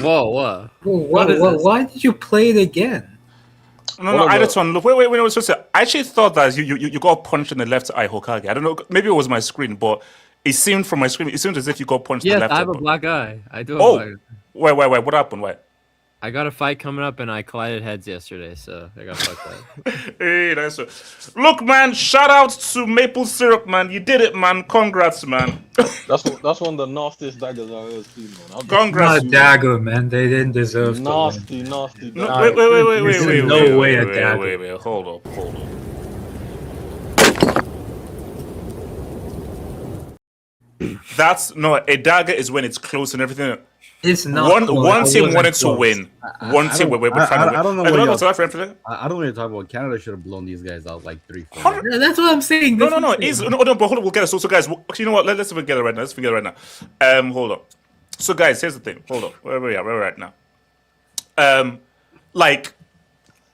Whoa. Why did you play it again? No, I just want to look. Wait. I was supposed to. I actually thought that you got punched in the left eye, Hokage. I don't know. Maybe it was my screen, but it seemed from my screen. It seemed as if you got punched in the left eye. I have a black eye. I do. Have a black eye. Wait. What happened? Wait. I got a fight coming up, and I collided heads yesterday, so I got fucked up. Hey, that's look, man. Shout out to Maple Syrup, man. You did it, man. Congrats, man. That's one of the nastiest daggers I've ever seen, man. Congrats, not a dagger, man. They didn't deserve nasty. No, wait. No way a dagger. Wait. Hold up. That's no. A dagger is when it's close and everything. It's not. One team wanted to win. One team we're trying to win. I don't know what you're talking about. Canada should have blown these guys out like 3-4. Yeah, that's what I'm saying. No. But hold on, we'll get it. So guys, you know what? Let's forget it right now. Hold up. So guys, here's the thing. Hold up. Where we are right now. Like,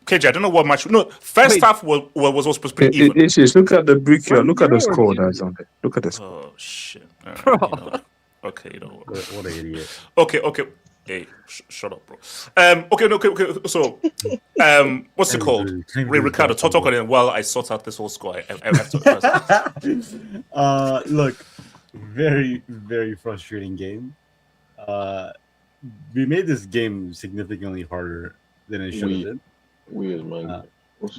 KJ, I don't know what match. No, first half was supposed to be pretty even. Look at the brick here. Look at the score that's on there. Look at the score. Oh shit. Bro. Okay, you know what an idiot. Okay. Hey, shut up, bro. Okay. So, what's it called? Ricardo, talk on it while I sort out this whole score. I have to look, very, very frustrating game. We made this game significantly harder than it should have been. Weird, man.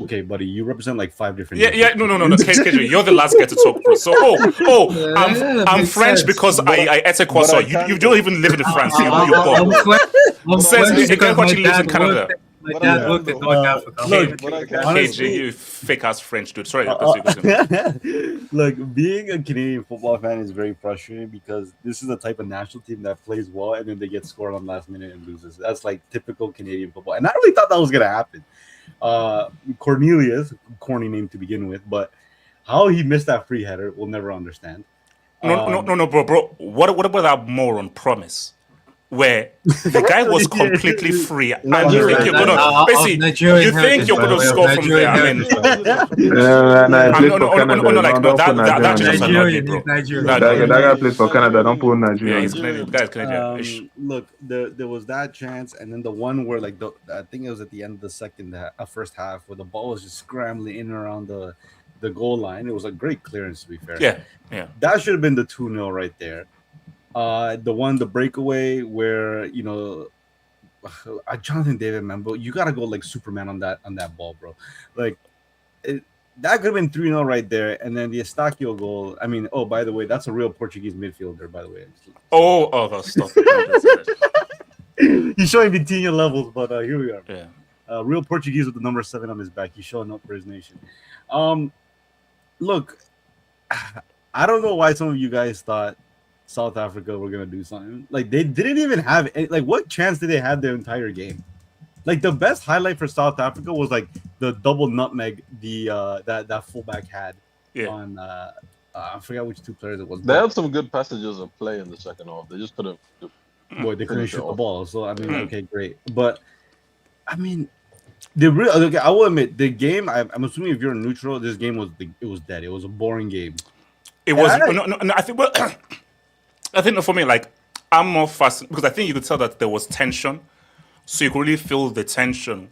Okay, buddy, you represent like 5 different. No. KJ, you're the last guy to talk, bro. So, I'm French sense. Because I ate a croissant. You don't even live in France. I'm French because my dad in Canada. My dad worked in North Africa. KJ, you fake ass French dude. Sorry. Look, being a Canadian football fan is very frustrating because this is the type of national team that plays well and then they get scored on last minute and loses. That's like typical Canadian football, and I really thought that was gonna happen. Cornelius, corny name to begin with, but how he missed that free header, we'll never understand. No, bro. What about that moron Promise? Where the guy was completely free, and you think you're gonna basically you think you're gonna score from there. I mean, that just annoyed me, bro. That guy plays for Canada. Don't put Nigeria. Yeah, he's Canadian. Guy's Canadian. Look, there was that chance, and then the one where like I think it was at the end of the first half, where the ball was just scrambling in and around the goal line. It was a great clearance, to be fair. Yeah. That should have been the 2-0 right there. The breakaway where Jonathan David, man, but you gotta go like Superman on that ball, bro. Like that could have been 3-0 right there, and then the Estacio goal. I mean, by the way, that's a real Portuguese midfielder, by the way. Stop. He's showing Vitinha levels, but here we are. Yeah, real Portuguese with the number 7 on his back. He's showing up for his nation. Look. I don't know why some of you guys thought South Africa were gonna do something. Like they didn't even have any, like what chance did they have their entire game? Like the best highlight for South Africa was like the double nutmeg that fullback had on I forgot which two players it was. They had some good passages of play in the second half. They just couldn't. They couldn't shoot the ball. So I mean, okay, great. But I mean, the real okay, I will admit the game. I'm assuming if you're neutral, this game was dead. It was a boring game. It was no. I think I think for me, like I'm more fascinated because I think you could tell that there was tension, so you could really feel the tension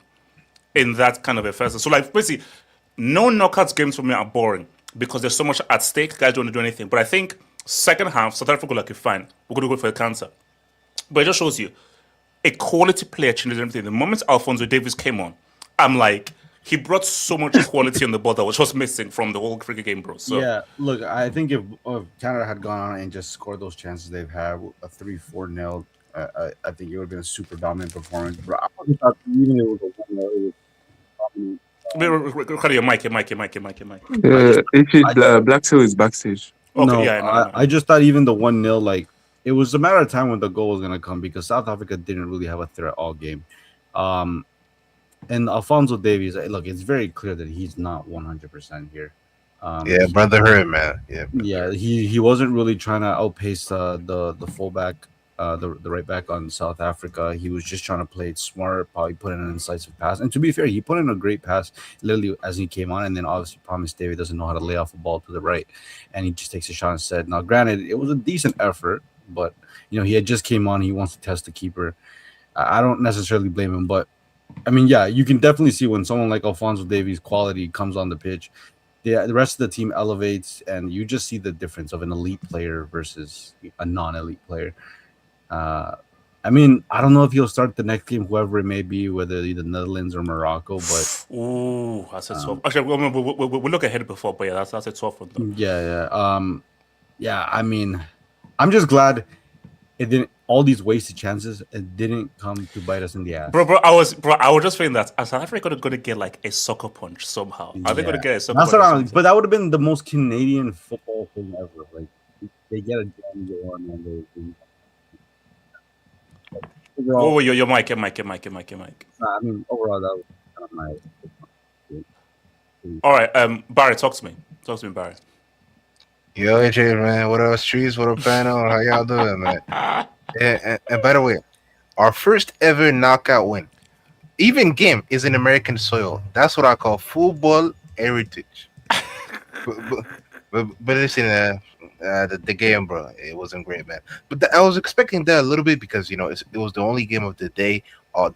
in that kind of a first. So like basically, no knockouts games for me are boring because there's so much at stake. Guys don't want to do anything. But I think second half, South Africa like, fine, we're going to go for a counter. But it just shows you a quality player changes everything. The moment Alphonso Davies came on, I'm like, he brought so much quality on the board that was just missing from the whole cricket game, bro. So yeah, look, I think if Canada had gone on and just scored those chances they've had, a 3-4-0, I think it would have been a super dominant performance. But I thought even it was a 1-0, it was Record your mic. Black Seal is backstage. Okay, no, I just thought even the 1-0, like it was a matter of time when the goal was gonna come because South Africa didn't really have a threat all game. And Alphonso Davies, look, it's very clear that he's not 100% here. Brother Hurt, man. Yeah, he wasn't really trying to outpace the fullback, the right back on South Africa. He was just trying to play it smart, probably put in an incisive pass. And to be fair, he put in a great pass literally as he came on, and then obviously Promise David doesn't know how to lay off a ball to the right, and he just takes a shot instead. Now, granted, it was a decent effort, but he had just came on. He wants to test the keeper. I don't necessarily blame him, but I mean, yeah, you can definitely see when someone like Alphonso Davies' quality comes on the pitch, the rest of the team elevates, and you just see the difference of an elite player versus a non-elite player. I mean, I don't know if he'll start the next game, whoever it may be, whether either Netherlands or Morocco. But that's a 12. Actually, we'll look ahead before, but yeah, that's a 12 one though. Yeah. I mean, I'm just glad it didn't. All these wasted chances, it didn't come to bite us in the ass. Bro, I was just feeling that South Africa going to get like a sucker punch somehow. Are they going to get a sucker punch? But that would have been the most Canadian football thing ever. Like they get a jam going and they overall, your mic. I mean, overall, that was kind of my. All right, Barry, talk to me, Barry. Yo, AJ, man. What up, Streets? What up, panel? How y'all doing, man? And by the way, our first ever knockout win, even game, is in American soil. That's what I call football heritage. but listen, the game, bro, it wasn't great, man. But I was expecting that a little bit because it was the only game of the day.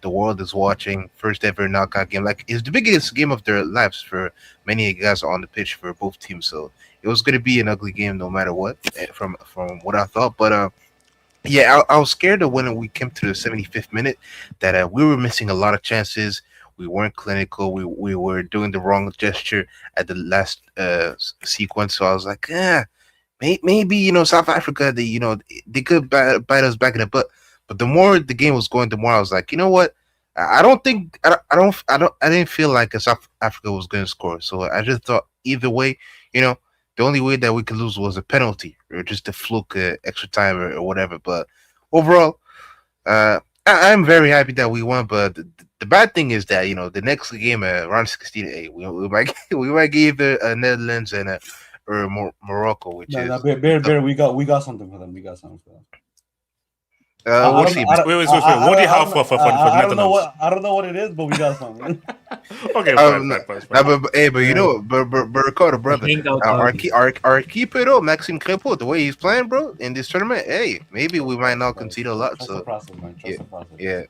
The world is watching. First ever knockout game. Like, it's the biggest game of their lives for many guys on the pitch for both teams. So it was going to be an ugly game no matter what, from what I thought. But yeah, I was scared that when we came to the 75th minute that we were missing a lot of chances. We weren't clinical. We were doing the wrong gesture at the last sequence. So I was like, maybe South Africa, they could bite us back in the butt. But the more the game was going, the more I was like, you know what? I didn't feel like South Africa was going to score. So I just thought either way, the only way that we could lose was a penalty or just a fluke extra time or whatever. But overall, I'm very happy that we won. But the bad thing is that the next game, round 16, we might give the Netherlands and or Morocco, which is Bear. We got something for them. We'll see. Wait. What do you have for Netherlands? I don't know what it is, but we got something. Okay, fine. But Ricardo, brother, our keeper though, Maxime Crepeau, the way he's playing, bro, in this tournament, maybe we might not concede a lot. So yeah,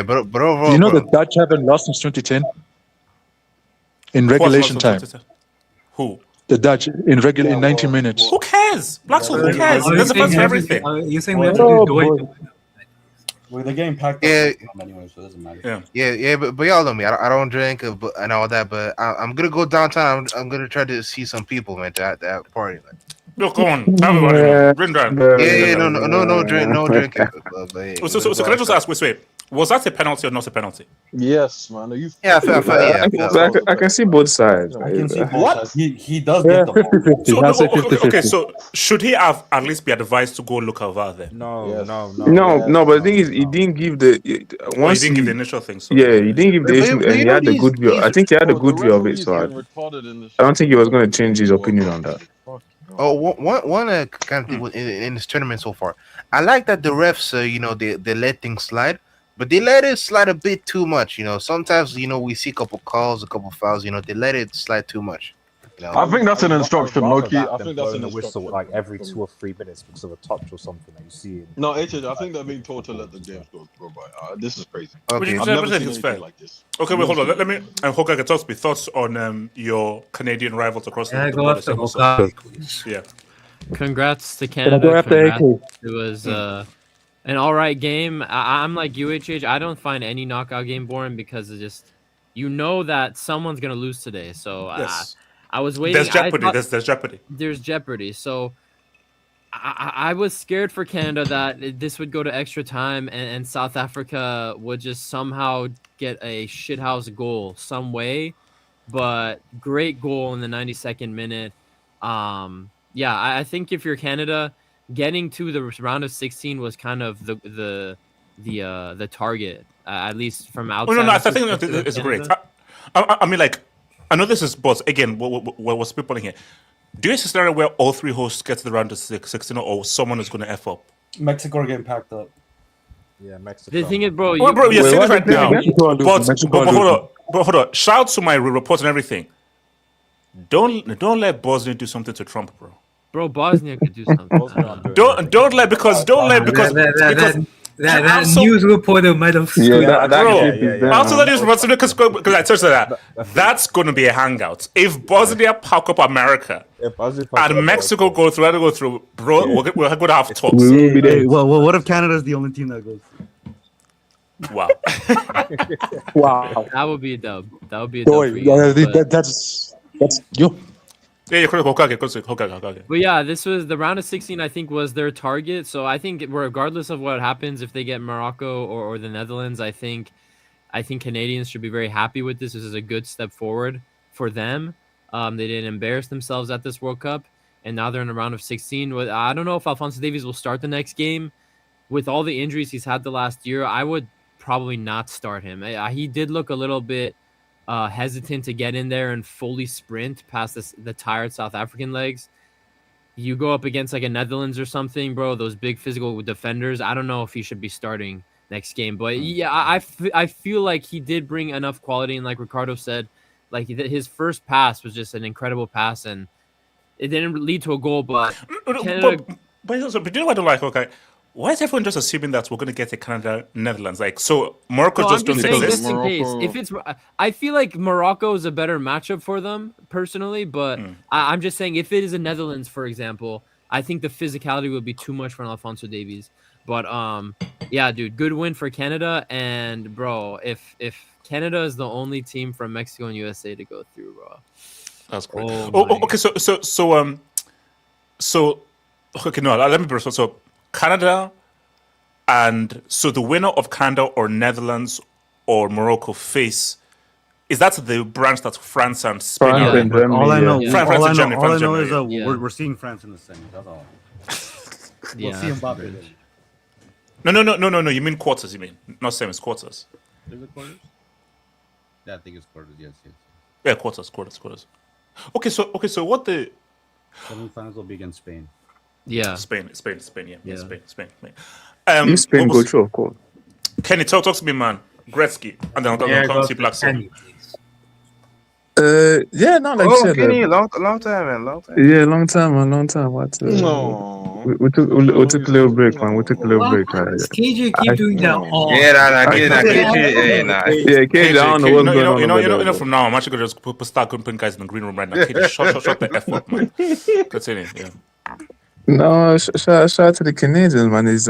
but overall, the Dutch haven't lost since 2010 in regulation time. Who? The Dutch in 90 minutes. Who cares? Blacksoul, who cares? There's a place for everything. You saying we have to do the way? Well, the game packed up anyway, so it doesn't matter. Yeah, but y'all know me. I don't drink and all that, but I'm gonna go downtown. I'm gonna try to see some people, man, at that party. Man. Look, come on, tell me about it. Bring down. No drinking. So can I just ask? Wait. Was that a penalty or not a penalty? Yes, man. Are you? Yeah, I felt, I can see both sides. I can see both What? sides. He does Yeah, get the ball. 50-50. So, I'll say okay, 50-50. so should he have at least be advised to go look at VAR then? No, Yes. no. No, but the thing is, he didn't give the Or he once didn't give the he initial thing. So yeah, he didn't give the But issue, you and he know had the these- good view. I these- think he had the Bro, good the view of it, referee's so getting retarded in this I don't think he was going to shit. change his opinion on that. Oh, one kind of thing in this tournament so far. I like that the refs, they let things slide, but they let it slide a bit too much. Sometimes we see a couple calls, a couple fouls. They let it slide too much. I think that's an instruction, Loki. I think that's blowing an a whistle instruction. like every 2 or 3 minutes because of a touch or something that you see. No, HH, I think they're being told to let the games go, bro. But this is crazy. Which Okay, is I've never 100% seen is anything fair. like this. Okay, wait, hold on. Let me and Hokage talk to me. Thoughts on your Canadian rivals across Yeah, the go border. after Also. Hokage, please. Yeah. Congrats to Can I go Canada. after Congrats. AK? It was an all right game. I'm like UHH. I don't find any knockout game boring because it's just that someone's gonna lose today. So Yes. I was waiting. There's I jeopardy. thought There's jeopardy. there's jeopardy. So I was scared for Canada that this would go to extra time and South Africa would just somehow get a shithouse goal some way. But great goal in the 92nd minute. Yeah, I think if you're Canada, getting to the round of 16 was kind of the target, at least from outside. Oh no, I of think perspective of it's great. Canada. I mean, like, I know this is, but again, what was people in here? Do you see a scenario where all three hosts get to the round of 16, or someone is going to f up? Mexico are getting packed up. Yeah, Mexico. The thing is, bro, Oh, bro, you're Wait, seeing what it right did now. Mexico lose? But Mexico hold lose. on. But hold on. Shout out to my reports and everything. Don't let Bosnia do something to Trump, bro. Bro, Bosnia could do something. Don't let because That also- news reporter might have Yeah, screwed that up. bro, clip is there. after that news reports because I touched that. That's going to be a hangout. If Bosnia pack up America and Mexico go through, bro, we're going to have talks. We will be there. Hey, well, what if Canada's the only team that goes? Wow. Wow. That would be a dub. That would be a dub. Boy, for you, but- that's yo. Yeah, you're correct. Hokage. But yeah, this was the round of 16. I think was their target. So I think regardless of what happens, if they get Morocco or the Netherlands, I think Canadians should be very happy with this. This is a good step forward for them. They didn't embarrass themselves at this World Cup, and now they're in the round of 16. I don't know if Alphonso Davies will start the next game. With all the injuries he's had the last year, I would probably not start him. He did look a little bit hesitant to get in there and fully sprint past the tired South African legs. You go up against like a Netherlands or something, bro, those big physical defenders. I don't know if he should be starting next game. But yeah, I feel like he did bring enough quality. And like Ricardo said, like his first pass was just an incredible pass. And it didn't lead to a goal, but Canada... But you know what I don't like, okay? Why is everyone just assuming that we're going to get a Canada Netherlands? Like, so Morocco just I'm don't saying exist. just in case. If it's, I feel like Morocco is a better matchup for them personally, but I'm just saying if it is a Netherlands, for example, I think the physicality would be too much for Alphonso Davies. But yeah, dude, good win for Canada. And bro, if Canada is the only team from Mexico and USA to go through, bro, That's great. Oh Okay. So okay, no, let me be so Canada, and so the winner of Canada or Netherlands or Morocco face. Is that the branch that France and Spain? France are in? and Germany. All I know, Yeah. France all I and know, Germany, all I France know and is Germany, yeah. we're seeing France in the semi. That's all. We'll yeah. see Mbappe. No. You mean quarters? You mean not same as quarters? Is it quarters? Yeah, I think it's quarters. Yes. Yeah, quarters. Okay, so what the Semifinals will be against Spain. Yeah. Spain, yeah, Yeah. Spain. If Spain what go was- through, of course. Kenny, talk to me, man. Gretzky, and then Yeah, I'll come go to Black Sea. Kenny, please. Yeah, no, like you Oh, said, Kenny, long time, man, long time. yeah, long time. What? No. We took a little break, man. We took a little What? break. Does KJ keep doing that? Oh, Yeah, nah, I- get it. Hey, nah. Yeah, KJ, I don't know what's going on over there. From now, I'm actually gonna just start putting guys in the green room right now. KJ, shut the f up, man. Continue, yeah. No, shout out to the Canadians, man. It's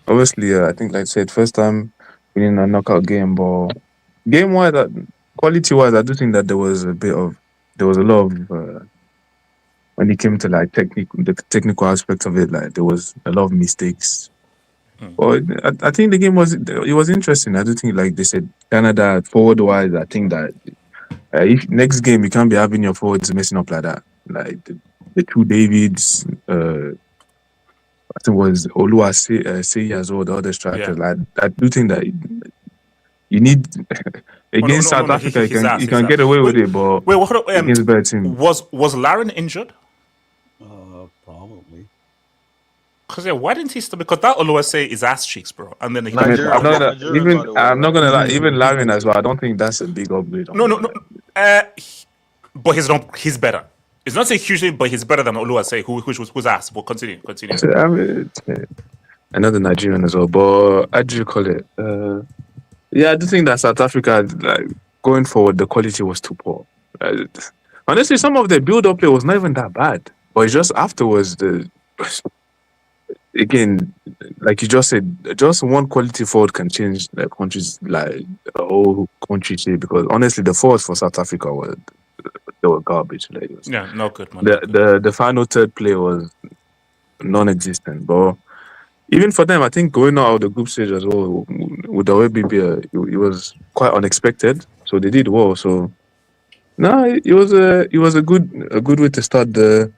obviously, I think, like I said, first time winning a knockout game, but game wise, quality wise, I do think that there was a lot of when it came to like the technical aspect of it, like there was a lot of mistakes But I think the game was interesting. I do think, like they said, Canada forward wise. I think that if next game you can't be having your forwards messing up like that. Like the two Davids, I think it was Olua say as well, the other strikers. Yeah. Like I do think that you need against South Africa, you can get away with it, but against better team. Was Laren injured? Probably. Because why didn't he stop? Because that Oluwase is ass cheeks, bro. And then I'm not gonna lie, even Larin as well. I don't think that's a big upgrade. No. But he's better. It's not say hugely, but he's better than Oluwase, who's ass. But continue. I mean, another Nigerian as well. But how do you call it? Yeah, I do think that South Africa, like going forward, the quality was too poor. Honestly, some of the build-up play was not even that bad, but it's just afterwards again, like you just said, just one quality forward can change the country's like the whole country shape. Because honestly, the forwards for South Africa were garbage. Like, not good, man. The final third play was non-existent, but. Even for them, I think going out of the group stage as well with the WBB, it was quite unexpected. So they did well. So no, it was a good way to start the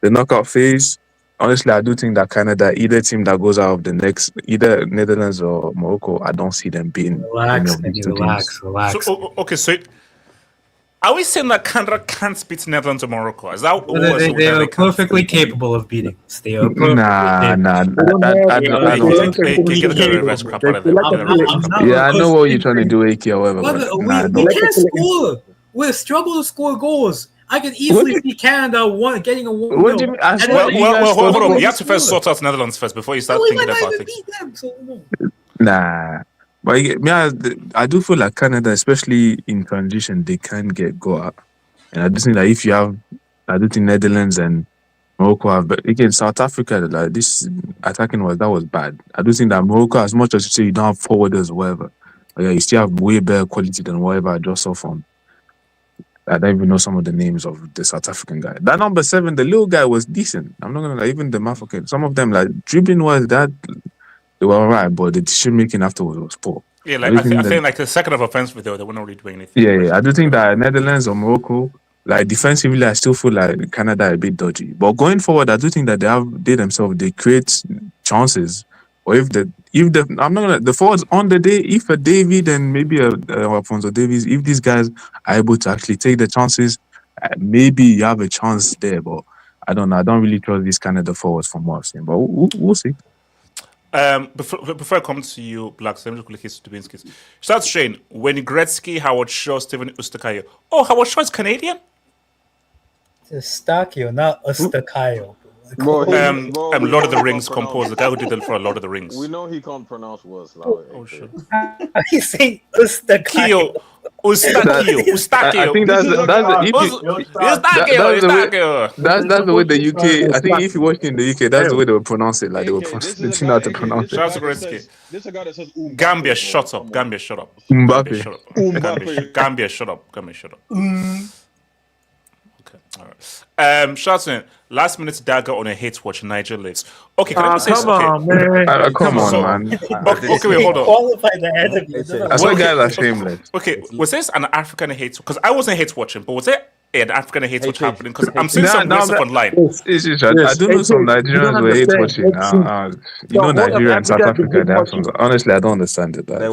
knockout phase. Honestly, I do think that Canada, either team that goes out of the next, either Netherlands or Morocco, I don't see them being Relax. So, okay, so are we saying that Canada can't beat Netherlands or Morocco? Is that They are perfectly capable of beating us. They are Nah. Yeah, I know what you're trying to do, AK, however. We can't score. We struggle to score goals. I can easily see Canada getting a 1-0. What do you mean? Hold on. You have to first sort out Netherlands first before you start thinking about things. Nah. But I do feel like Canada, especially in transition, they can go up. And I do think that I do think Netherlands and Morocco have, but again, South Africa, like this attacking that was bad. I do think that Morocco, as much as you say you don't have forwarders or whatever, you still have way better quality than whatever I just saw from. I don't even know some of the names of the South African guy. That number 7, the little guy was decent. I'm not gonna lie, even the African, some of them like dribbling was that. They were alright, but the decision making afterwards was poor. Yeah, like I think like the second of offense video, they were not really doing anything. Yeah. I do think that Netherlands or Morocco, like defensively, I still feel like Canada are a bit dodgy. But going forward, I do think that they create chances. Or if I'm not gonna the forwards on the day, if a David and maybe a Alfonso Davies, if these guys are able to actually take the chances, maybe you have a chance there. But I don't know. I don't really trust these Canada forwards from what I've seen. But we'll see. Before I come to you, Blacks, let me just quickly to Dubinsky's. Shout out Shane, Wayne Gretzky, Howard Shaw, Steven Ustakayo. Oh, Howard Shaw is Canadian? Eustachio, not Ustakayo. Lord of the Rings composer, the guy who did it for Lord of the Rings. We know he can't pronounce words. Oh shit. He's saying Ustakayo. Ustakio. I think that's the way the UK. I think if you watch in the UK, that's the way they will pronounce it. Like they will pronounce how to pronounce it. Shout out to Gretzky. This is a guy that says Gambia, shut up. Gambia, shut up. Mbappe. Gambia, shut up. Okay, all right. Shout out to him. Last minute dagger on a hate watch. Niger lives. Okay, can I say something? Man. Come on, man. Okay, wait, hold on. Qualify the enemy. That's why guys are shameless. Okay, was this an African hate? Because I wasn't hate watching, but was it an African hate watch happening? Because I'm seeing some stuff online. I do know some Nigerians were hate watching. You know, Nigeria and South Africa, they have some. Honestly, I don't understand it. The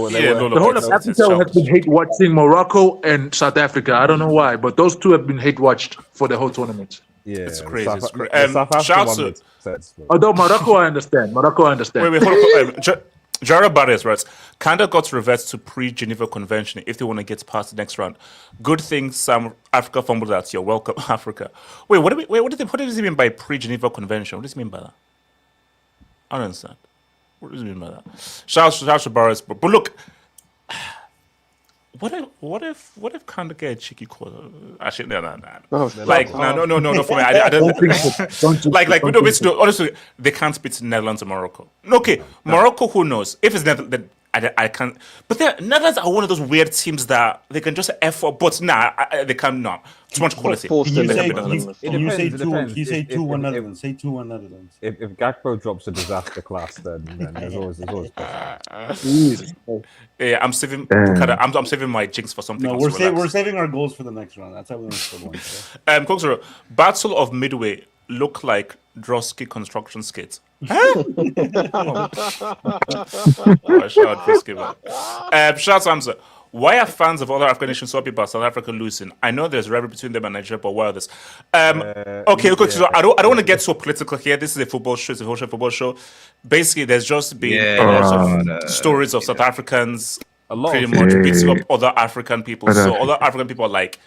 whole of Africa has been hate watching Morocco and South Africa. I don't know why, but those two have been hate watched for the whole tournament. Yeah, it's crazy. Shout out to. Although Morocco, I understand. Wait, hold on. Jara Barres writes, Canada got to revert to pre-Geneva Convention if they want to get past the next round. Good thing some Africa fumbled that. You're welcome, Africa. Wait, what does he mean by pre-Geneva Convention? What does he mean by that? I don't understand. What does he mean by that? Shout out to Barres. But look, what if Canada get a cheeky call? Actually, no. Like, no. For me, I don't. Like, honestly, they can't beat Netherlands or Morocco. Okay, Morocco, who knows? If it's Netherlands, I can't. But Netherlands are one of those weird teams that they can just effort, but they can't. No, too much quality. Forced You in say the Netherlands. you say It two. depends. You say If- 2-1 if- Netherlands. Say 2-1 Netherlands. If Gakpo drops a disaster class, then there's always Yeah, I'm saving. Damn. I'm saving my jinx for something. No, else. we're saving our goals for the next round. That's how we're gonna score one. Kokoro, Battle of Midway look like Drosky construction skits. Huh? Shout out Drosky, man. Shout out answer. Why are fans of other African nations so happy about South Africa losing? I know there's rivalry between them and Nigeria, but why are this? Okay, so I don't want to get so political here. This is a football show. It's a football show. Basically, there's just been lots of stories of South Africans pretty much beating up other African people. So other African people are like,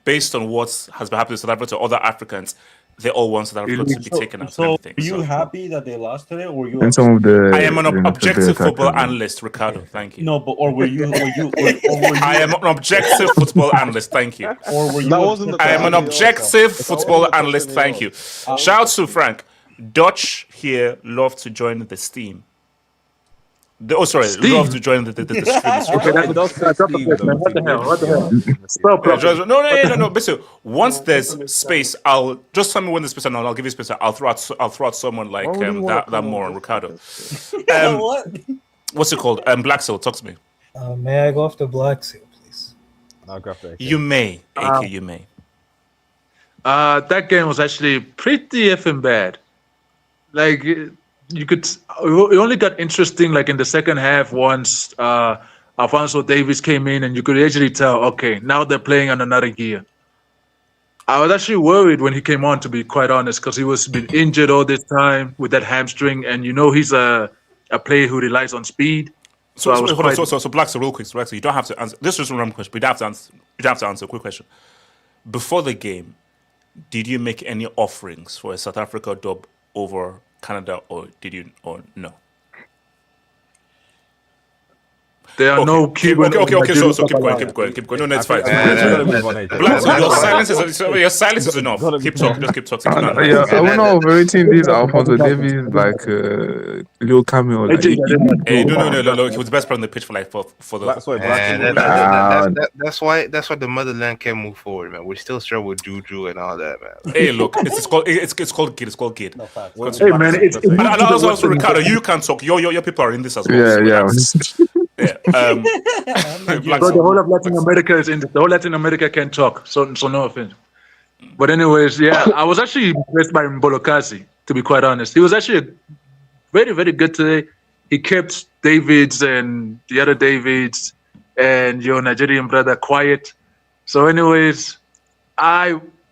based on what has been happening in South Africa to other Africans, they all want South Africa to be taken out. So, and everything. are you happy that they lost today, or were you? And some of the. I am an objective football attackers. analyst, Ricardo. Thank you. No, but or were you? I am an objective football analyst. Thank you. Or were you? That wasn't the I am an question he objective asked. football That wasn't the analyst. question he Thank you. asked. Shout out to Frank. Dutch here love to join the steam. Love to join the stream. What the hell? Spell properly. No. Basically, once there's space, I'll just tell me when there's space, and I'll give you space. I'll throw out someone like that moron, Ricardo. What? What's it called? Black Seal, talk to me. May I go after Black Seal, please? I'll go after AK. You may, AK, you may. That game was actually pretty effing bad. Like you could, it only got interesting like in the second half once Alfonso Davies came in, and you could actually tell, okay, now they're playing on another gear. I was actually worried when he came on, to be quite honest, because he was been injured all this time with that hamstring, and he's a player who relies on speed. So Black, so real quick, so you don't have to answer. This is just a random question, but you don't have to answer. A quick question. Before the game, did you make any offerings for a South Africa dub over Canada, or did you, or no? There are no Cuban. Okay. So keep going. No, it's fine. Black, so your silence is enough. Keep talking. Just keep talking. Yeah, I went overrating this Alfonso Davies like little cameo. Like, Hey, no. He was the best player on the pitch for the. That's why the motherland can't move forward, man. We still struggle with Juju and all that, man. Hey, look, it's called Gid. It's called Gid. Hey, man, it's And also Ricardo, you can talk. Your people are in this as well. yeah. Bro, the whole of Latin America is in this. The whole Latin America can talk, so no offense. But anyways, yeah, I was actually impressed by Mbolokasi, to be quite honest. He was actually very, very good today. He kept Davids and the other Davids and your Nigerian brother quiet. So anyways,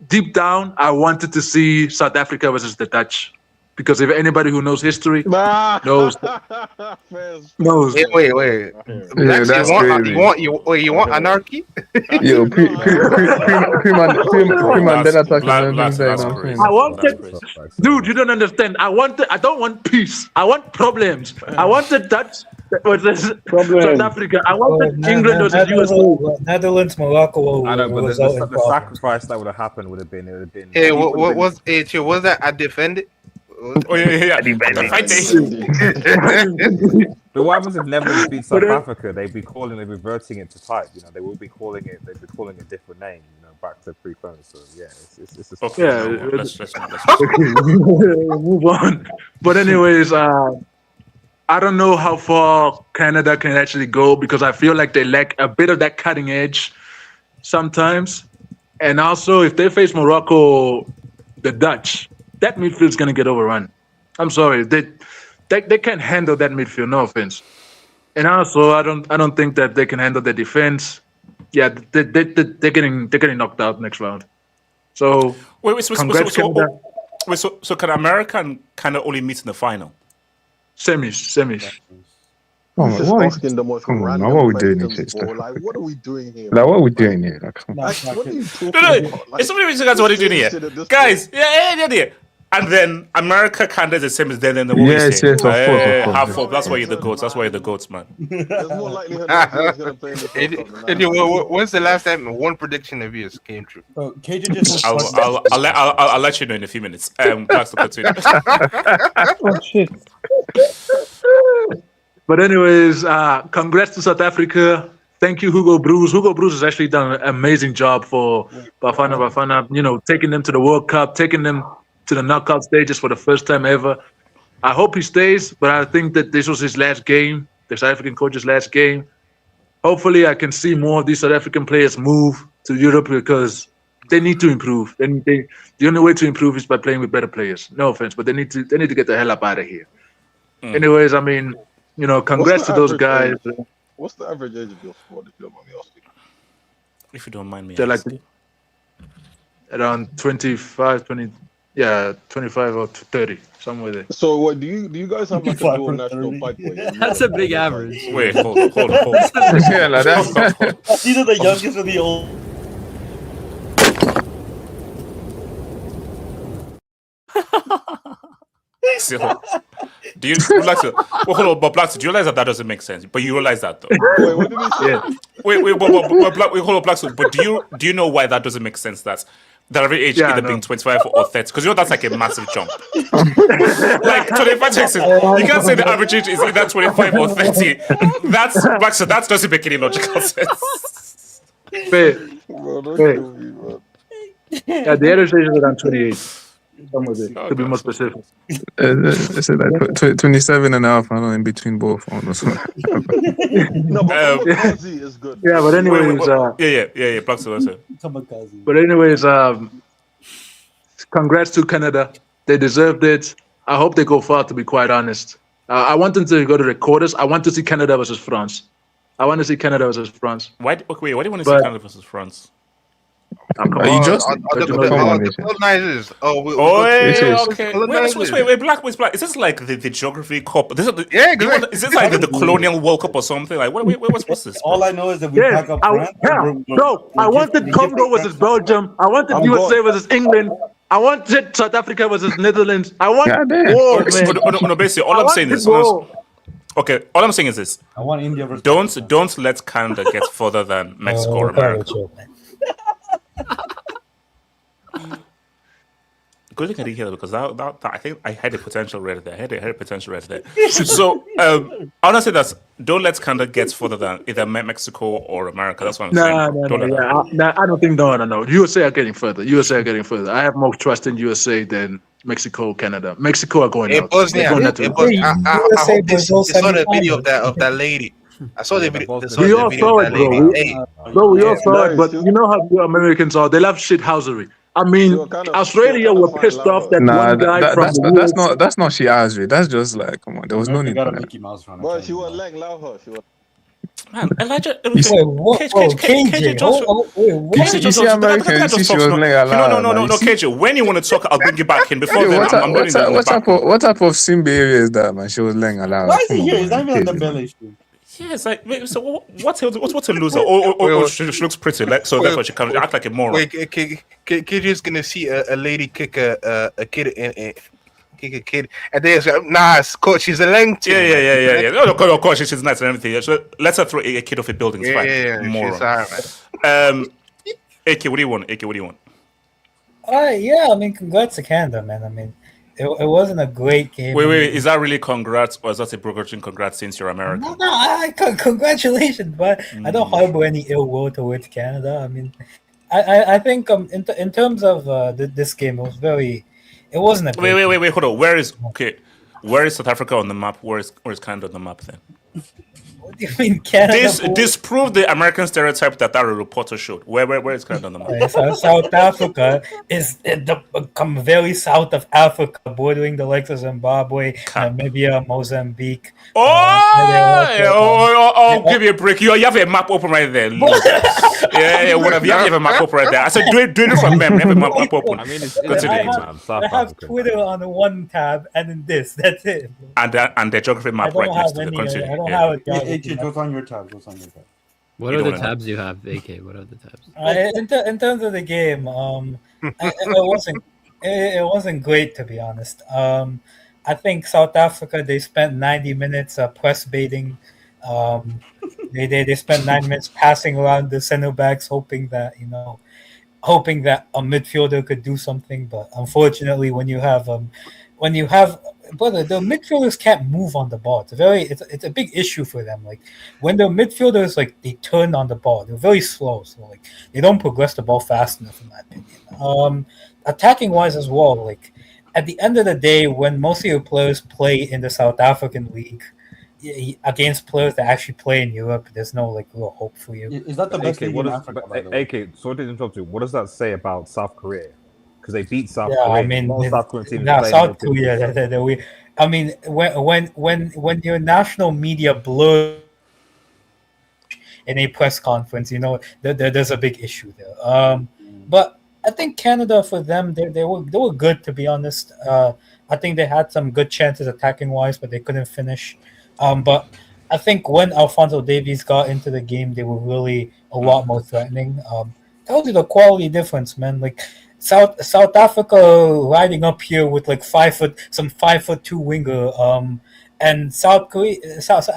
deep down, I wanted to see South Africa versus the Dutch. Because if anybody who knows history knows. Wait. Yeah, that's crazy. You want anarchy? Yo, Mandela talking. I wanted, dude, you don't understand. I don't want peace. I want problems. I wanted Dutch versus South Africa. I wanted England versus USA. Netherlands, Morocco. I know, but the sacrifice that would have happened would have been. Hey, what was that? I defended. Oh yeah. But what happens if Netherlands beat South Africa? They'd be reverting it to type. They'd be calling it a different name. Back to pre-clone. So yeah, it's okay. Yeah, let's move on. But anyways, I don't know how far Canada can actually go, because I feel like they lack a bit of that cutting edge sometimes. And also, if they face Morocco, the Dutch, that midfield's gonna get overrun. I'm sorry, they can't handle that midfield. No offense. And also, I don't think that they can handle the defense. Yeah, they're getting knocked out next round. So congrats, Canada. So can America and Canada only meet in the final? Semis. What are we doing here? Like, what are we doing here? Like, what are we doing here? Like, what are you talking No. about? It's somebody reason, guys, what are you doing here? Guys, yeah. And then America, Canada is the same as then the what yes, of course. Half up. That's why you're the goats. That's why you're the goats, man. There's more likelihood that he's going to play in the when's the last time one prediction of yours came true? I'll let you know in a few minutes. Class to continue. Oh shit. But anyways, congrats to South Africa. Thank you, Hugo Broos. Hugo Broos has actually done an amazing job for Bafana. You know, taking them to the World Cup, taking them to the knockout stages for the first time ever. I hope he stays, but I think that this was his last game, the South African coach's last game. Hopefully, I can see more of these South African players move to Europe because they need to improve. The only way to improve is by playing with better players. No offense, but they need to get the hell up out of here. Anyways, I mean, you know, congrats to those guys. What's the average age of your squad, if you don't mind me asking? If you don't mind me They're like asking. around 25 or 30, somewhere there. So, what do you guys have like a dual national pipe? That's a big average. Wait, hold on. Yeah, like that. These are the youngest and the old. Do you realize that? Well, hold on, but Blacks, do you realize that doesn't make sense? But you realize that, though. Wait, what did he say? Yeah. Wait, hold on, Blacks. But do you know why that doesn't make sense? That every age either being 25 or 30, because you know that's like a massive jump. Like 25 takes it. You can't say the average age is either 25 or 30. That's Blacks. So that doesn't make any logical sense. Bro, don't kill me, bro. Yeah, the average age is around 28. Somewhere there, to be more specific. It's like 27 and a half, I don't know, in between both. No, but Kamikaze is good. Yeah, but anyways, yeah, Blacks also. But anyways, congrats to Canada. They deserved it. I hope they go far, to be quite honest. I want them to go to the quarters. I want to see Canada versus France. Why do you want to see Canada versus France? You just the colonizers. Wait, Black. Is this like the geography cup? Is this like the colonial World Cup or something? Like, what's this? All I know is that we pack up France. I wanted Congo versus Belgium. I wanted USA versus England. I wanted South Africa versus Netherlands. I want war, man. No, basically, all I'm saying is okay. All I'm saying is this: I want India versus don't let Canada get further than Mexico or America. Good thing I didn't hear that because that I think I had a potential right there. I had a potential right there. So honestly, don't let Canada get further than either Mexico or America. That's what I'm saying. I don't think no. USA are getting further. I have more trust in USA than Mexico, Canada. Mexico are going out. I hope they saw the video of that lady. I saw the video. We all saw it, bro. We all saw it, but you know how the Americans are. They love shithousery. I mean, Australia were pissed off that one guy from that's not shithousery. That's just like, come on, there was no need for that. But she was like loud her. She was. Man, Elijah. You see Americans, she was like loud. No, KJ. When you want to talk, I'll bring you back in. Before then, I'm what type of Simba area is that, man? She was laying aloud. Why is he here? He's not even on the belly. Yeah, it's like, so what's a loser? Or she looks pretty, like, so therefore she can act like a moron. Wait, KJ's gonna see a lady kick a kid and then coach, she's a length. Yeah. No, of course, she's nice and everything. So let's her throw a kid off a building. It's fine. Moron. AK, what do you want? Yeah, I mean, congrats to Canada, man. I mean, it wasn't a great game. Wait, is that really congrats or is that a begrudging congrats since you're American? No, congratulations, but I don't harbor any ill will towards Canada. I mean, I think in terms of this game, it wasn't a great Wait, hold on. Where is South Africa on the map? Where is Canada on the map then? What do you mean, Canada? Disprove the American stereotype that reporter showed. Where is Canada on the map? South Africa is come very south of Africa, bordering the likes of Zimbabwe, Namibia, Mozambique. Give me a break. You have a map open right there. Yeah, whatever. You have a map open right there. I said, do it from memory. Have a map open. I mean, I have Twitter on the one tab, and then this. That's it. And the geography map right next to the country. I don't have it. What's on your tab? What are the tabs you have, AK? What are the tabs? In terms of the game, it wasn't great, to be honest. I think South Africa, they spent 90 minutes press baiting. They spent 9 minutes passing around the center backs, hoping that a midfielder could do something. But unfortunately, when you have brother, the midfielders can't move on the ball. It's a big issue for them. Like when the midfielders they turn on the ball, they're very slow. So they don't progress the ball fast enough, in my opinion. Attacking wise as well, at the end of the day, when most of your players play in the South African league against players that actually play in Europe, there's no real hope for you. Is that the best league in Does, Africa, by the way? AK, sorry to interrupt you. What does that say about South Korea? Because they beat South Yeah, I Korea. mean, Most South Korean teams now play South in the Korea. I mean, when your national media blurs in a press conference, there's a big issue there. But I think Canada, for them, they were good, to be honest. I think they had some good chances attacking wise, but they couldn't finish. But I think when Alphonso Davies got into the game, they were really a lot more threatening. Tells you the quality difference, man. South Africa riding up here with some 5'2" winger, and South Korea,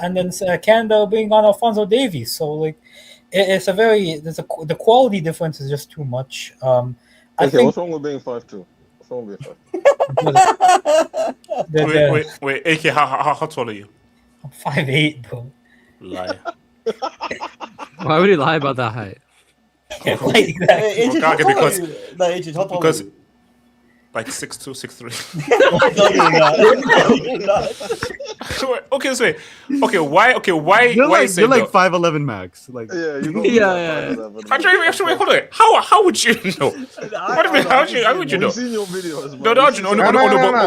and then Canada being on Alphonso Davies. So it's the quality difference is just too much. I think what's wrong with being 5'2"? What's wrong with being 5'2"? Wait, AK, how tall are you? I'm 5'8", bro. Lie. Why would he lie about that height? Exactly. Because like 6'2", 6'3". Okay, so why? You're like 5'11" max. Actually, hold on. How would you know? What do you mean? How would you know? We've seen your videos, No,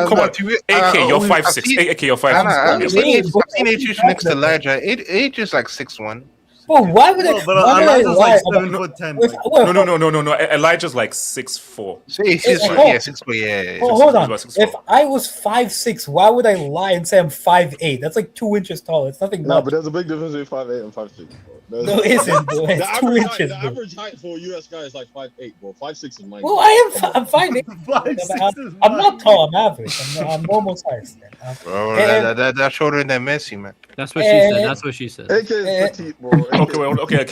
come on. AK, you're 5'6". AK, you're 5'6". I've seen H next to Elijah. H is like 6'1". Well, why would I? But Elijah's like 7'10". No. Elijah's like 6'4". See, 6'4", yeah. Hold on. If I was 5'6", why would I lie and say I'm 5'8"? That's like 2 inches taller. It's nothing. No, but there's a big difference between 5'8" and 5'6". No, it isn't, bro. It's 2 inches. The average height for a US guy is like 5'8", bro. 5'6" is mine. Well, I'm 5'8". I'm not tall. I'm average. I'm normal size. Bro, that's shorter than Messi, man. That's what she said. That's what she said. AK is petite, bro. Okay, AK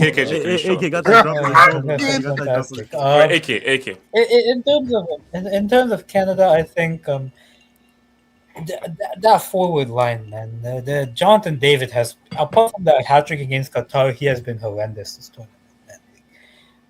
got fantastic. AK. In terms of Canada, I think that forward line, man. The Jonathan David has, apart from that hat trick against Qatar, he has been horrendous this tournament. Man.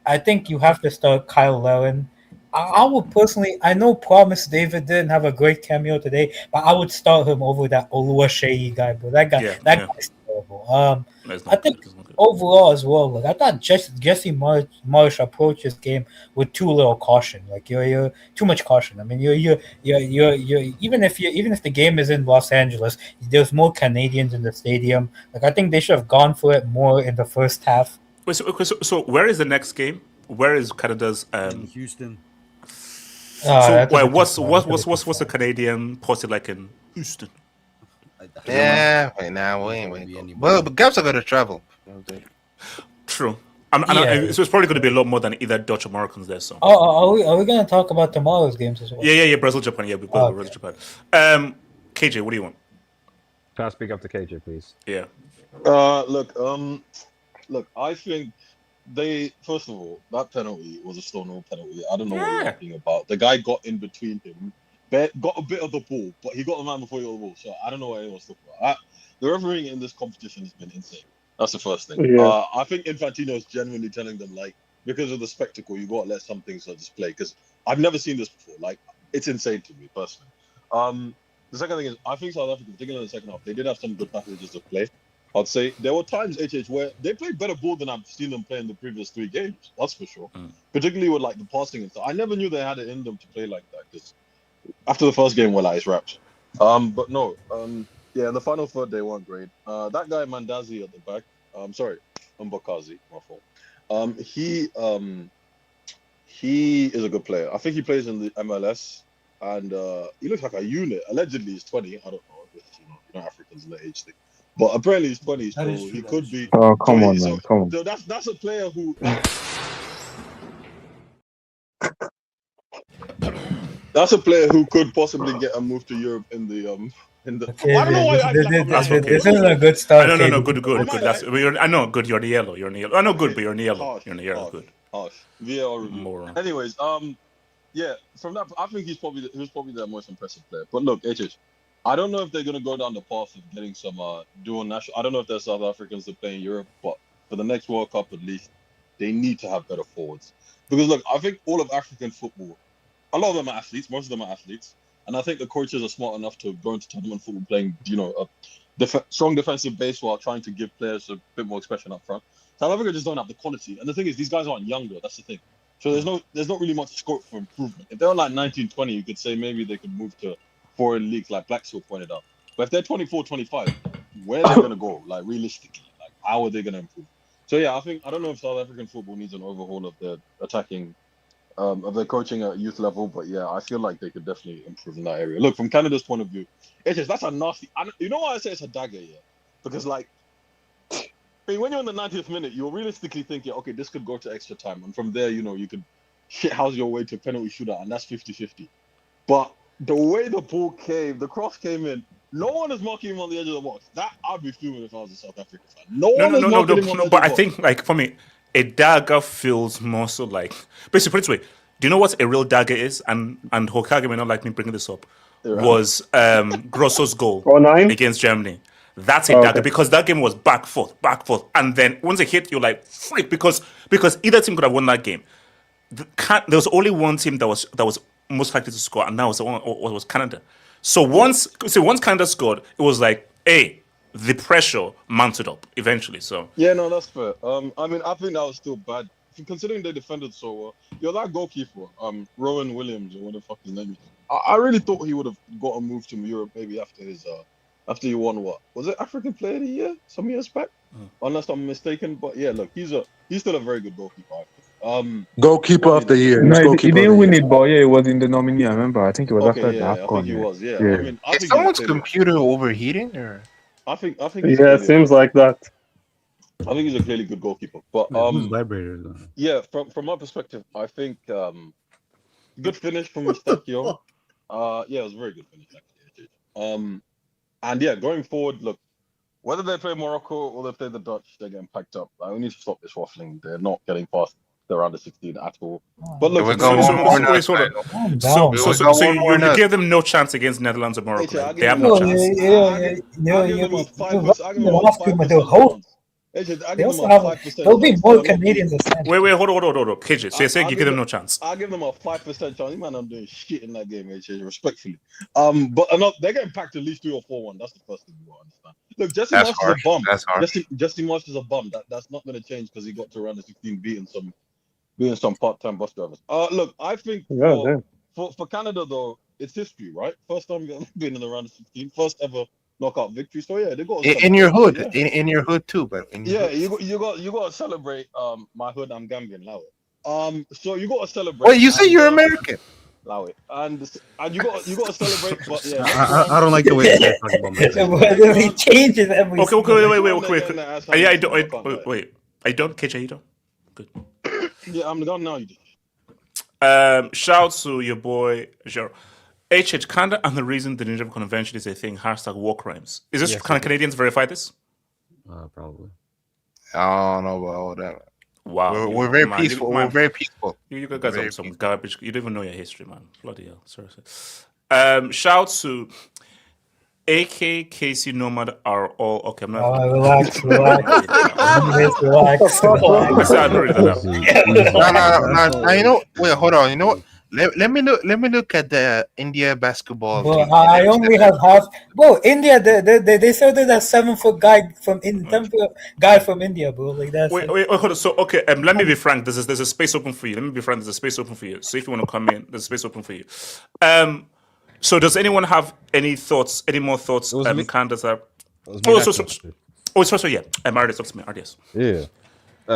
I think you have to start Kyle Lewin. I would personally, I know Promise David didn't have a great cameo today, but I would start him over that Oluwaseyi guy, bro. That guy's terrible. I think overall as well, I thought Jesse Marsh approached this game with too little caution. You're too much caution. I mean, you're even if the game is in Los Angeles, there's more Canadians in the stadium. I think they should have gone for it more in the first half. Wait, so where is the next game? Where is Canada's? Houston. What's the Canadian posse like in Houston? Yeah, wait now, wait. Well, but Gabs are going to travel. True. So it's probably going to be a lot more than either Dutch or Moroccans there. So. Are we going to talk about tomorrow's games as well? Yeah. Brazil, Japan. Yeah, we've got Brazil, Japan. KJ, what do you want? Can I speak up to KJ, please? Yeah. Look. I think first of all, that penalty was a Stonewall penalty. I don't know what you're talking about. The guy got in between him, got a bit of the ball, but he got the man before he got the ball. So I don't know what anyone's talking about. The refereeing in this competition has been insane. That's the first thing. Yeah. I think Infantino is genuinely telling them, because of the spectacle, you got to let some things on display. Because I've never seen this before. It's insane to me personally. The second thing is, I think South Africa, particularly in the second half, they did have some good passages of play. I'd say there were times, where they played better ball than I've seen them play in the previous 3 games. That's for sure. Particularly with the passing and stuff. I never knew they had it in them to play like that. Because after the first game, it's wraps. But no. Yeah, in the final third, they weren't great. That guy Mandazi at the back. Mbakazi, my fault. He is a good player. I think he plays in the MLS, and he looks like a unit. Allegedly, he's 20. I don't know. Africans in the age thing. But apparently he's 20, so he could be. Oh, come 20, on, man. Come on. So that's a player who. That's a player who could possibly get a move to Europe in the. I don't know why this isn't a good start. No, good. I know, good. You're in the yellow. I know, good, but you're in the yellow. You're in the yellow. Good. Harsh. VAR review. Anyways, yeah. From that, I think he's probably the most impressive player. But look, I don't know if they're gonna go down the path of getting some dual national. I don't know if there's South Africans that play in Europe, but for the next World Cup at least, they need to have better forwards. Because look, I think all of African football, a lot of them are athletes. Most of them are athletes, and I think the coaches are smart enough to go into tournament football playing, a strong defensive base while trying to give players a bit more expression up front. South Africa just don't have the quality, and the thing is, these guys aren't younger. That's the thing. So there's not really much scope for improvement. If they're like 19, 20, you could say maybe they could move to foreign leagues like Blackshill pointed out. But if they're 24, 25, where are they going to go? Like realistically, like how are they going to improve? So yeah, I don't know if South African football needs an overhaul of their attacking, of their coaching at youth level. But yeah, I feel like they could definitely improve in that area. Look, from Canada's point of view, that's a nasty. You know why I say it's a dagger? Yeah, because like, I mean, when you're in the 90th minute, you're realistically thinking, okay, this could go to extra time, and from there, you could shithouse your way to a penalty shootout, and that's 50-50. But the way the ball came, the cross came in, no one is marking him on the edge of the box. That I'd be fuming if I was a South African fan. No, But I think, like, for me, a dagger feels more so like, basically, put it this way. Do you know what a real dagger is? And Hokage may not like me bringing this up. Was Grosso's goal against Germany. That's a dagger because that game was back forth, and then once it hit, you're like freak because either team could have won that game. There was only one team that was most likely to score, and that was Canada. So once Canada scored, it was like, hey, the pressure mounted up eventually. So yeah, no, that's fair. I mean, I think that was still bad considering they defended so well. You're that goalkeeper, Rowan Williams or what the fuck his name is. I really thought he would have got a move to Europe maybe after he won what was it African Player of the Year some years back, unless I'm mistaken. But yeah, look, he's still a very good goalkeeper. Goalkeeper of the year. No, he didn't win it, but yeah, he was in the nominee. I remember. I think it was after the AFCON. I think he was. Yeah. Yeah. I mean, Is someone's computer overheating, or? I think. Yeah, it seems like that. I think he's a clearly good goalkeeper. But yeah, from my perspective, I think good finish from Eustachio. Yeah, it was a very good finish actually. And yeah, going forward, look, whether they play Morocco or they play the Dutch, they're getting packed up. We need to stop this waffling. They're not getting past the round of 16 at all. But look, so you give them no chance against Netherlands or Morocco. They have no chance. There'll be more Canadians. Wait, hold on. KJ, so you say you give them no chance. I'll give them a 5% chance. Man, I'm doing shit in that game, HJ, respectfully. But they're getting packed at least 3 or 4-1. That's the first thing you want to understand. Look, Jesse Marsh is a bum. That's harsh. Jesse Marsh is a bum. That's not going to change because he got to round of 16 beating some part-time bus drivers. Look, I think for Canada though, it's history, right? First time you've been in the round of 16, first ever knockout victory. So yeah, they got in your hood, in your hood too, but you got to celebrate. My hood, I'm Gambian, allow it. So you got to celebrate. Wait, you say you're American? Allow it, and you got to celebrate. But yeah, I don't like the way you're talking about American. He changes every. Okay, wait. I don't, KJ, you don't. Good. Yeah, I'm the gun now. You do. Shout out to your boy Jero. Canada and the reason the Geneva Convention is a thing. # war crimes. Is this can Canadians verify this? Probably. I don't know about all that. Wow, we're very peaceful. We're very peaceful. You guys are some garbage. You don't even know your history, man. Bloody hell. Seriously. Shout out to AK, Casey, Nomad are all okay. I'm not. Relax. I said I know that. No. You know. Wait, hold on. You know what? Let me look at the India basketball. Bro, I only have half. Bro, India, they said that 7-foot guy from India, bro. Like that. Wait, hold on. So okay, let me be frank. There's a space open for you. Let me be frank. There's a space open for you. So if you want to come in, there's a space open for you. So does anyone have any more thoughts? Candace. Sorry. Yeah. Ardias, talk to me. Ardias. Yeah.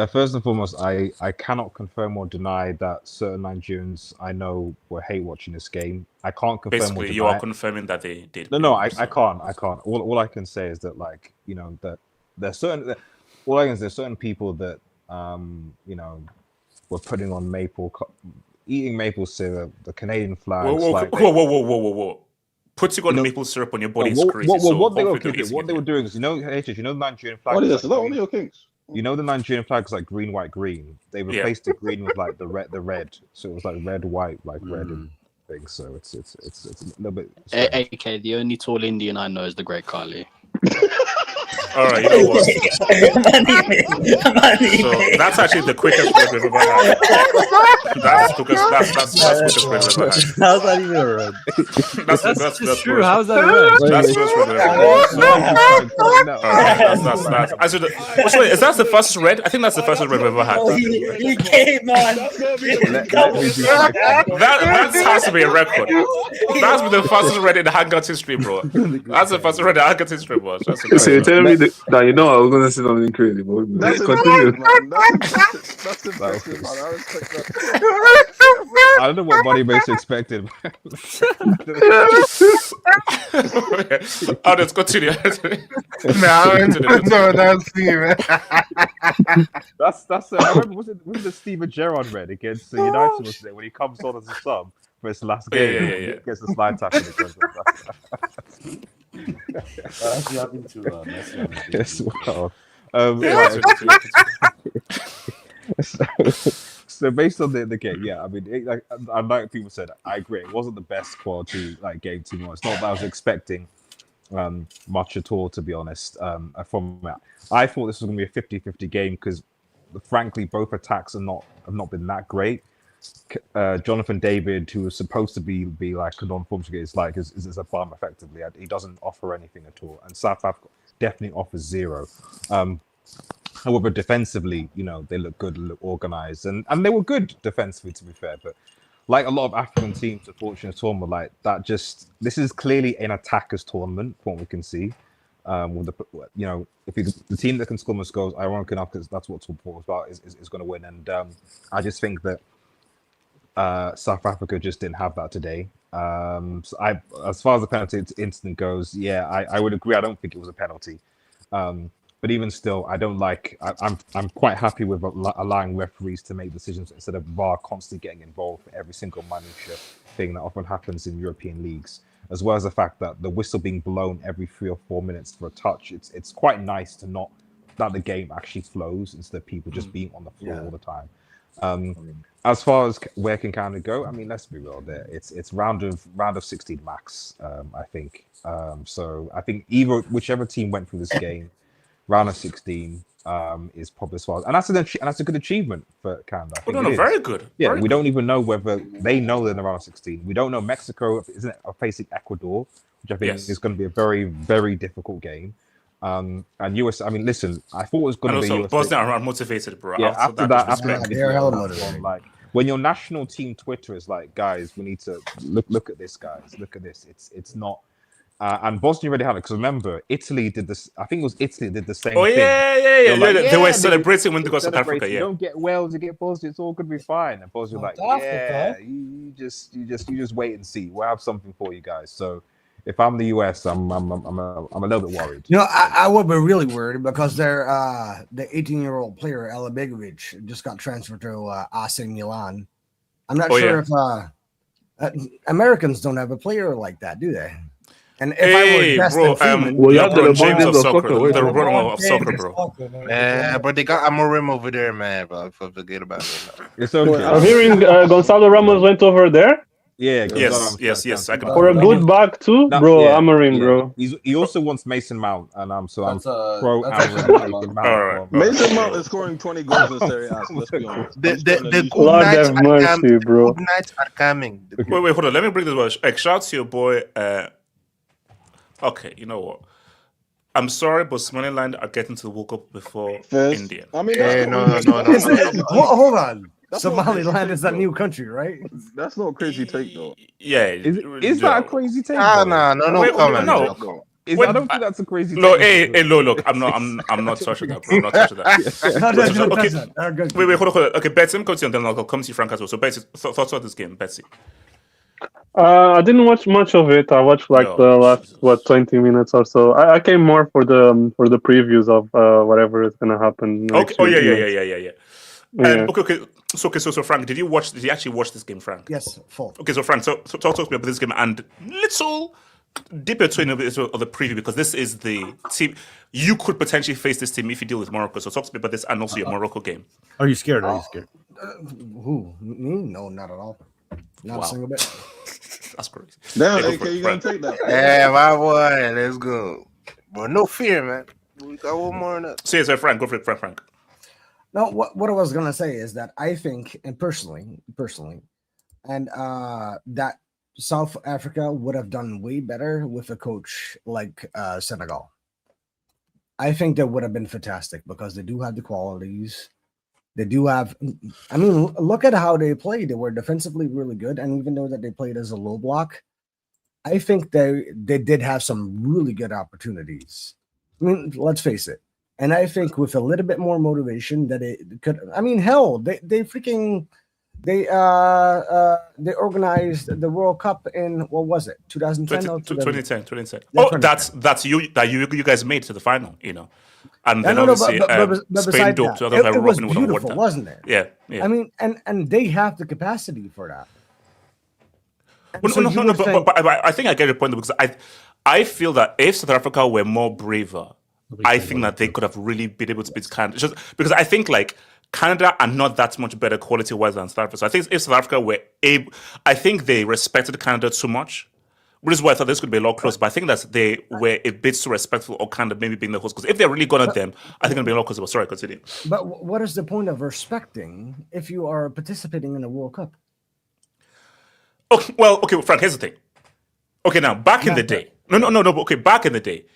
First and foremost, I cannot confirm or deny that certain Nigerians I know were hate watching this game. I can't confirm. Basically, you are confirming that they did. No, I can't. All I can say is that, like, you know, that there's certain. All I can say is certain people that you know, were putting on eating maple syrup, the Canadian flag. Whoa. Putting on maple syrup on your body is crazy. What they were doing is, you know the Nigerian flag. What is this? Is that one of your kings? You know the Nigerian flag is like green, white, green. They replaced the green with like the red. So it was like red, white, like red. And thing. So it's a little bit. AK, the only tall Indian I know is the Great Kali. All right, you know what? So that's actually the quickest red we've ever had. That's the quickest. That's quickest red we've ever had. How's that even a red? That's just true. How's that a red? That's the first red we've ever had. Wait, is that the first red? I think that's the first red we've ever had. He came on. That has to be a record. That's been the fastest red in Hangout history, bro. That's the fastest red in Hangout history, bro. So you're telling me that you know I was gonna say something crazy, but That's continue. impressive, man. That's impressive, man. I respect that. I don't know what Body Base expected. Oh, let's continue. That's me, man. That's. I remember was it the Steven Gerrard red against the United was it when he comes on as a sub for his last game? Yeah. Gets the slide tackle. That's nothing to Messi. Yes, well. So based on the game, yeah, I mean, like people said, I agree. It wasn't the best quality game to be honest. Not that I was expecting much at all, to be honest. From that, I thought this was going to be a 50-50 game because, frankly, both attacks have not been that great. Jonathan David, who was supposed to be like a non-form is a bum effectively. He doesn't offer anything at all, and South Africa definitely offers zero. However, defensively, they look good, look organized, and they were good defensively, to be fair. But like a lot of African teams, unfortunately, tournament like that, this is clearly an attackers tournament, from what we can see. With the team that can score most goals, ironically enough, because that's what football is about, is going to win. And I just think that South Africa just didn't have that today. So as far as the penalty incident goes, yeah, I would agree. I don't think it was a penalty. But even still, I don't like. I'm quite happy with allowing referees to make decisions instead of VAR constantly getting involved for every single minutia thing that often happens in European leagues. As well as the fact that the whistle being blown every 3 or 4 minutes for a touch, it's quite nice to not that the game actually flows instead of people just being on the floor all the time. As far as where can Canada go, I mean, let's be real. There, it's round of 16 max. I think. So I think whichever team went through this game, round of 16 is probably as far as, and that's a good achievement for Canada. Very good. Yeah, very we good. don't even know whether they know they're in the round of 16. We don't know. Mexico isn't facing Ecuador, which I think is going to be a very, very difficult game. And US, I mean, listen, I thought it was going to be US. Bosnia are motivated, bro. Yeah, after that, they're hella motivated. Like when your national team Twitter is like, guys, we need to look at this, guys, look at this. It's not. And Bosnia already had it because remember, Italy did this. I think it was Italy did the same thing. Yeah. They were celebrating when they got South Africa. Yeah, you don't get Wales, you get Bosnia. It's all going to be fine. And Bosnia like, you just wait and see. We'll have something for you guys. So if I'm the US, I'm a little bit worried. I would be really worried because they're the 18-year-old player Alabegovic just got transferred to AC Milan. I'm not sure if Americans don't have a player like that, do they? And if I were Destin Freeman, James of soccer, the LeBron of soccer, bro. But they got Amorim over there, man. But forget about it. It's okay. I'm hearing Gonzalo Ramos went over there. Yeah. Yes. For a good back too, bro. Amorim, bro. He also wants Mason Mount, and I'm pro Amorim. Right. Mason Mount is scoring 20 goals in Serie A. Let's be honest. The good nights are coming. Wait, hold on. Let me bring this one. Shout out to your boy. Okay, you know what? I'm sorry, but Somaliland are getting to the World Cup before India. I mean, no. Hold on. Somaliland is that new country, right? That's not a crazy take, though. Yeah, is that a crazy take? No. I don't think that's a crazy take. Look, I'm not touching that, bro. I'm not touching that. Wait, hold on. Okay, Betsy, I'm coming to you, and then I'll come to you, Frank, as well. So, Betsy, thoughts on this game, Betsy? I didn't watch much of it. I watched the last 20 minutes or so. I came more for the previews of whatever is gonna happen. Okay. Yeah. Okay. So Frank, did you actually watch this game, Frank? Yes, full. Okay, so Frank, so talk to me about this game and little dip your toe in of the preview because this is the team you could potentially face this team if you deal with Morocco. So talk to me about this and also your Morocco game. Are you scared? Who? Me? No, not at all. Not a single bit. That's crazy. Damn, AK, you gonna take that? Yeah, my boy. Let's go. But no fear, man. We got one more in that. So, Frank, go for it, Frank. No, what I was gonna say is that I think, and personally, and that South Africa would have done way better with a coach like Senegal. I think that would have been fantastic because they do have the qualities. They do have. I mean, look at how they played. They were defensively really good, and even though that they played as a low block, I think they did have some really good opportunities. I mean, let's face it. And I think with a little bit more motivation that it could. I mean, hell, they organized the World Cup in what was it, 2010? 2010. Oh, that's you guys made to the final, you know. And then obviously Spain doped. It was beautiful, wasn't it? Yeah. I mean, and they have the capacity for that. Well, so no, but I think I get your point because I feel that if South Africa were more braver, I think that they could have really been able to beat Canada. Just because I think like Canada are not that much better quality-wise than South Africa. So I think if South Africa were able, I think they respected Canada too much. Which is why I thought this could be a lot closer. But I think that they were a bit too respectful of Canada maybe being the host. Because if they're really good at them, I think it'll be a lot closer. Sorry, continue. But what is the point of respecting if you are participating in a World Cup? Okay, Frank, here's the thing. Okay, now, back in the day. No. Okay, back in the day,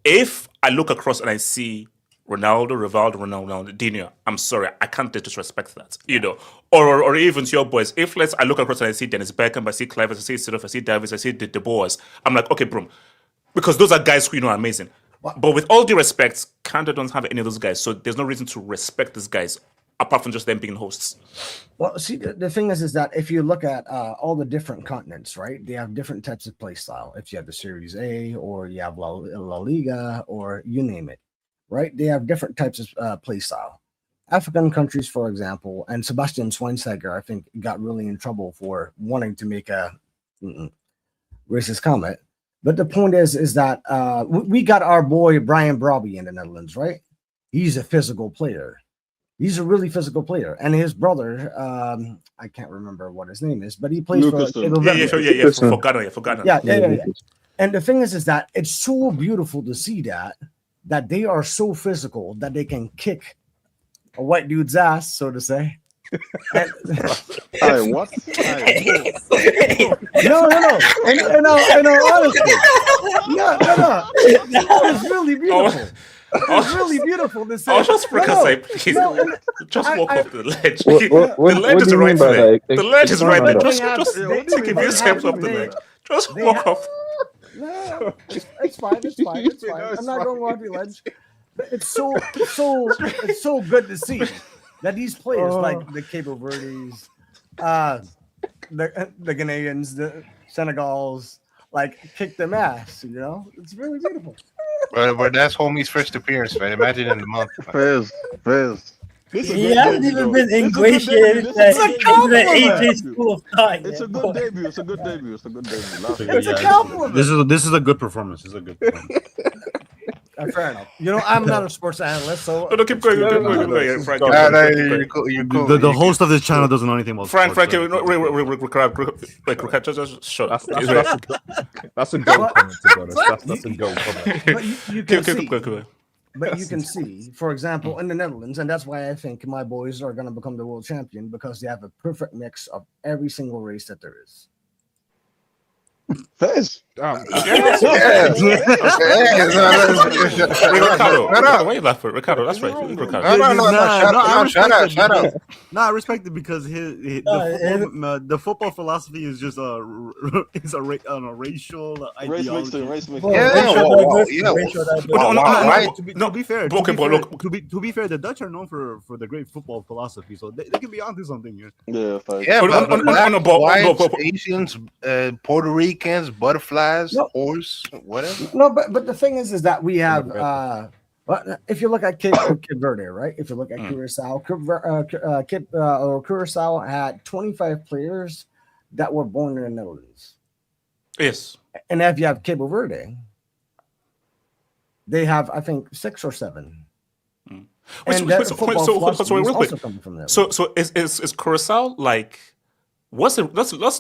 if I look across and I see Ronaldo, Ronaldinho, I'm sorry, I can't disrespect that, you know. Or even to your boys, if I look across and I see Dennis Beckham, I see Clive, I see Sidorf, I see Davis, I see the Boers, I'm like, okay, bro, because those are guys who you know are amazing. What? But with all due respect, Canada don't have any of those guys, so there's no reason to respect these guys apart from just them being hosts. Well, see, the thing is that if you look at all the different continents, right, they have different types of play style. If you have the Series A, or you have La Liga, or you name it, right? They have different types of play style. African countries, for example, and Sebastian Schweinsteiger, I think, got really in trouble for wanting to make a racist comment. But the point is that we got our boy Brian Brobby in the Netherlands, right? He's a physical player. He's a really physical player, and his brother, I can't remember what his name is, but he plays for Ghana. Yeah. And the thing is that it's so beautiful to see that they are so physical that they can kick a white dude's ass, so to say. Hey, what? No. And honestly, no. It's really beautiful. It's really beautiful to say. I was just say, please, just walk off the ledge. The ledge is right there. The ledge is right there. Just take a few steps off the ledge. Just walk off. No, it's fine. I'm not going off the ledge. But it's so good to see that these players like the Cape Verdes, the Ghanaians, the Senegals, like kick them ass. You know, it's really beautiful. But that's homie's first appearance, man. Imagine in a month. Fizz. He hasn't even been ingratiated into the AJ school of thought. It's a good debut. It's a good debut. It's a compliment. This is a good performance. Fair enough. You know, I'm not a sports analyst, so keep going. Frank. You're cool. The host of this channel doesn't know anything about Frank. sports. Just shut up. That's a goal comment, to be honest. That's a goal comment. But you can see, for example, in the Netherlands, and that's why I think my boys are going to become the world champion, because they have a perfect mix of every single race that there is. Fizz. Ricardo. Why you laughing? Ricardo, that's right. No, shut up. No, I respect it because the football philosophy is just a racial ideology. Race mixing. To be fair, the Dutch are known for the great football philosophy, so they can be onto something here. But whites, Asians, Puerto Ricans, butterflies, horse, whatever. No, but the thing is that we have. If you look at Cape Verde, right? If you look at Curacao, Curacao had 25 players that were born in the Netherlands. Yes. And if you have Cape Verde, they have, I think, 6 or 7. So real quick. So is Curacao like What's the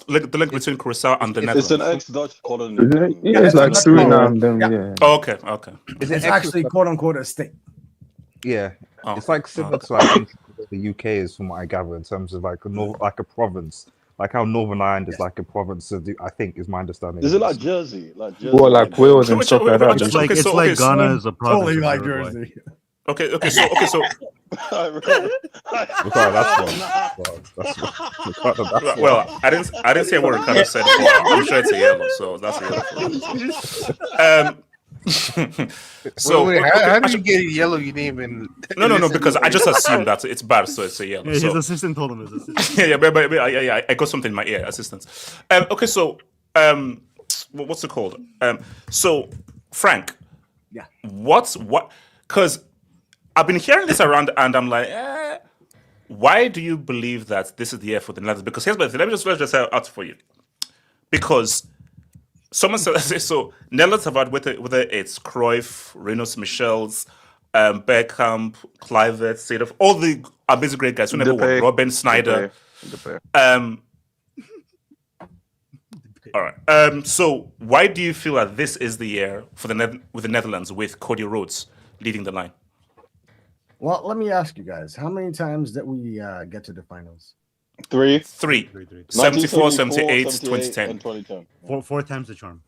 link between Curacao and the It's Netherlands? an ex-Dutch colony. Yeah, it's like Suriname. Then, yeah. Oh, okay. It's actually quote unquote a state. Yeah, it's like similar to I think the UK is, from what I gather, in terms of like a province, like how Northern Ireland is like a province of I think is my understanding. Is it like Jersey? Like Jersey? Or like Wales and stuff like that. It's like Ghana is a province. Totally like Jersey. Okay, so well, I didn't say what Ricardo said, but I'm sure it's a yellow, so that's a yellow. So wait, how did you get a yellow? You didn't even. No, because I just assumed that it's bad, so it's a yellow. Yeah, his assistant told him. His assistant. yeah, I got something in my ear, assistant. Okay, so what's it called? So Frank, yeah, what? Because I've been hearing this around, and I'm like, why do you believe that this is the year for the Netherlands? Because here's my thing. Let me just say out for you, because. Someone said so. Netherlands have had whether it's Cruyff, Reynolds, Michels, Bergkamp, Kluivert, Seedorf, all the amazing great guys who never won. Robin Snyder. All right. So why do you feel that this is the year for with the Netherlands with Cody Rhodes leading the line? Well, let me ask you guys: how many times did we get to the finals? Three. 74, 78, 2010. And 2010. Four times the charm.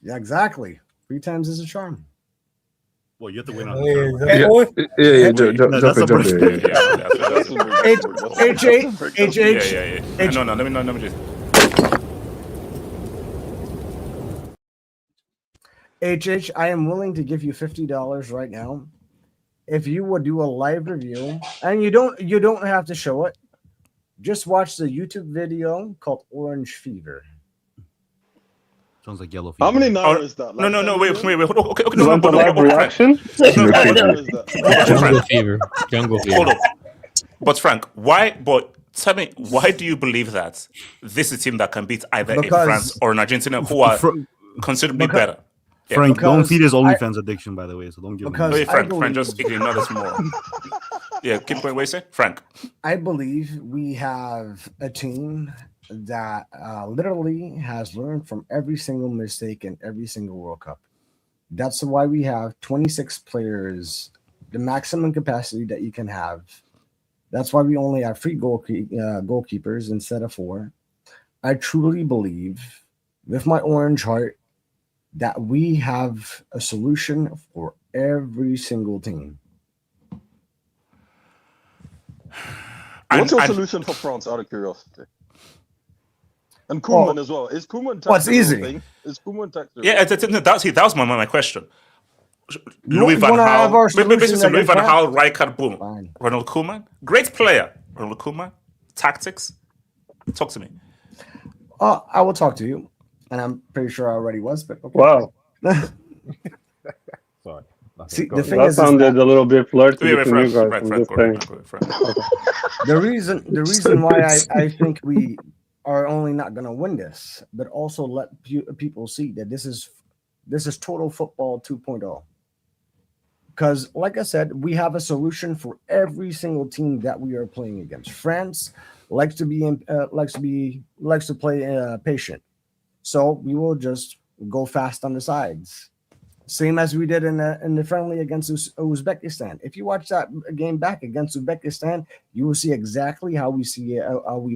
Yeah, exactly. 3 times is a charm. Well, you have to win on H8. No, let me just. HH, I am willing to give you $50 right now if you would do a live review, and you don't have to show it. Just watch the YouTube video called Orange Fever. Sounds like yellow fever. How many naira is that? Like no, wait. Okay, you want the live reaction? Jungle Fever. Hold on. But Frank, why? But tell me, why do you believe that this is a team that can beat either a France or an Argentina who are considerably better? Frank, don't feed his OnlyFans addiction, by the way, so don't give him. Hey, Frank, just ignore this more. Yeah, keep going. What you say, Frank? I believe we have a team that literally has learned from every single mistake in every single World Cup. That's why we have 26 players, the maximum capacity that you can have. That's why we only have 3 goalkeepers instead of 4. I truly believe, with my orange heart, that we have a solution for every single team. What's your solution for France, out of curiosity? And Koeman as well. Is Koeman tactical? It's easy. Is Koeman tactical? Yeah, that was my question. Louis van Gaal, Louis van Gaal, Rijkaard, boom. Ronald Koeman, great player. Ronald Koeman, tactics. Talk to me. I will talk to you, and I'm pretty sure I already was. But okay. Wow. Sorry. See, the thing that sounded a little bit flirty between you guys. The reason why I think we are only not going to win this, but also let people see that this is total football 2.0. Because, like I said, we have a solution for every single team that we are playing against. France likes to play patient, so we will just go fast on the sides. Same as we did in the friendly against Uzbekistan. If you watch that game back against Uzbekistan, you will see exactly how we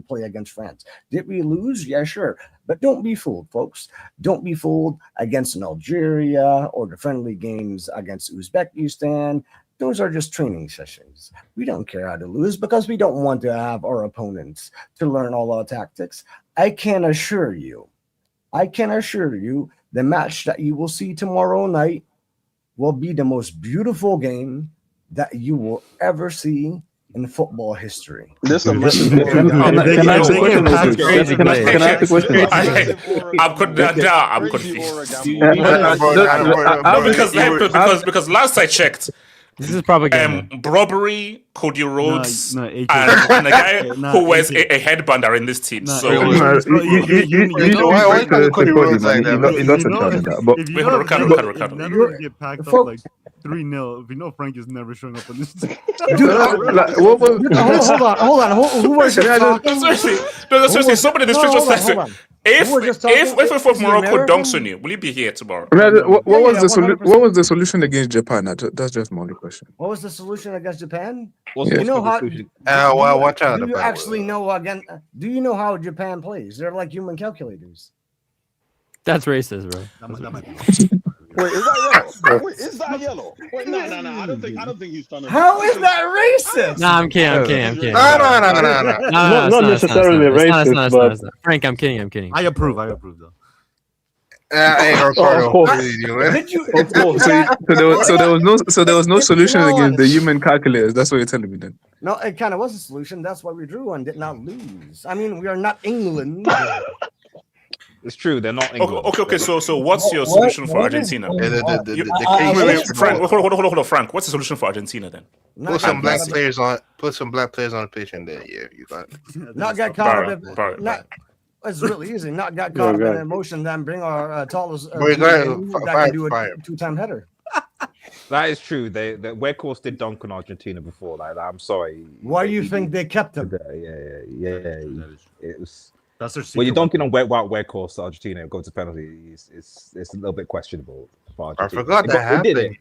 play against France. Did we lose? Yeah, sure. But don't be fooled, folks. Don't be fooled against an Algeria or the friendly games against Uzbekistan. Those are just training sessions. We don't care how to lose because we don't want to have our opponents to learn all our tactics. I can assure you, the match that you will see tomorrow night will be the most beautiful game that you will ever see in football history. This Can I ask a question? I'm confused. Because last I checked, This is propaganda. Robbery, Cody Rhodes, no, and a guy who wears a headband are in this team. You lost a child in that. But Ricardo. Netherlands get packed up like 3-0. We know Frank is never showing up on this team. Hold on. Who was just talking? Seriously, somebody in the streets was saying, if Morocco dunks on you, will you be here tomorrow? What was the solution against Japan? That's just my only question. What was the solution against Japan? You know how? Well, watch out. Do you actually know again? Do you know how Japan plays? They're like human calculators. That's racist, bro. Wait, is that yellow? Wait, is that yellow? Wait, no. I don't think he's trying to. How is that racist? Nah, I'm kidding. No. Not necessarily racist, but Frank, I'm kidding. I approve though. So there was no solution against the human calculators. That's what you're telling me then. No, it kind of was a solution. That's why we drew and did not lose. I mean, we are not England. It's true, they're not England. Okay. So what's your solution for Argentina? Frank, hold on, Frank. What's the solution for Argentina then? Put some black players on the pitch, and then you got it. Not get caught up. It's really easy. Not get caught up in emotion. Then bring our tallest. That can do a 2-time header. That is true. The Weghorst did dunk on Argentina before. Like, I'm sorry. Why do you think they kept him? Yeah. It was. That's their secret. When you're dunking on Weghorst, Argentina go to penalty. It's a little bit questionable for Argentina. I forgot that happened.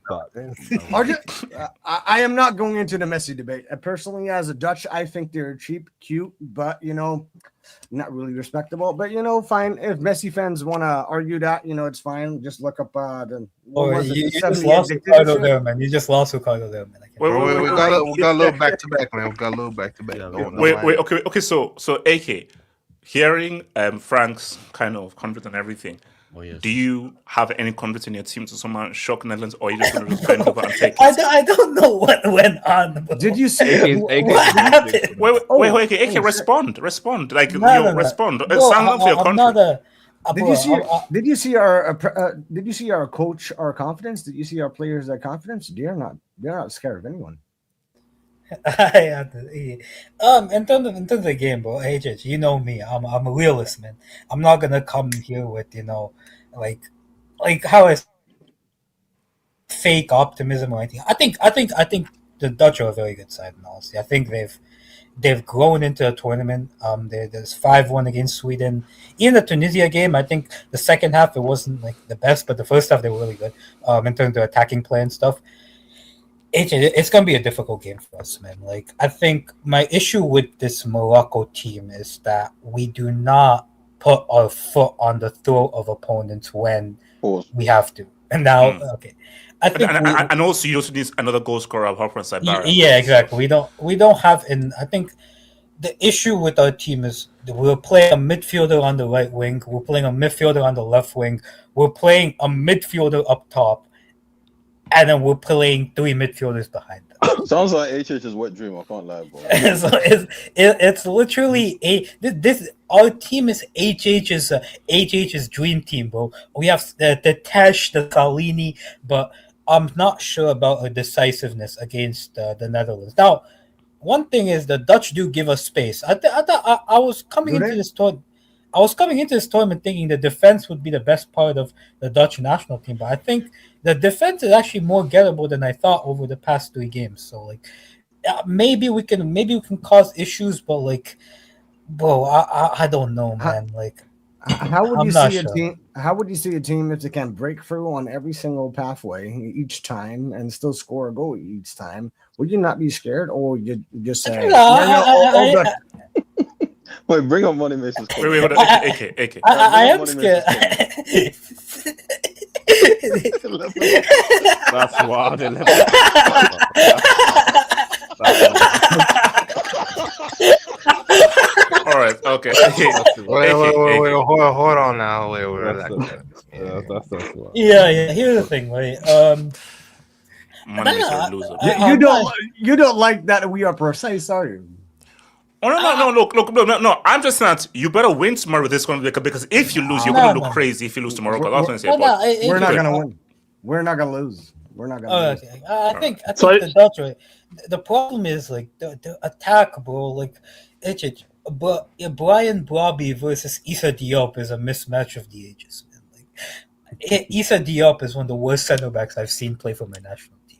I am not going into the Messi debate. Personally, as a Dutch, I think they're cheap, cute, but not really respectable. But fine. If Messi fans want to argue that, it's fine. Just look up the. You just lost Ricardo there, man. You just lost Ricardo there, man. We got a little back to back, man. We got a little back to back. Wait. Okay. So AK. Hearing Frank's kind of confidence and everything, do you have any confidence in your team to somehow shock Netherlands, or are you just going to just bend over and take it? I don't know what went on. Did you see what happened? Wait, AK, respond. Like, respond. Stand up for your country. Did you see our coach, our confidence? Did you see our players' their confidence? They're not scared of anyone. In terms of the game, bro, HH, you know me. I'm a realist, man. I'm not gonna come here with like how I fake optimism or anything. I think the Dutch are a very good side, honestly. I think they've grown into a tournament. There's 5-1 against Sweden. In the Tunisia game, I think the second half it wasn't like the best, but the first half they were really good. In terms of attacking play and stuff. It's gonna be a difficult game for us, man. Like, I think my issue with this Morocco team is that we do not put our foot on the throat of opponents when we have to. And now, okay, I think, and also you also need another goal scorer of Harper and Saibara. Yeah, exactly. We don't have. And I think the issue with our team is we're playing a midfielder on the right wing, we're playing a midfielder on the left wing, we're playing a midfielder up top. And then we're playing 3 midfielders behind them. Sounds like HH's wet dream. I can't lie, bro. So it's literally our team is HH's dream team, bro. We have the Tesh, the Salini, but I'm not sure about her decisiveness against the Netherlands. Now, one thing is the Dutch do give us space. I was coming into this tournament. I was coming into this tournament thinking the defense would be the best part of the Dutch national team, but I think the defense is actually more gettable than I thought over the past 3 games. So, like, maybe we can cause issues, but like, bro, I don't know, man. Like, how would you see a team? How would you see a team if they can break through on every single pathway each time and still score a goal each time? Would you not be scared, or you just say? Wait, bring on Money Mason's call. Wait, hold on. AK. I am scared. That's wild. All right, okay. Wait, hold on now. Yeah. Here's the thing, right? You don't like that we are precise, are you? Oh no! I'm just not. You better win tomorrow with this one because if you lose, you're gonna look crazy. If you lose tomorrow, we're not gonna win. We're not gonna lose. We're not gonna. Okay. I think So the Dutch way. The problem is like the attack, bro. Like it's but Brian Brobby versus Issa Diop is a mismatch of the ages. Man. Like Issa Diop is one of the worst center backs I've seen play for my national team.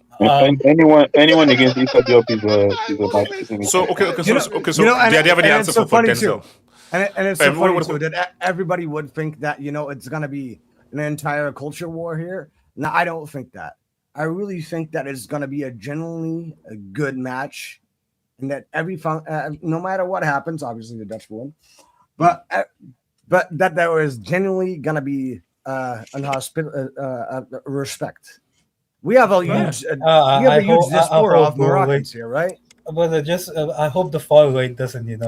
Anyone against Issa Diop is a bad. So okay. So You know, do you have any and answer it's so for funny Denzel? too. And it's so funny too that everybody would think that it's gonna be an entire culture war here. No, I don't think that. I really think that it's gonna be a genuinely a good match, and that no matter what happens, obviously the Dutch won, but that there is genuinely gonna be respect. We have a huge diaspora of Moroccans here, right? But I hope the far right doesn't, gain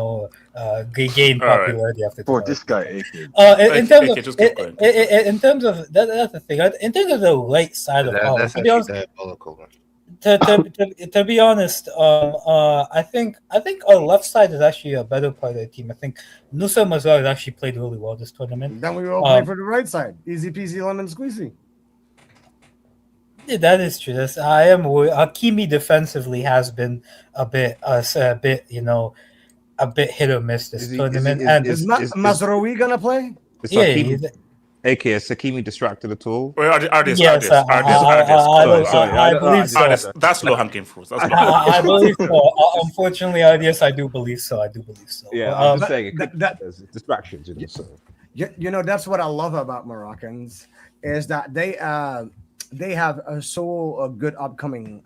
popularity after. For this guy, in terms of that's the thing. In terms of the right side of politics, to be honest, to be honest, I think our left side is actually a better part of the team. I think Nusa Mazar has actually played really well this tournament. Then we will play for the right side. Easy peasy lemon squeezy. Yeah, that is true. I am worried. Hakimi defensively has been a bit hit or miss this tournament. Is Mazraoui gonna play? AK, is Hakimi distracted at all? Artist. Yes, I believe so. That's low hanging fruit. I believe so. Unfortunately, yes, I do believe so. Yeah, I'm just saying there's distractions. So. That's what I love about Moroccans is that they have a good upcoming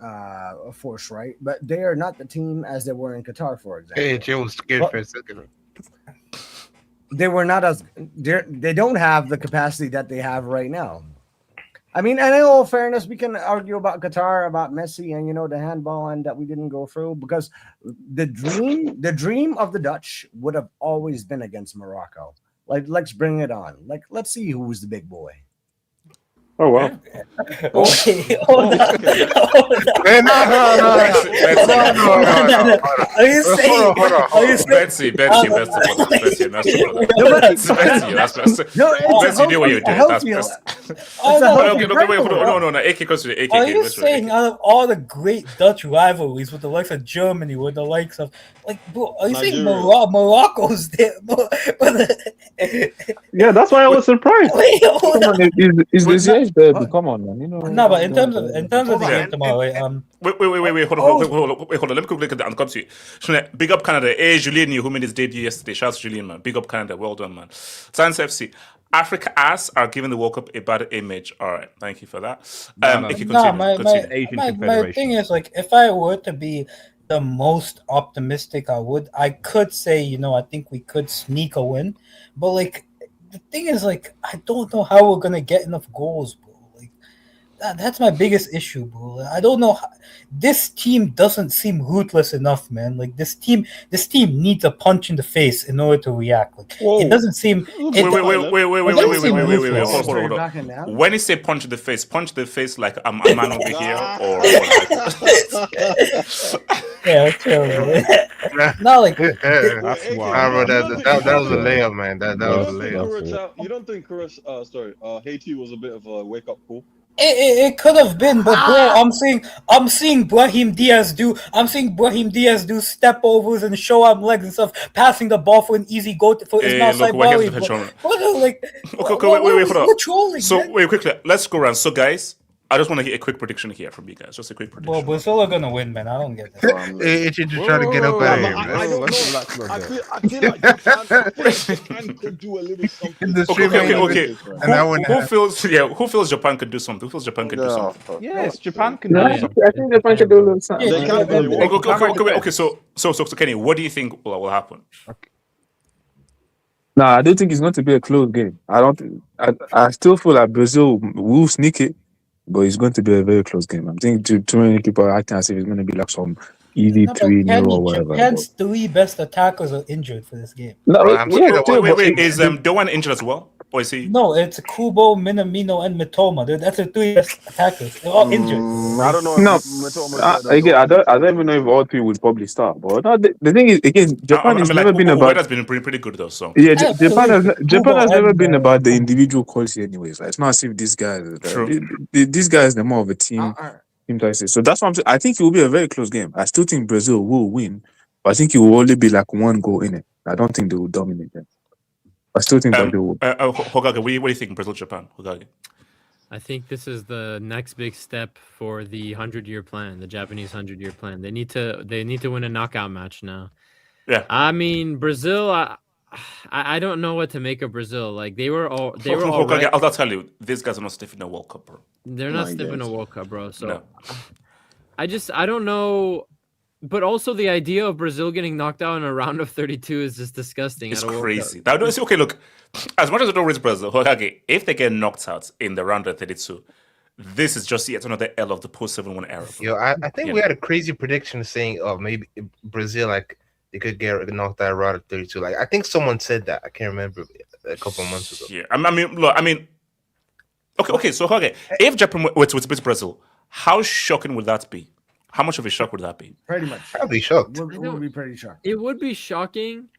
force, right? But they are not the team as they were in Qatar, for example. Hey, Joe was scared for a second. They were not as they don't have the capacity that they have right now. I mean, and in all fairness, we can argue about Qatar, about Messi, and the handball, and that we didn't go through because the dream of the Dutch would have always been against Morocco. Like, let's bring it on. Like, let's see who's the big boy. Oh wow! Okay, hold on. No. Are you saying? Betsy, that's you knew what you were doing. That's best. No. AK goes to the AK. Are you saying out of all the great Dutch rivalries with the likes of Germany, with the likes of bro, are you saying Morocco's there? Yeah, that's why I was surprised. Is this baby? Come on, man. No, but in terms of the game tomorrow, wait, hold on. Let me quickly look at the come to you. Big up Canada. Hey, Julien, who made his debut yesterday. Shout out to Julien, man. Big up Canada. Well done, man. Science FC. Africa ass are giving the World Cup a bad image. All right, thank you for that. My thing is if I were to be the most optimistic, I could say I think we could sneak a win, but the thing is, I don't know how we're gonna get enough goals, bro. That's my biggest issue, bro. I don't know. This team doesn't seem ruthless enough, man. This team needs a punch in the face in order to react. It doesn't seem. Wait. Hold on. When you say punch in the face like I'm a man over here, or yeah, true. Not like that's wild. That was a layup, man. That was a layup. You don't think Haiti was a bit of a wake up call? It could have been, but bro, I'm seeing Brahim Diaz do step overs and show up legs and stuff, passing the ball for an easy goal for Ismail Saibari. Hold on. So wait, quickly, let's go around. So guys, I just want to get a quick prediction here from you guys. Just a quick prediction. Well, Brazil are gonna win, man. I don't get this. It's just trying to get up out of here, man. I feel like Japan could do a little something. Okay. Who feels Japan could do something? Who feels Japan could do something? Yes, Japan can do something. I think Japan should do a little something. Okay. So Kenny, what do you think will happen? No, I don't think it's going to be a close game. I still feel like Brazil will sneak it, but it's going to be a very close game. I'm thinking too many people are acting as if it's going to be like some easy 3-0 or whatever. Japan's 3 best attackers are injured for this game. Wait, is Doan injured as well? Or is he? No, it's Kubo, Minamino, and Mitoma. That's the three best attackers. They're all injured. I don't know if No, Mitoma's better than again, those. I don't even know if all three would probably start. But no, the thing is, again, Japan has never been about. Ueda's been pretty good though. So Yeah, Japan has never and, been about the individual quality, anyways. Like, it's not as if these guys, True. these guys, they're more of a team type. So that's what I'm saying. I think it will be a very close game. I still think Brazil will win, but I think it will only be like one goal in it. I don't think they will dominate them. I still think that they will. Hokage, what do you think? Brazil, Japan, Hokage. I think this is the next big step for the 100-year plan, the Japanese 100-year plan. They need to win a knockout match now. Yeah. I mean, Brazil. I don't know what to make of Brazil. Like they were all. Hokage, I'll tell you, these guys are not stiffing a World Cup, bro. They're not stiffing a World Cup, bro. So I don't know. But also the idea of Brazil getting knocked out in a round of 32 is just disgusting. It's crazy. Okay, look, as much as I don't raise Brazil, Hokage, if they get knocked out in the round of 32, this is just yet another L of the post-7-1 era. Yo, I think we had a crazy prediction saying, oh, maybe Brazil, like, they could get knocked out round of 32. Like, I think someone said that. I can't remember a couple of months ago. Yeah, I mean, okay. So, Hokage, if Japan were to beat Brazil, how shocking would that be? How much of a shock would that be? Pretty much. I'd be shocked. It would be pretty shocked. It would be shocking.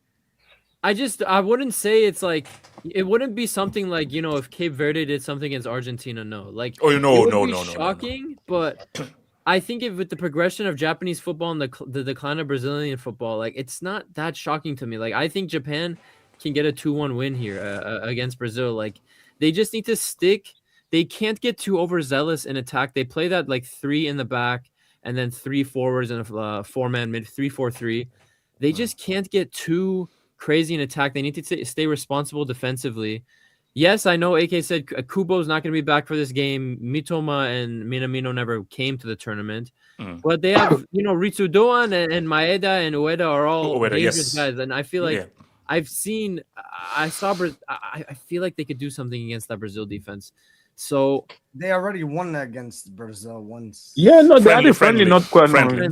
I wouldn't say it's like it wouldn't be something like, you know, if Cape Verde did something against Argentina. No, like no, shocking. But I think if with the progression of Japanese football and the decline of Brazilian football, like it's not that shocking to me. Like I think Japan can get a 2-1 win here against Brazil. Like they just need to stick. They can't get too overzealous in attack. They play that like 3 in the back and then 3 forwards and a 4-man mid, 3-4-3. They just can't get too crazy in attack. They need to stay responsible defensively. Yes, I know AK said Kubo's not going to be back for this game. Mitoma and Minamino never came to the tournament. But they have, you know, Ritsu Doan and Maeda and Ueda are all dangerous guys. And I feel like I feel like they could do something against that Brazil defense. So they already won against Brazil once. Yeah, no, they had a friendly, not quite friendly.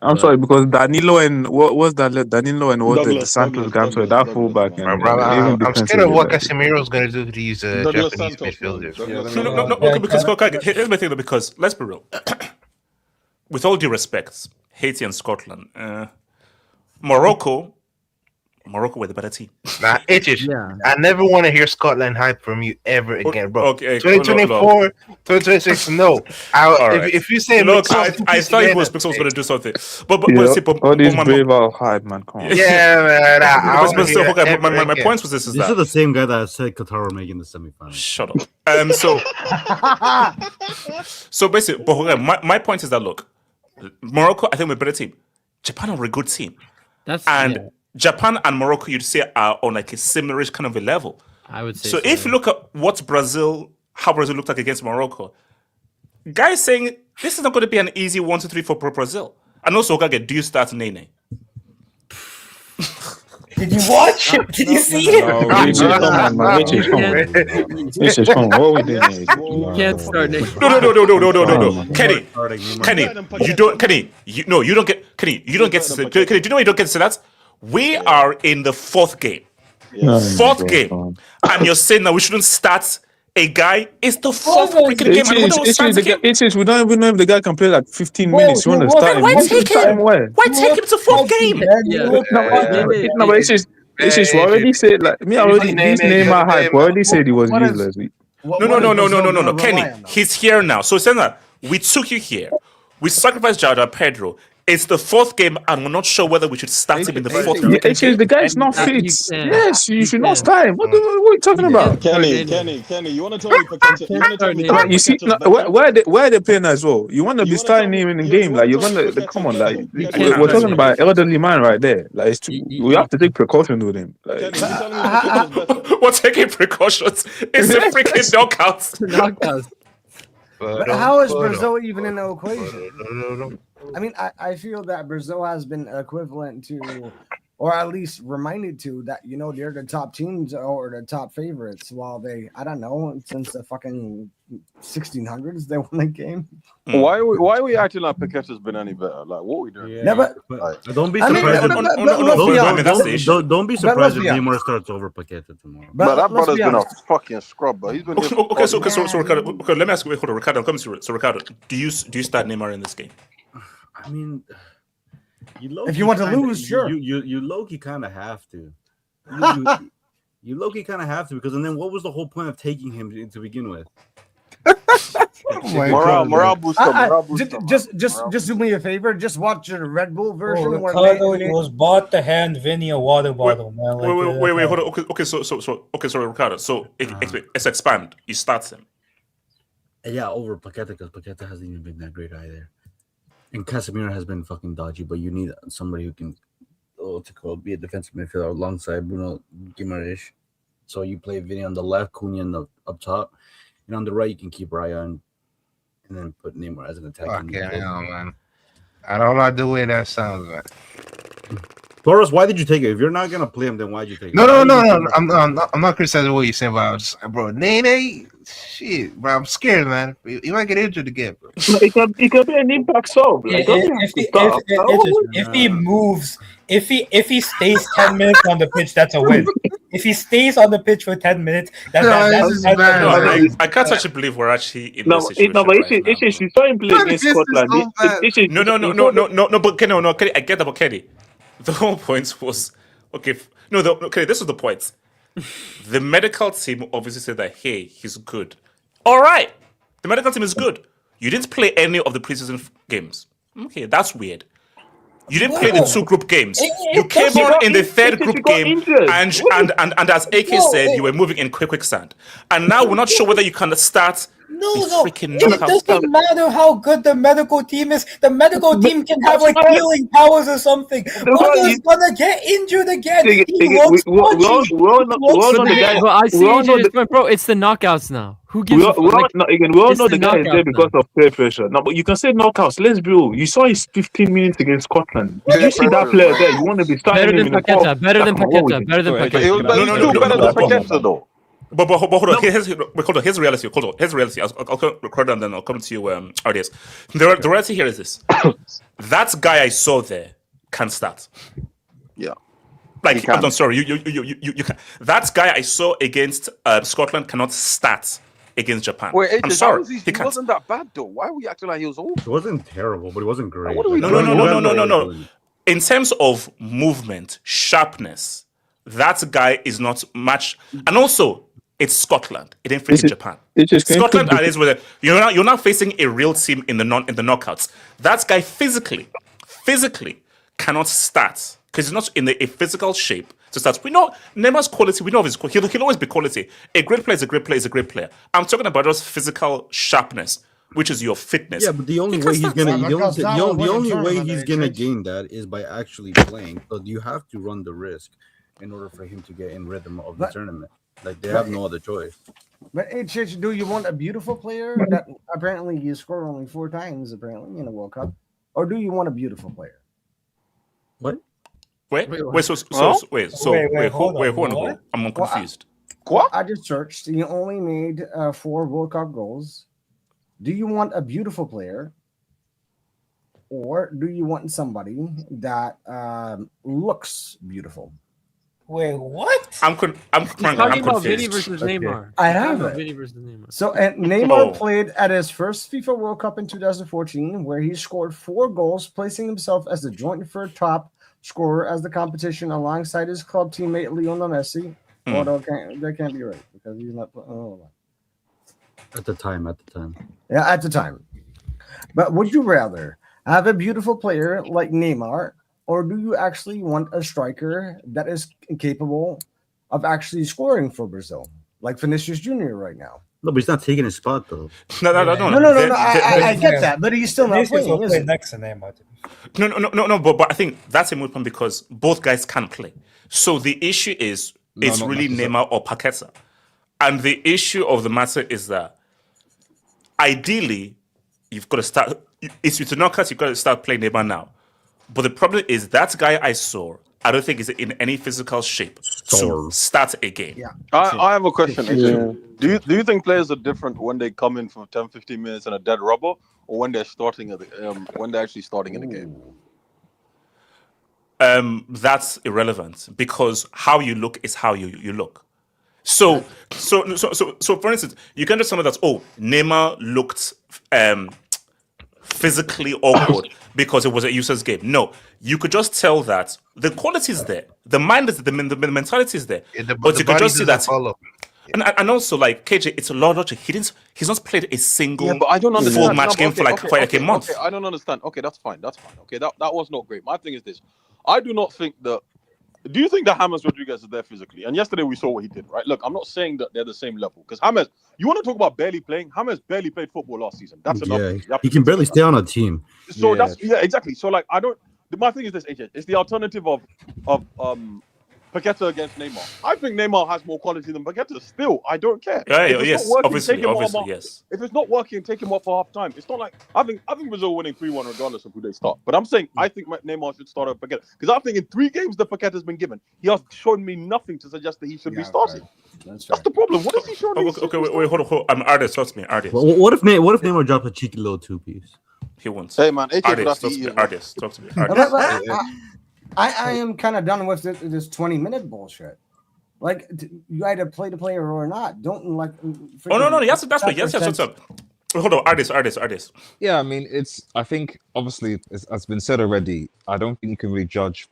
I'm sorry, because Danilo and what was that? Danilo and what the Santos guy? So that fullback. I'm scared of what Casemiro's going to do to these Japanese midfielders. No, because here's my thing though. Because let's be real, with all due respect, Haiti and Scotland, Morocco were the better team. Nah, I never want to hear Scotland hype from you ever again, bro. Okay, 2024, 2026, no. If you say look, I thought he was going to do something, but all these brave out hype, man. Come on. Yeah, man. My point was this: is these that are the same guy that said Qatar were making the semifinals. Shut up. So basically, but my point is that look, Morocco, I think we're a better team. Japan are a good team. Japan and Morocco, you'd say, are on like a similar-ish kind of a level. I would say so. If you look at how Brazil looked like against Morocco, guys saying this is not going to be an easy 1, 2, 3 for Brazil. And also, Okage, do you start Nene? Did you watch it? Did you see it? You can't start Nene. No. Kenny, you don't. Kenny, you don't get. Kenny, you don't get. Kenny, do you know why you don't get to say that? We are in the 4th game. Fourth game. And you're saying that we shouldn't start a guy? It's the 4th freaking game. It is. We don't even know if the guy can play like 15 minutes. You want to start him? Why take him to 4th game? No, but it's just we already said, like, me already, this Neymar hype, we already said he was useless. No. Kenny, he's here now. So saying that we took you here. We sacrificed Jada Pedro. It's the 4th game, and we're not sure whether we should start him in the 4th game. The guy's not fit. Yes, you should not start him. What are you talking about? Kenny, you want to tell me potential? You see, where they playing as well? You want to be starting him in the game? Like you're gonna come on, like we're talking about elderly man right there. Like we have to take precautions with him. Like, we're taking precautions. It's a freaking knockout. But how is Brazil even in the equation? I mean, I feel that Brazil has been equivalent to or at least reminded to that they're the top teams or the top favorites. While I don't know, since the fucking 1600s they won the game. Why are we acting like Paqueta's been any better? Like, what are we doing? Yeah, but don't be surprised. Don't be surprised if Neymar starts over Paqueta tomorrow. But that brother's been a fucking scrub, bro. He's been okay. So Ricardo, let me ask you. Hold on, Ricardo. Come to so Ricardo. Do you start Neymar in this game? I mean, if you want to lose, sure. You low-key kind of have to. You low-key kind of have to, because then what was the whole point of taking him to begin with? Morale booster. Just do me a favor. Just watch the Red Bull version. Ricardo, he was bought to hand Vinny a water bottle, man. Wait, hold on. Okay, so Ricardo. So let's expand. You start him. Yeah, over Paqueta, because Paqueta hasn't even been that great either. And Casemiro has been fucking dodgy, but you need somebody who can be a defensive midfielder alongside Bruno Guimaraes. So you play Vinny on the left, Cunha up top, and on the right you can keep Ryan, and then put Neymar as an attacking. Okay, man. I don't like the way that sounds, man. Torres, why did you take it? If you're not gonna play him, then why'd you take it? No. I'm not criticizing what you saying, but bro, Nene, shit, bro, I'm scared, man. You might get injured again, bro. It could be an impact sub. If he moves, if he stays 10 minutes on the pitch, that's a win. If he stays on the pitch for 10 minutes, that's I can't actually believe we're actually in this situation. If you saw him play against Scotland, no, but Kenny, I get that, but Kenny. The whole point was this was the point. The medical team obviously said that, hey, he's good. All right, the medical team is good. You didn't play any of the preseason games. Okay, that's weird. You didn't play the two group games. You came on in the third group game, and as AK said, you were moving in quicksand. And now we're not sure whether you can start. No. It doesn't matter how good the medical team is. The medical team can have healing powers or something. Brother's gonna get injured again. He looks punchy. Bro, it's the knockouts now. Who gives we all know the guy is there because of peer pressure. No, but you can say knockouts. Let's be real. You saw his 15 minutes against Scotland. Did you see that player there? You want to be starting him in the Paqueta. Better than Paqueta. Better than Paqueta, though. But hold on. Here's the reality. Here's the reality. I'll record and then I'll come to you, RDS. The reality here is this: that guy I saw there can start. Yeah. I'm sorry. You can. That guy I saw against Scotland cannot start against Japan. Wait, I'm sorry. He wasn't that bad though. Why are we acting like he was awful? It wasn't terrible, but it wasn't great. No. In terms of movement, sharpness, that guy is not much. And also, it's Scotland. It ain't facing Japan. Scotland is where you're not facing a real team in the knockouts. That guy physically cannot start because he's not in a physical shape to start. We know Neymar's quality. We know of his quality. He'll always be quality. A great player is a great player. Is a great player. I'm talking about just physical sharpness, which is your fitness. Yeah, but the only way he's gonna gain that is by actually playing. So you have to run the risk in order for him to get in rhythm of the tournament. Like, they have no other choice. But HH, do you want a beautiful player that apparently you score only 4 times apparently in a World Cup, or do you want a beautiful player? What? Wait, hold on. I'm confused. What? I just searched. You only made 4 World Cup goals. Do you want a beautiful player, or do you want somebody that looks beautiful? Wait, what? I'm talking about Vinny versus Neymar. I have it. Vinny versus Neymar. So, and Neymar played at his first FIFA World Cup in 2014, where he scored 4 goals, placing himself as the joint third top scorer as the competition alongside his club teammate Lionel Messi. Although that can't be right because he's not. At the time. Yeah, at the time. But would you rather have a beautiful player like Neymar, or do you actually want a striker that is capable of actually scoring for Brazil, like Vinicius Jr. right now? No, but he's not taking his spot though. No. I get that, but he's still not playing. Play next to Neymar. No. But I think that's a moot point because both guys can play. So the issue is it's really Neymar or Paqueta, and the issue of the matter is that ideally you've got to start. It's with the knockouts. You've got to start playing Neymar now. But the problem is that guy I saw I don't think he's in any physical shape to start a game. Yeah. I have a question. Yeah. Do you think players are different when they come in for 10, 15 minutes in a dead rubber, or when they're starting at the when they're actually starting in the game? That's irrelevant because how you look is how you look. So for instance, you can just tell me that Neymar looked physically awkward because it was a user's game. No, you could just tell that the quality is there, the mind is the mentality is there, but you could just see that. Follow. And also, like KJ, it's a lot of logic. He's not played a single but I don't understand. full match game for like a month. Okay, I don't understand. Okay, that's fine. Okay, that was not great. My thing is this: I do not think that. Do you think that James Rodriguez is there physically? And yesterday we saw what he did, right? Look, I'm not saying that they're the same level because James. You want to talk about barely playing? James barely played football last season. That's enough. Yeah, he can barely stay on a team. So exactly. So like, I don't. My thing is this, AJ. It's the alternative of Paqueta against Neymar. I think Neymar has more quality than Paqueta. Still, I don't care. Obviously, yes. If it's not working, take him off for half time. It's not like I think Brazil winning 3-1 regardless of who they start. But I'm saying I think Neymar should start over Paqueta because I think in 3 games that Paqueta's been given, he has shown me nothing to suggest that he should be starting. That's the problem. What is he showing? Wait, hold on. Artist, talk to me. Artist. What if Neymar drops a cheeky little 2-piece? He won't. Hey man, Artist, talk to me. I am kind of done with this 20-minute bullshit. Like, you either play the player or not. Don't like. No. Yes, that's right. Yes. Hold on, artist. Yeah, I mean, I think obviously as been said already. I don't think you can really judge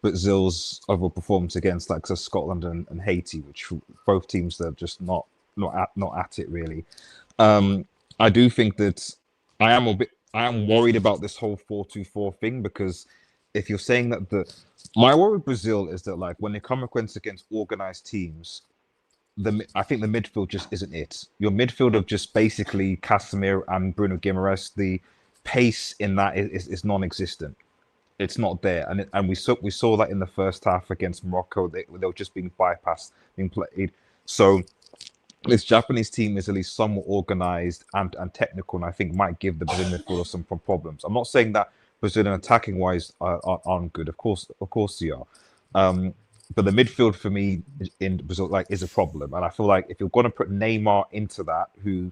Brazil's overall performance against like Scotland and Haiti, which both teams that are just not at it really. I do think that I am worried about this whole 4-2-4 thing because if you're saying that my worry with Brazil is that like when they come against organized teams, I think the midfield just isn't it. Your midfield of just basically Casemiro and Bruno Guimaraes, the pace in that is non-existent. It's not there, and we saw that in the first half against Morocco. They were just being bypassed, being played. So this Japanese team is at least somewhat organized and technical, and I think might give the Brazilian midfielder some problems. I'm not saying that Brazilian attacking wise aren't good. Of course they are. But the midfield for me in Brazil is a problem, and I feel like if you're going to put Neymar into that, who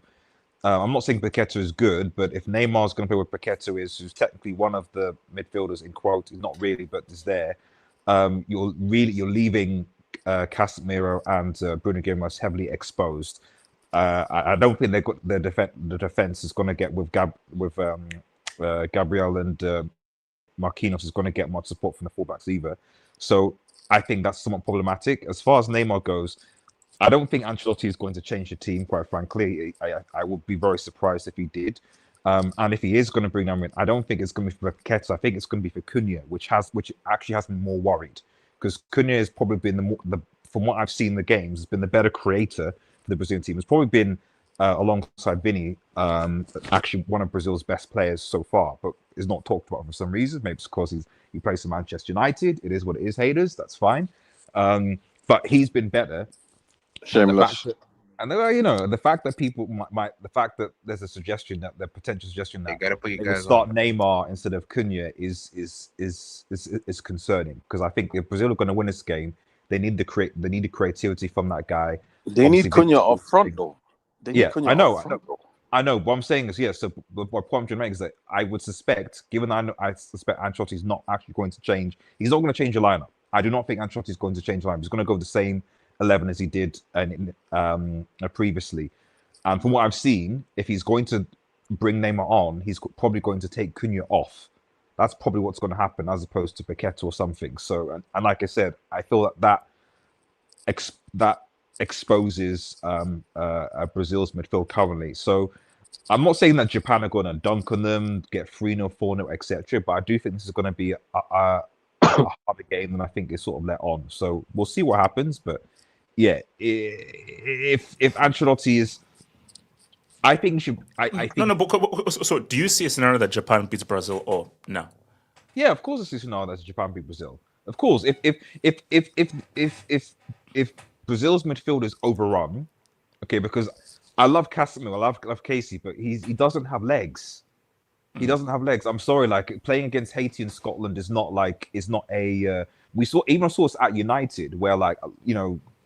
I'm not saying Paqueta is good, but if Neymar's going to play with Paqueta, who's technically one of the midfielders in quote, he's not really, but is there. You're leaving Casemiro and Bruno Guimaraes heavily exposed. I don't think they've got the defense is going to get with Gabriel and Marquinhos is going to get much support from the fullbacks either. So I think that's somewhat problematic. As far as Neymar goes, I don't think Ancelotti is going to change the team, quite frankly. I would be very surprised if he did. And if he is going to bring them in, I don't think it's going to be for Paqueta. I think it's going to be for Cunha, which actually has me more worried. Because Cunha has probably been from what I've seen in the games, has been the better creator for the Brazilian team. It's probably been alongside Vini, actually one of Brazil's best players so far, but is not talked about for some reason. Maybe it's because he plays for Manchester United. It is what it is, haters. That's fine. But he's been better. Shameless. And the fact that people the fact that there's a suggestion that the potential suggestion that they will start Neymar instead of Cunha is concerning because I think if Brazil are going to win this game, they need the creativity from that guy. They need Cunha up front though. I know. What I'm saying is, so what point I'm trying to make is that I would suspect, given I suspect Ancelotti is not actually going to change. He's not going to change the lineup. I do not think Ancelotti is going to change the lineup. He's going to go the same 11 as he did previously. And from what I've seen, if he's going to bring Neymar on, he's probably going to take Cunha off. That's probably what's going to happen, as opposed to Paqueta or something. So, and like I said, I feel that exposes Brazil's midfield currently. So I'm not saying that Japan are going to dunk on them, get 3-0, 4-0, etc. But I do think this is going to be a harder game than I think is sort of let on. So we'll see what happens. But yeah, if Ancelotti is, I think he should. I think But so do you see a scenario that Japan beats Brazil or no? Yeah, of course, it's a scenario that Japan beat Brazil. Of course, if Brazil's midfield is overrun, okay, because I love Casemiro, I love Casey, but he doesn't have legs. He doesn't have legs. I'm sorry. Like playing against Haiti in Scotland is not a. We saw us at United where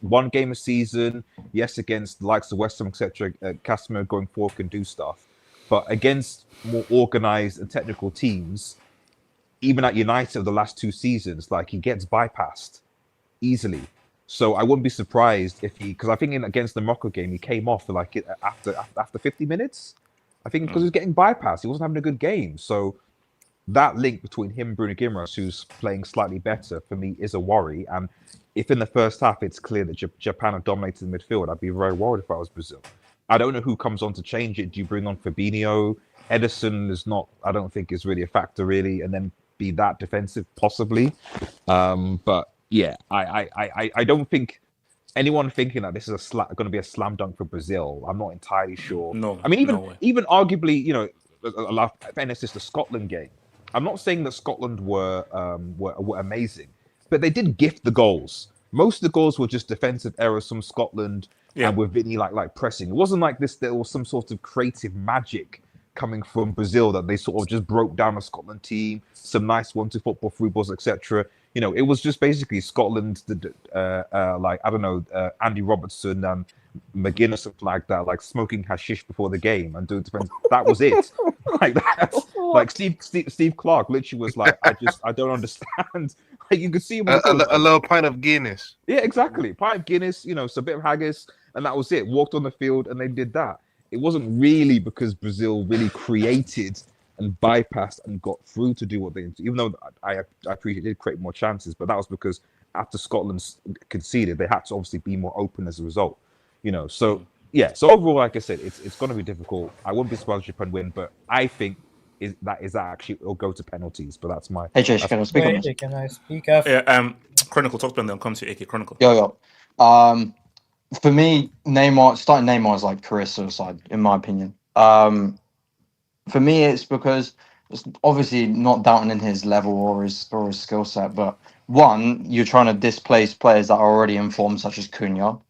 one game a season. Yes, against the likes of West Ham, etc. Casimir going forward can do stuff, but against more organized and technical teams, even at United of the last 2 seasons, like he gets bypassed easily. So I wouldn't be surprised if because I think against the Morocco game he came off for after 50 minutes. I think because he was getting bypassed, he wasn't having a good game. So that link between him and Bruno Guimaraes, who's playing slightly better, for me is a worry. And if in the first half it's clear that Japan have dominated the midfield, I'd be very worried if I was Brazil. I don't know who comes on to change it. Do you bring on Fabinho? Edison is not, I don't think, is really a factor, really. And then be that defensive, possibly. But yeah, I don't think anyone thinking that this is going to be a slam dunk for Brazil. I'm not entirely sure. No, I mean, no even arguably, a lot of fairness is the Scotland game. I'm not saying that Scotland were amazing, but they did gift the goals. Most of the goals were just defensive errors from Scotland and with Vinny like pressing. It wasn't like this. There was some sort of creative magic coming from Brazil that they sort of just broke down a Scotland team, some nice 1-2 football through balls, etc. It was just basically Scotland, Andy Robertson and McGuinness, something like that, like smoking hashish before the game and doing defense. That was it. Like that. Like Steve Clark literally was like, I don't understand. Like you could see him a little pint of Guinness. Yeah, exactly. Pint of Guinness, so a bit of haggis, and that was it. Walked on the field and they did that. It wasn't really because Brazil really created and bypassed and got through to do what they did. Even though I appreciate it did create more chances, but that was because after Scotland conceded, they had to obviously be more open as a result. So yeah. So overall, like I said, it's going to be difficult. I wouldn't be surprised if Japan win, but I think that actually it'll go to penalties. But that's my. Hey, Jay, can I speak on this? Can I speak after? Yeah. Chronicle, talk to them. Then come to AK Chronicle. Yo. For me, starting Neymar is like career suicide, in my opinion. For me, it's because it's obviously not doubting in his level or his skill set, but one, you're trying to displace players that are already in form, such as Cunha.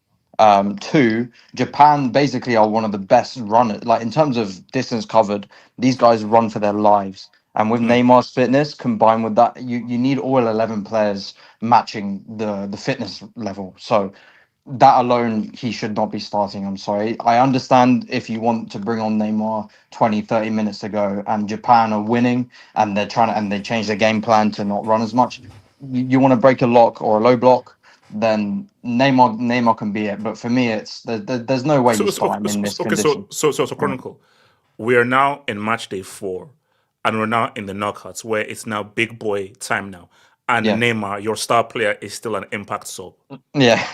Two, Japan basically are one of the best runners. Like in terms of distance covered, these guys run for their lives. And with Neymar's fitness combined with that, you need all 11 players matching the fitness level. So that alone, he should not be starting. I'm sorry. I understand if you want to bring on Neymar 20, 30 minutes to go and Japan are winning and they change their game plan to not run as much. You want to break a lock or a low block, then Neymar can be it. But for me, there's no way you start him in this condition. So Chronicle, we are now in match day 4 and we're now in the knockouts where it's now big boy time now. And Neymar, your star player, is still an impact sub. Yeah.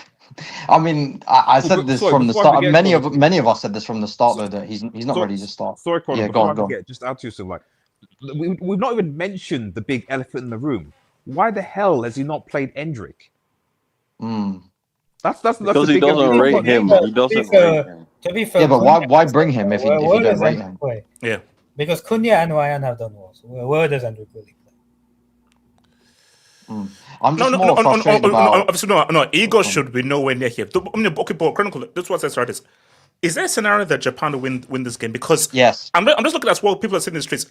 I mean, I said this from the start. Many of us said this from the start, though, that he's not ready to start. Sorry, Connor, yeah, go on. Just add to some we've not even mentioned the big elephant in the room. Why the hell has he not played Endrick? That's because he doesn't rate him. He doesn't rate him. To be fair, yeah, but why bring him if you don't rate him? Yeah, because Cunha and Ryan have done well. So where does Endrick really play? I'm just more frustrated about... No. Ego should be nowhere near here. Okay, but Chronicle, this is what I said right is there a scenario that Japan will win this game? Because yes, I'm just looking at what people are saying in the streets.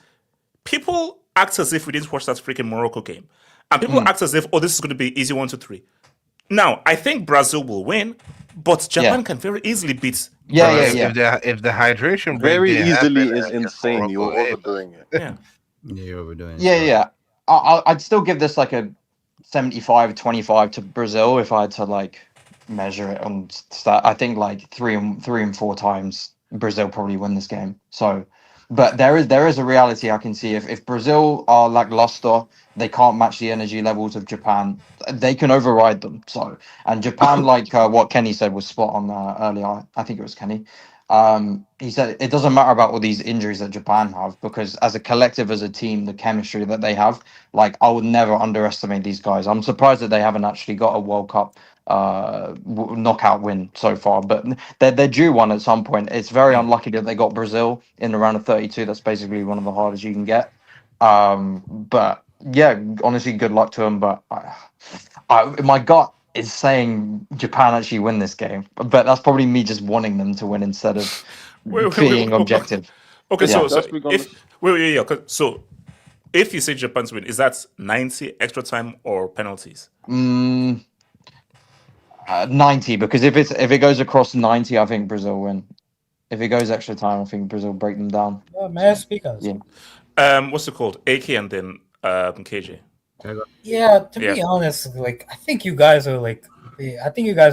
People act as if we didn't watch that freaking Morocco game. And people act as if, this is going to be easy 1-3. Now, I think Brazil will win, but Japan can very easily beat. Yeah. If the hydration very easily is insane. You're overdoing it. Yeah. You're overdoing it. Yeah. I'd still give this like a 75-25 to Brazil if I had to like measure it on stat. I think like three and four times Brazil probably win this game. So, but there is a reality I can see. If Brazil are lackluster, they can't match the energy levels of Japan. They can override them. So, and Japan, like what Kenny said was spot on earlier. I think it was Kenny. He said it doesn't matter about all these injuries that Japan have, because as a collective, as a team, the chemistry that they have, like I would never underestimate these guys. I'm surprised that they haven't actually got a World Cup knockout win so far, but they're due one at some point. It's very unlucky that they got Brazil in the round of 32. That's basically one of the hardest you can get. But yeah, honestly, good luck to them. But my gut is saying Japan actually win this game, but that's probably me just wanting them to win instead of being objective. Okay, Yeah. so so if you say Japan's win, is that 90 extra time or penalties? 90, because if it goes across 90, I think Brazil win. If it goes extra time, I think Brazil break them down. May I speak on this? Yeah. What's it called? AK and then KJ. Yeah, to be honest, like I think you guys are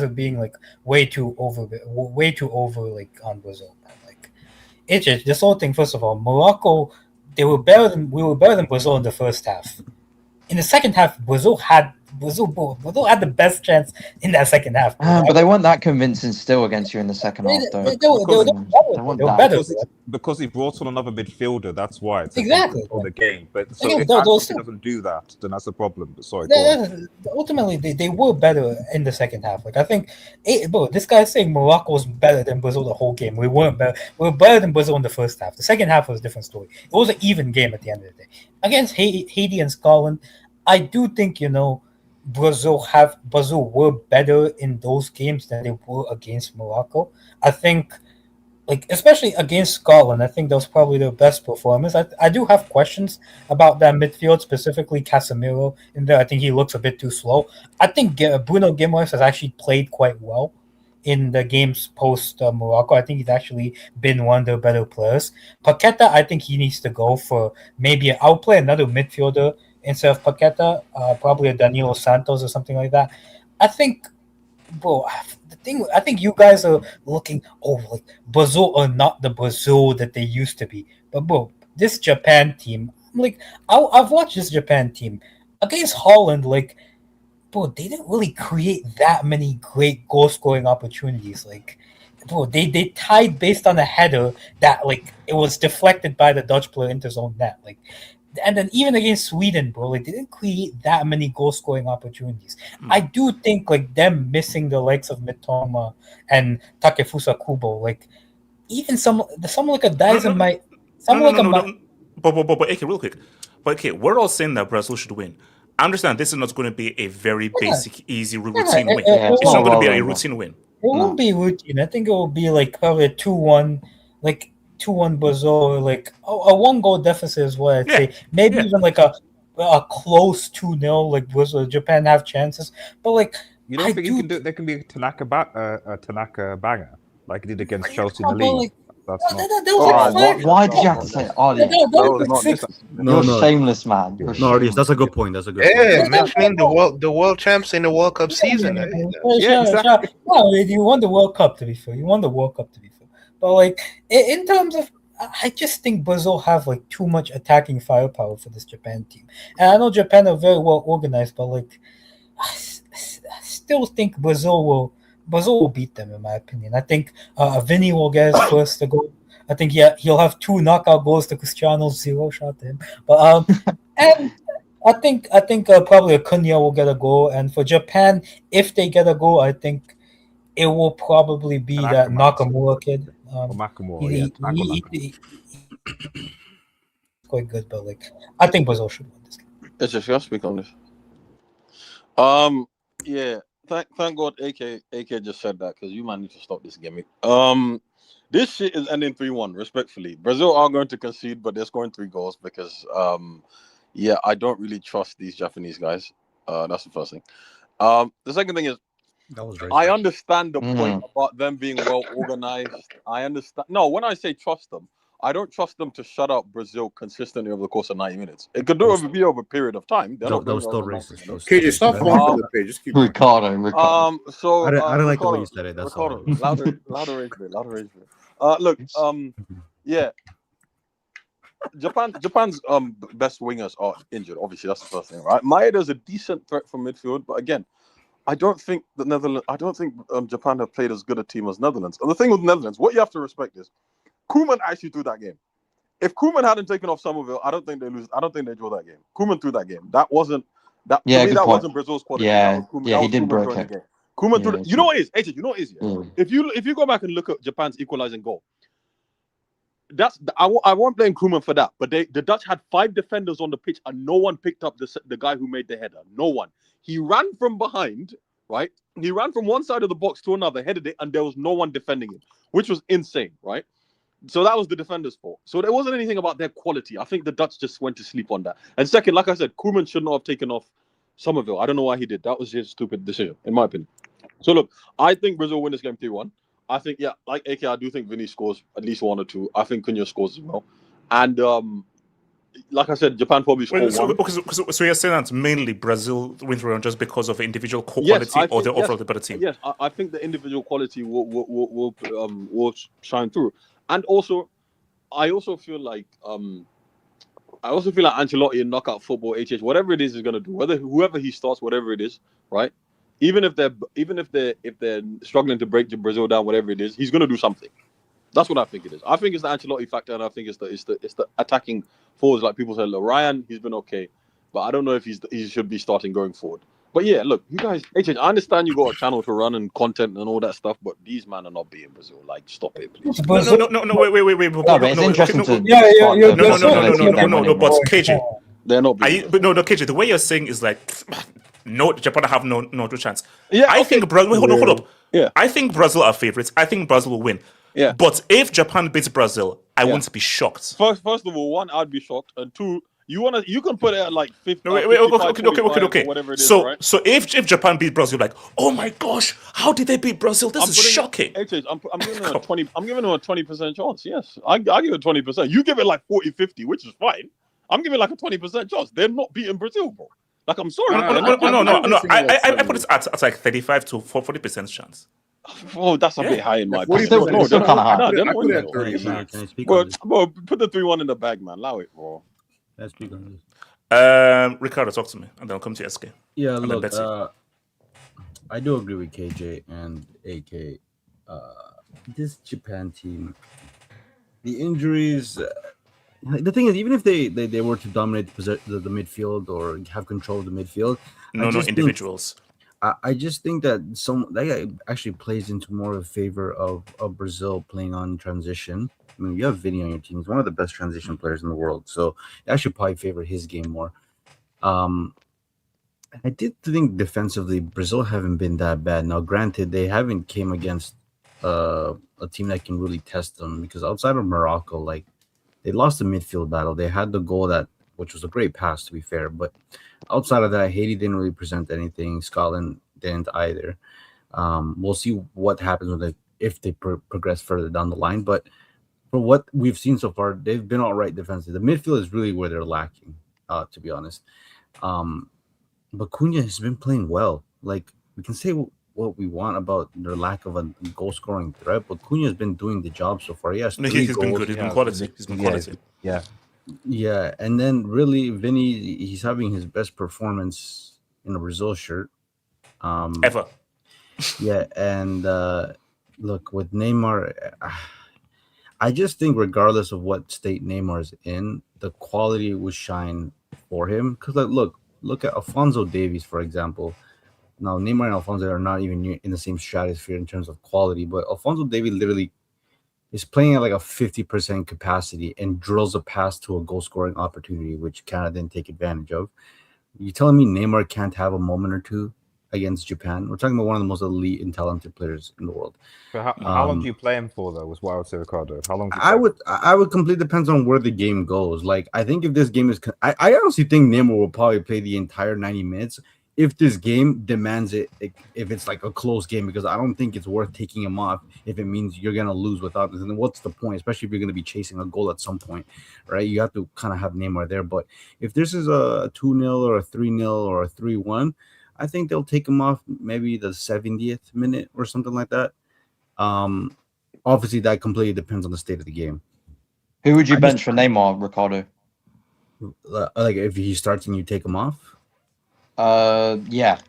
being like way too over like on Brazil, man. Like it's just this whole thing. First of all, Morocco, we were better than Brazil in the first half. In the second half, Brazil had the best chance in that second half. But they weren't that convincing still against you in the second half, though. They were better. Because he brought on another midfielder. That's why. Exactly. For the game. But so Again, if those- Anthony doesn't do that, then that's a problem. But sorry, go on. Ultimately, they were better in the second half. Like I think, bro, this guy's saying Morocco was better than Brazil the whole game. We weren't better. We were better than Brazil in the first half. The second half was a different story. It was an even game at the end of the day against Haiti and Scotland. I do think Brazil were better in those games than they were against Morocco. I think, like especially against Scotland, I think that was probably their best performance. I do have questions about that midfield, specifically Casemiro in there. I think he looks a bit too slow. I think Bruno Guimaraes has actually played quite well in the games post Morocco. I think he's actually been one of the better players. Paqueta, I think he needs to go for maybe I'll play another midfielder instead of Paqueta, probably a Danilo Santos or something like that. I think, bro, I think you guys are looking, like Brazil are not the Brazil that they used to be. But bro, this Japan team, like I've watched this Japan team against Holland, like bro, they didn't really create that many great goal scoring opportunities. Like bro, they tied based on a header that like it was deflected by the Dutch player into his own net. Like and then even against Sweden, bro, like they didn't create that many goal scoring opportunities. I do think like them missing the likes of Mitoma and Takefusa Kubo, like even some like a Dyson might But AK, real quick. But okay, we're all saying that Brazil should win. I understand this is not going to be a very basic, easy routine win. It's not going to be a routine win. It won't be routine. I think it will be like probably a 2-1, like 2-1 Brazil, or like a 1-goal deficit is what I'd say. Maybe even like a close 2-0, like Brazil, Japan have chances. But like you don't think you can do there can be a Tanaka banger like he did against Chelsea in the league. That's not. Why did you have to say You're shameless, man. That's a good point. That's a good point. Yeah, mentioning the world champs in the World Cup season. Exactly. No, you won the World Cup, to be fair. But like in terms of, I just think Brazil have like too much attacking firepower for this Japan team, and I know Japan are very well organized, but like I still think Brazil will beat them in my opinion. I think Vinny will get his first to go. I think he'll have 2 knockout goals to Cristiano's 0 shot to him. But and I think probably Acuna will get a goal, and for Japan, if they get a goal, I think it will probably be that Nakamura kid. He's quite good, but like I think Brazil should win this game. It's just you speak on this. Yeah. Thank God AK just said that, because you might need to stop this gimmick. This shit is ending 3-1, respectfully. Brazil are going to concede, but they're scoring 3 goals because I don't really trust these Japanese guys. That's the first thing. The second thing is, I understand the point about them being well organized. I understand. No, when I say trust them, I don't trust them to shut out Brazil consistently over the course of 90 minutes. It could be over a period of time. That was still racist. KJ, stop falling for the page. Just keep Ricardo. I don't like the way you said it. That's Ricardo, louder rage. Look, yeah. Japan's best wingers are injured. Obviously, that's the first thing, right? Maeda's a decent threat from midfield, but again, I don't think Japan have played as good a team as Netherlands. And the thing with Netherlands, what you have to respect is, Koeman actually threw that game. If Koeman hadn't taken off Somerville, I don't think they lose. I don't think they draw that game. Koeman threw that game. That wasn't that. Yeah, for me, that point. wasn't Brazil's quality. Yeah, he did break it. Koeman threw. You know what it is? AJ, you know what it is? Yeah? If you go back and look at Japan's equalizing goal, I won't blame Koeman for that. But the Dutch had 5 defenders on the pitch and no one picked up the guy who made the header. No one. He ran from behind. Right? He ran from one side of the box to another, headed it, and there was no one defending him, which was insane, right? So that was the defenders' fault. So there wasn't anything about their quality. I think the Dutch just went to sleep on that. And second, like I said, Koeman should not have taken off Somerville. I don't know why he did. That was his stupid decision, in my opinion. So look, I think Brazil win this game 3-1. I think, yeah, like AK, I do think Vinny scores at least 1 or 2. I think Cunha scores as well. And like I said, Japan probably scored 1. So you're saying that mainly Brazil win 3-1 just because of individual quality or the overall ability? Yes, I think the individual quality will shine through. And also, I also feel like Ancelotti in knockout football, whatever it is going to do, whoever he starts, whatever it is, right? Even if they're struggling to break Brazil down, whatever it is, he's going to do something. That's what I think it is. I think it's the Ancelotti factor, and I think it's the attacking forwards. Like people say, look, Ryan, he's been okay, but I don't know if he should be starting going forward. But yeah, look, you guys, I understand you got a channel to run and content and all that stuff, but these men are not beating Brazil. Like, stop it, please. No, wait. No, but it's interesting to. No, but KJ, they're not. No, KJ. The way you're saying is like, no, Japan have no chance. Yeah, I think Brazil. Wait, hold up. Yeah, I think Brazil are favorites. I think Brazil will win. Yeah, but if Japan beats Brazil, I won't be shocked. First of all, 1, I'd be shocked, and 2. You can put it at like 50. No, wait, okay. Whatever it is, so, right? so if Japan beat Brazil, like, oh my gosh, how did they beat Brazil? This is shocking. I'm giving them a 20. I'm giving them a 20% chance. Yes, I give it 20%. You give it like 40-50, which is fine. I'm giving like a 20% chance. They're not beating Brazil, bro. Like, I'm sorry. No. I put it at like 35 to 40% chance. Oh, that's a bit high in my opinion. It's still kind of high. They're not winning. Can I speak Bro, put the 3-1 in the bag, man. Allow it, bro. Let's speak on this. Ricardo, talk to me, and then I'll come to SK. Yeah, look, I do agree with KJ and AK. This Japan team, the injuries. The thing is, even if they were to dominate the midfield or have control of the midfield, no individuals. I just think that that actually plays into more of favor of Brazil playing on transition. I mean, you have Vinny on your team. He's one of the best transition players in the world. So it actually probably favor his game more. I did think defensively, Brazil haven't been that bad. Now, granted, they haven't came against a team that can really test them because outside of Morocco, like they lost the midfield battle. They had the goal which was a great pass, to be fair. But outside of that, Haiti didn't really present anything. Scotland didn't either. We'll see what happens with it if they progress further down the line. But for what we've seen so far, they've been all right defensively. The midfield is really where they're lacking, to be honest. But Cunha has been playing well. Like, we can say what we want about their lack of a goal-scoring threat, but Cunha has been doing the job so far. Yes, he's been good. He's been quality. He's been quality. Yeah, and then really, Vinny, he's having his best performance in a Brazil shirt. Ever. Yeah, and look, with Neymar, I just think regardless of what state Neymar's in, the quality would shine for him. Because look at Alphonso Davies, for example. Now, Neymar and Alphonso are not even in the same stratosphere in terms of quality, but Alphonso Davies literally is playing at like a 50% capacity and drills a pass to a goal-scoring opportunity, which Canada didn't take advantage of. You telling me Neymar can't have a moment or two against Japan? We're talking about one of the most elite and talented players in the world. But how long do you play him for, though? Was what I would say, Ricardo. How long? I would completely depends on where the game goes. Like, I think if this game is, I honestly think Neymar will probably play the entire 90 minutes. If this game demands it, if it's like a close game, because I don't think it's worth taking him off if it means you're going to lose without this. And then what's the point, especially if you're going to be chasing a goal at some point, right? You have to kind of have Neymar there. But if this is a 2-0 or a 3-0 or a 3-1, I think they'll take him off maybe the 70th minute or something like that. Obviously, that completely depends on the state of the game. Who would you bench for Neymar, Ricardo? Like if he starts and you take him off? Yeah.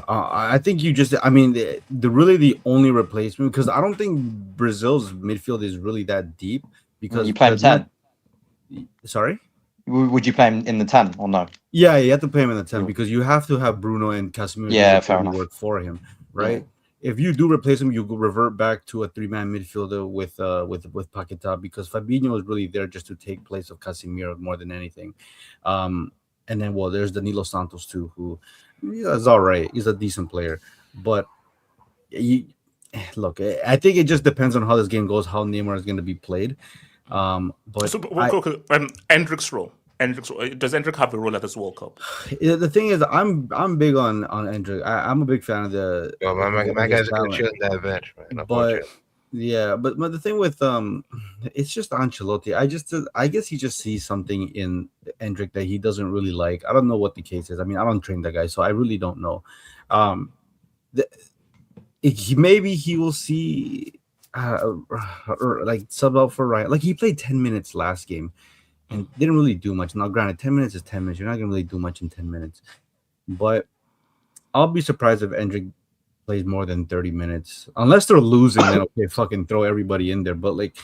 I think you just. I mean, the only replacement, because I don't think Brazil's midfield is really that deep. Because you play him 10. Sorry. Would you play him in the 10 or no? Yeah, you have to play him in the 10 because you have to have Bruno and Casemiro. Yeah, fair enough. Work for him, right? Yeah. If you do replace him, you revert back to a 3-man midfielder with Paquetá, because Fabinho is really there just to take place of Casemiro more than anything. And then, there's Danilo Santos too, who is all right. He's a decent player, but look, I think it just depends on how this game goes, how Neymar is going to be played. But Endrick's role. Does Endrick have a role at this World Cup? The thing is, I'm big on Endrick. I'm a big fan of the. Yo, my guys are gonna chill in that bench, man. But yeah, but the thing with it's just Ancelotti. I guess he just sees something in Endrick that he doesn't really like. I don't know what the case is. I mean, I don't train that guy, so I really don't know. Maybe he will see or like sub out for Ryan. Like he played 10 minutes last game and didn't really do much. Now, granted, 10 minutes is 10 minutes. You're not gonna really do much in 10 minutes, but I'll be surprised if Endrick plays more than 30 minutes unless they're losing. Then okay, fucking throw everybody in there. But like,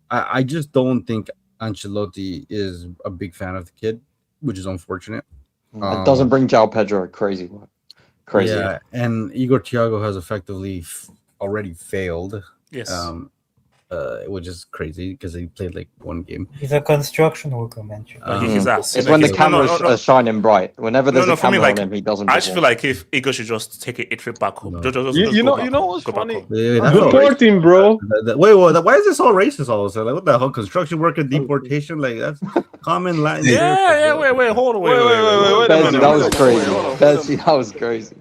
I just don't think Ancelotti is a big fan of the kid, which is unfortunate. It doesn't bring João Pedro crazy. Yeah, and Igor Thiago has effectively already failed. Yes. Which is crazy because he played like one game. He's a construction worker, man. It's when the cameras are shining bright. Whenever there's a camera on him, he doesn't. I just feel like if Igor should just take a trip back home. You know what's funny? Deport him, bro. Wait, why is this all racist all of a sudden? Like, what the hell? Construction worker deportation? Like, that's common Latin. Yeah, wait, hold on, wait. Benzi, that was crazy. Benzi, that was crazy.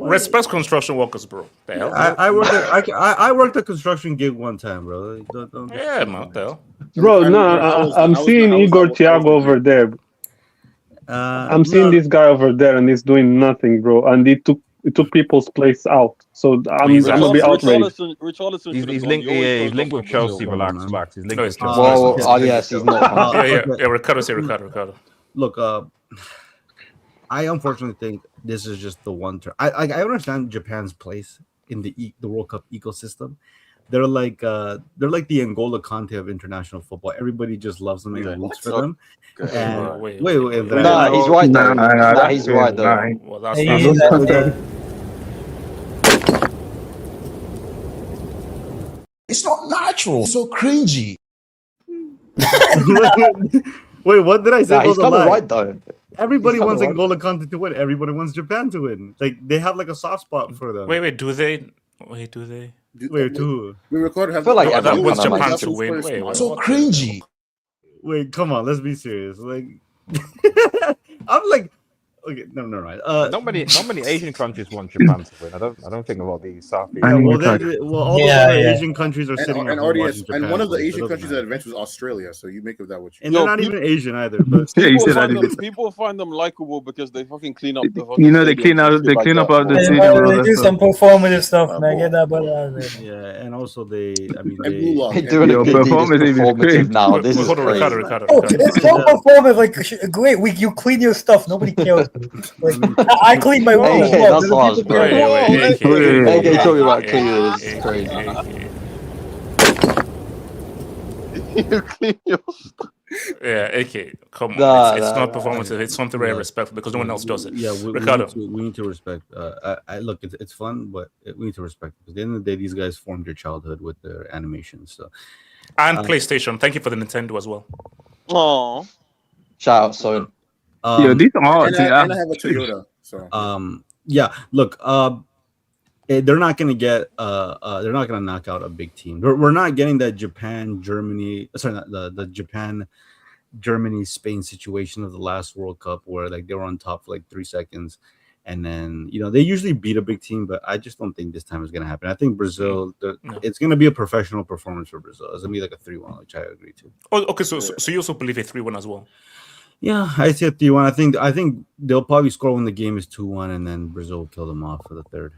Respect construction workers, bro. The hell? I worked a construction gig one time, bro. Yeah, man. What the hell? Bro, no, I'm seeing Igor Thiago over there. I'm seeing this guy over there, and he's doing nothing, bro. And he took people's place out. So I'm gonna be outraged. He's linked with Chelsea. Relax. He's linked with Chelsea. Well, yes, he's not. Yeah. Ricardo. Look, I unfortunately think this is just the one turn. I understand Japan's place in the World Cup ecosystem. They're like the Angola Conte of international football. Everybody just loves them and roots for them. And wait, nah, he's right though. Nah, he's right though. Well, that's It's not natural. So cringy. Wait, what did I say? Nah, he's kind of right though. Everybody wants Angola Conte to win. Everybody wants Japan to win. Like they have like a soft spot for them. Wait, do they? Wait, who? We recorded. I feel like that everyone wants Japan likes to win. Wait, so cringy. Wait, come on, let's be serious. Like, I'm like, okay, no, right. Not many Asian countries want Japan to win. I don't think a lot of these South Asian. All the other Asian countries are sitting and audience, and one of the Asian countries that advanced was Australia. So you make of that what you. And they're not even Asian either. But people find them likable because they fucking clean up the. You know, they clean up the stadium. They do some performative stuff, man. Get that butt out of there. Yeah, and also they doing a good performative now. This is crazy. It's so performative. Like, great, you clean your stuff. Nobody cares. Like, I clean my room. Okay, that's harsh, bro. AK talking about cleaning is crazy. You clean your stuff. Yeah, AK, come on. It's not performative. It's something very respectful because no one else does it. Yeah, Ricardo. We need to respect. I look, it's fun, but we need to respect because at the end of the day, these guys formed their childhood with their animations. So and PlayStation. Thank you for the Nintendo as well. Oh, shout out, so. These are and I have a Toyota. So yeah, look, they're not gonna get they're not gonna knock out a big team. We're not getting that Japan, Germany, sorry, not the Japan, Germany, Spain situation of the last World Cup where like they were on top for like 3 seconds. And then, they usually beat a big team, but I just don't think this time is going to happen. I think Brazil, it's going to be a professional performance for Brazil. It's going to be like a 3-1, which I agree to. Oh, okay, so you also believe a 3-1 as well? Yeah, I see a 3-1. I think they'll probably score when the game is 2-1, and then Brazil will kill them off for the third.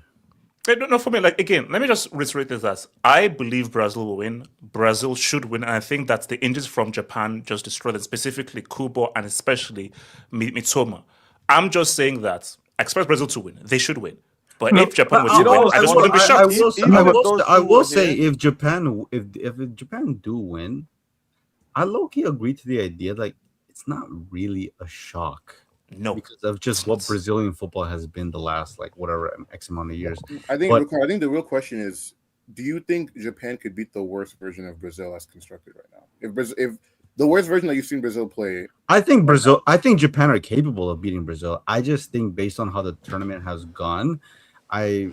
No, for me, like, again, let me just reiterate this as I believe Brazil will win. Brazil should win. And I think that the injuries from Japan just destroyed them, specifically Kubo and especially Mitoma. I'm just saying that I expect Brazil to win. They should win. But if Japan were to win, I just wouldn't be shocked. I will say if Japan do win, I low-key agree to the idea like it's not really a shock. No, because of just what Brazilian football has been the last X amount of years. I think the real question is, do you think Japan could beat the worst version of Brazil as constructed right now? If the worst version that you've seen Brazil play, I think Japan are capable of beating Brazil. I just think based on how the tournament has gone, I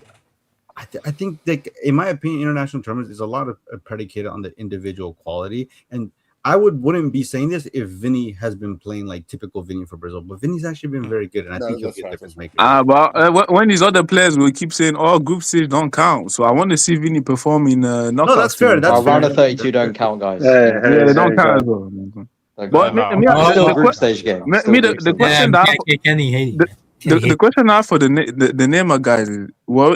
I think that, in my opinion, international tournaments is a lot of predicated on the individual quality. And I wouldn't be saying this if Vinny has been playing like typical Vinny for Brazil, but Vinny's actually been very good, and I think he'll be a difference maker. But when these other players will keep saying, "Oh, group stage don't count," so I want to see Vinny perform in knockout. No, that's fair. That's round of 32 don't count, guys. Yeah, they don't count as well. But still group stage game. The question the question I have for the Neymar guys is, well,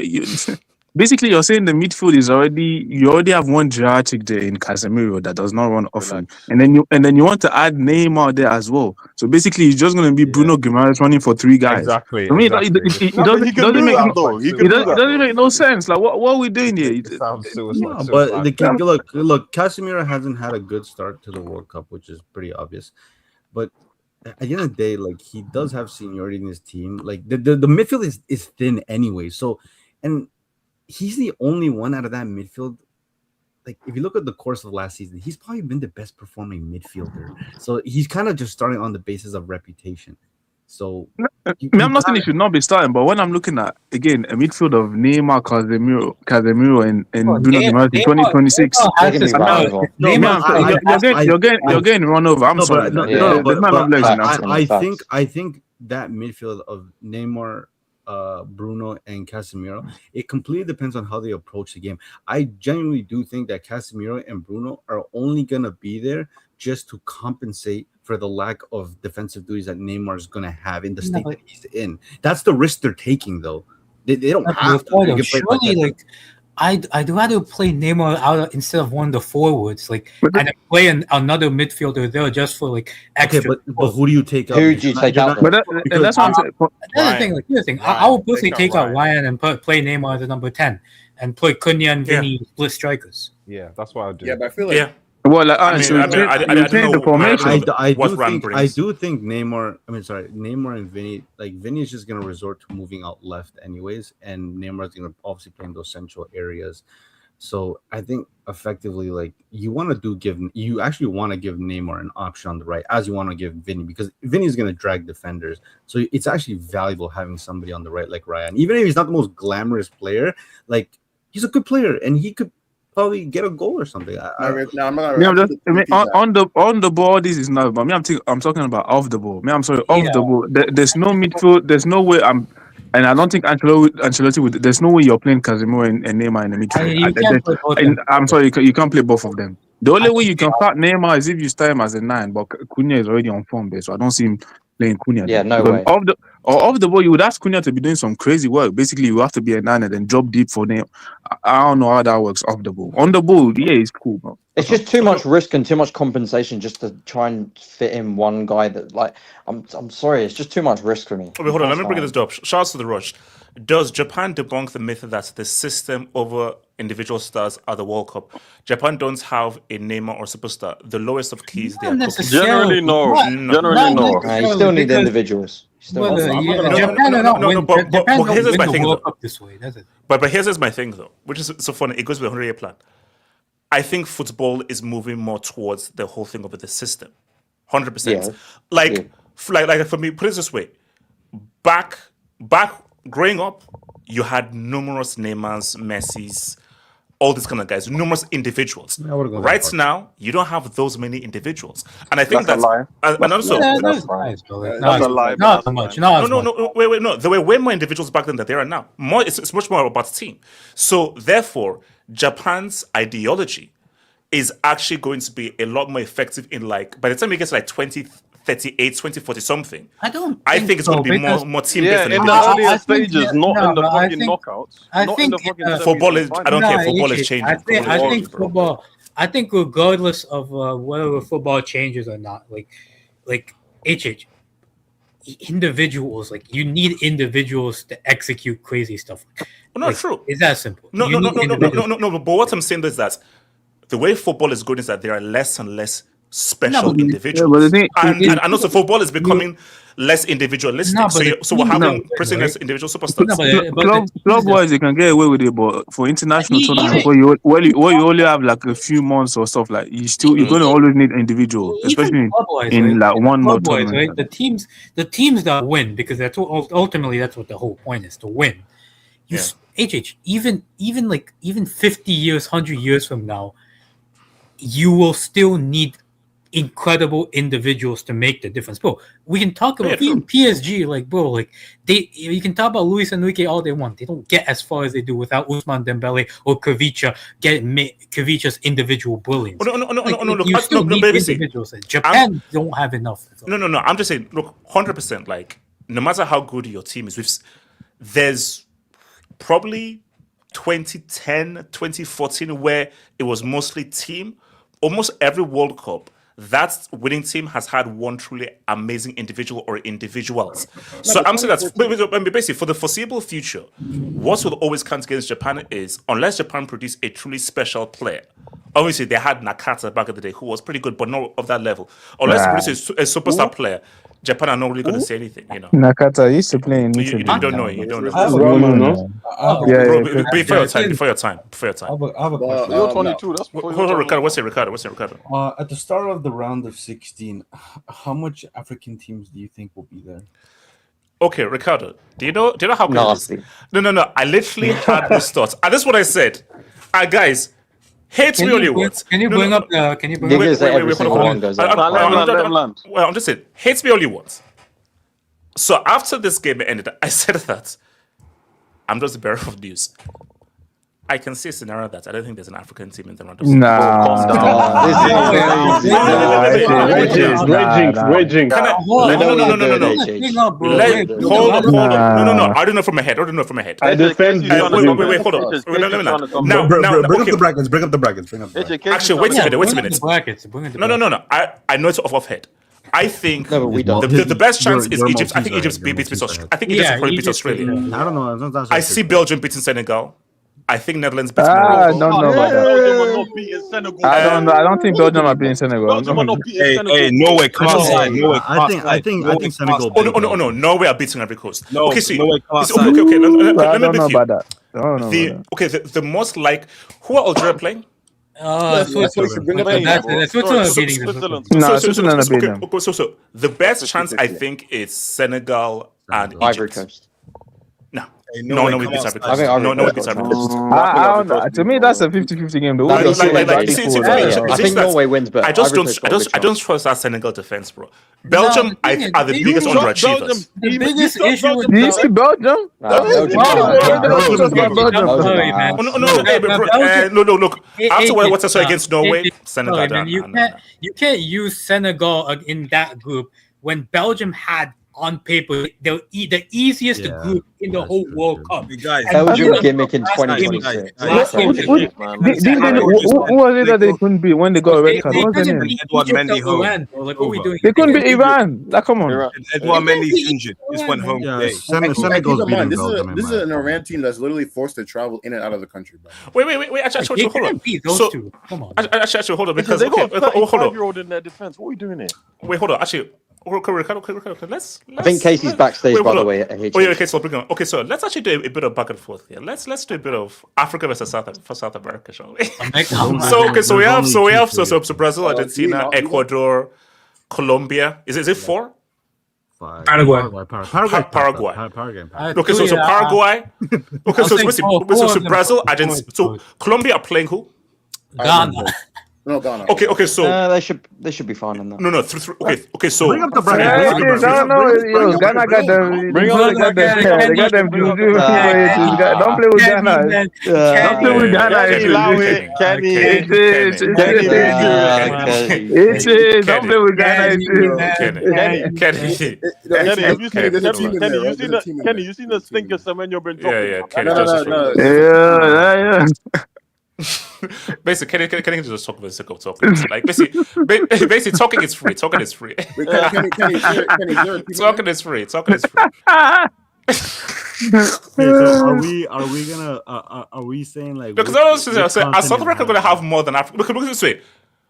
basically you're saying the midfield is you already have one geriatric there in Casemiro that does not run often, and then you want to add Neymar there as well. So basically, it's just going to be Bruno Guimaraes running for three guys. Exactly. I mean, it doesn't make no sense. Like, what are we doing here? It sounds but look, Casemiro hasn't had a good start to the World Cup, which is pretty obvious. But at the end of the day, like, he does have seniority in his team. Like, the midfield is thin anyway. So, and he's the only one out of that midfield. Like, if you look at the course of last season, he's probably been the best performing midfielder. So he's kind of just starting on the basis of reputation. So I'm not saying he should not be starting, but when I'm looking at, again, a midfield of Neymar, Casemiro, and Bruno Guimaraes in 2026, you're getting run over. I'm sorry. I think that midfield of Neymar, Bruno, and Casemiro, it completely depends on how they approach the game. I genuinely do think that Casemiro and Bruno are only gonna be there just to compensate for the lack of defensive duties that Neymar is gonna have in the state that he's in. That's the risk they're taking, though. They don't have to. Surely, like, I'd rather play Neymar out instead of one of the forwards, like, and then play another midfielder there just for like extra. Okay, but who do you take out? Who do you take out? But that's what I'm saying. Here's the thing. I would personally take out Ryan and play Neymar as a number 10 and put Cunha and Vinny split strikers. Yeah, that's what I do. Yeah, but I feel like well, I do think Neymar. Neymar and Vinny. Like, Vinny is just gonna resort to moving out left anyways, and Neymar is gonna obviously play in those central areas. So I think effectively, like, you actually want to give Neymar an option on the right, as you want to give Vinny, because Vinny is gonna drag defenders. So it's actually valuable having somebody on the right like Ryan, even if he's not the most glamorous player. Like, he's a good player, and he could probably get a goal or something. On the ball, this is not. But I'm talking about off the ball. Off the ball. There's no midfield. There's no way. And I don't think Ancelotti would. There's no way you're playing Casemiro and Neymar in the midfield. I'm sorry, you can't play both of them. The only way you can start Neymar is if you start him as a 9. But Cunha is already on form there, so I don't see him playing Cunha. Yeah, no way. Off the ball, you would ask Cunha to be doing some crazy work. Basically, you have to be a 9 and then drop deep for them. I don't know how that works off the ball. On the ball, yeah, it's cool, bro. It's just too much risk and too much compensation just to try and fit in one guy that, like, I'm sorry, it's just too much risk for me. Okay, hold on, let me bring this up. Shout out to the Rush. Does Japan debunk the myth that the system over individual stars at the World Cup? Japan don't have a Neymar or superstar. The lowest of keys they are cooking. Generally, no. Generally, no. You still need the individuals. But here's my thing, though, which is so funny. It goes with the 100-year plan. I think football is moving more towards the whole thing of the system, 100%. Yeah. Like for me, put it this way: back growing up, you had numerous Neymars, Messi's, all these kind of guys, numerous individuals. Right now, you don't have those many individuals, and I think that's a lie. And also, that's a lie. Not much. No. Wait. No, there were way more individuals back then than there are now. It's much more about team. So therefore, Japan's ideology is actually going to be a lot more effective in, like, by the time it gets to like 2038, 2040 something. I think it's going to be more team based. Yeah, in the earlier stages, not in the fucking knockouts. I think football is. I don't care. Football is changing. I think football. I think regardless of whether football changes or not, like individuals, like, you need individuals to execute crazy stuff. Well, not true. It's that simple. No. But what I'm saying is that the way football is going is that there are less and less special individuals, and also football is becoming less individualistic. So we're having pretty less individual superstars. Club-wise, you can get away with it, but for international tournaments, where you only have like a few months or stuff, like, you're going to always need individual, especially in like one more tournament. Right? The teams that win, because ultimately that's what the whole point is, to win. HH, even 50 years, 100 years from now, you will still need incredible individuals to make the difference, bro. We can talk about even PSG, you can talk about Luis Enrique all they want. They don't get as far as they do without Ousmane Dembele or Kavicha Kavicha's individual brilliance. You still need individuals. Japan don't have enough. No. I'm just saying, look, 100%. Like, no matter how good your team is, there's probably 2010, 2014 where it was mostly team. Almost every World Cup, that winning team has had one truly amazing individual or individuals. So I'm saying that basically for the foreseeable future, what will always count against Japan is unless Japan produce a truly special player. Obviously, they had Nakata back in the day, who was pretty good, but not of that level. Unless they produce a superstar player, Japan are not really going to say anything, you know. Nakata used to play in You Italy. don't know. You don't know. Before your time. I have a question. You're 22. That's Hold on, Ricardo. What's it, Ricardo? At the start of the round of 16, how much African teams do you think will be there? Okay, Ricardo. Do you know how good it is? No. I literally had this thought, and this is what I said. Guys. Hates me only once. Can you bring up? Wait, hold on. Well, I'm just saying, hates me only once. So after this game ended, I said that I'm just the bearer of news. I can see a scenario that I don't think there's an African team in the round of 16. Raging. No. I don't know from my head. I defend. Wait, hold on. Now, bring up the brackets. Actually, wait a minute. No. I know it's off head. I think the best chance is Egypt. I think Egypt beats Australia. I think Egypt probably beats Australia. I don't know. I see Belgium beating Senegal. I think Netherlands beats Morocco. I don't know about that. I don't think Belgium are beating Senegal. Hey, Norway, come outside. Norway, I think Senegal. No. Norway are beating Ivory Coast. No, okay, see. Norway, Okay. I don't know about that. The most like who are Algeria playing? Switzerland beating them. So the best chance I think is Senegal and Ivory Egypt. Coast. No, we beat Ivory Coast. No, we beat Ivory Coast. To me, that's a 50-50 game. I think Norway wins, but I don't trust that Senegal defense, bro. Belgium are the biggest underachievers. The biggest issue with do you see Belgium? No. Look, after what I saw against Norway, Senegal. You can't use Senegal in that group when Belgium had on paper the easiest group in the whole World Cup. Belgium gimmick in 2026. Who was it that they couldn't beat when they got a red card? What was their name? Edouard Mendy home. Like, what are we doing? They couldn't beat Iran. Like, come on. Edouard Mendy's injured. Just went home today. Senegal's beating Belgium. This is an Iran team that's literally forced to travel in and out of the country, bro. Wait. Actually, hold on. Those two. Come on. Actually, hold on. Because they got a 35-year-old in their defense. What are we doing here? Wait, hold on. Actually. Let's I think Casey's backstage, by the way. Okay, so bring on. Okay, so let's actually do a bit of back and forth here. Let's do a bit of Africa versus South America, shall we? So we have Brazil, Argentina, Ecuador, Colombia. Is it 4? Paraguay. Okay, so Paraguay. Okay, so Brazil, Argentina. So Colombia are playing who? Ghana. No, Ghana. Okay, so they should be fine in that. No. Okay, so bring up the bracket. Ghana got them. They got them. Don't play with Ghana. Don't play with Ghana. Don't play with Ghana. Kenny, you seen the stinker Semenyo been talking? Yeah. Basically, Kenny just talk about the sake of talking. Like basically, talking is free. Talking is free. Talking is free. Are we saying like? Because I was saying, are South America going to have more than Africa? Look at this way.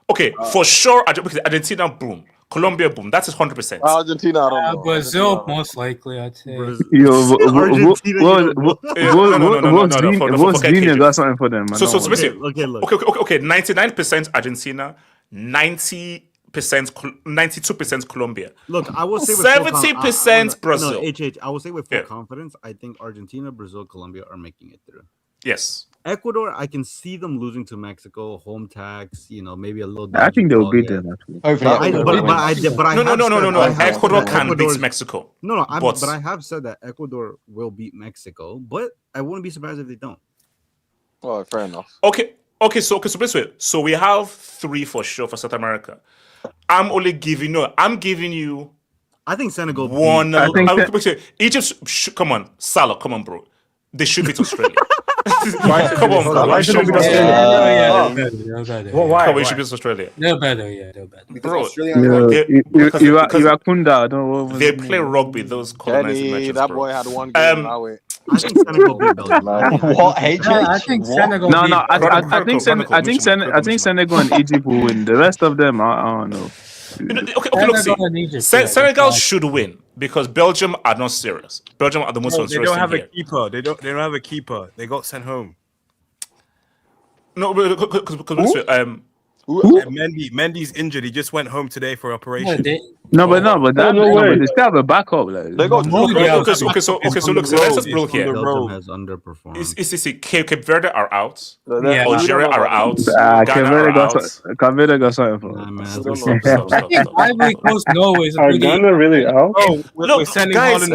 Okay, for sure, Argentina, boom. Colombia, boom. That's 100%. Argentina, I don't know. Brazil, most likely, I'd say. Argentina got something for them. So basically, okay, 99% Argentina, 90% 92% Colombia. Look, I will say 70% Brazil. No, HH, I will say with full confidence, I think Argentina, Brazil, Colombia are making it through. Yes. Ecuador, I can see them losing to Mexico, home tax, maybe a little. I think they'll beat them actually. No. Ecuador can beat Mexico. No, but I have said that Ecuador will beat Mexico, but I wouldn't be surprised if they don't. Oh, fair enough. Okay. So this way. So we have 3 for sure for South America. I'm giving you. I think Senegal. One. Egypt. Come on, Salah. Come on, bro. They should beat Australia. Come on, bro. Why should it be Australia? Why? We should beat Australia. They're better, yeah. They're better. Bro, Irakunda. They play rugby, those colonizing matches, that bro. boy had one game now. I think Senegal beat Belgium. What? HH? I think Senegal. No. I think Senegal and Egypt will win. The rest of them, I don't know. Okay, look, see. Senegal should win because Belgium are not serious. Belgium are the most unserious. They don't have here. a keeper. They don't have a keeper. They got sent home. No, because Mendy's injured. He just went home today for operation. But they still have a backup. Like. They got okay. So look, so let's just build here. Belgium has underperformed. Cape Verde are out. Yeah, Algeria are out. Cape Verde got something for. I think Ivory Coast, Norway is a Are pretty. Ghana really out? Oh, look, guys,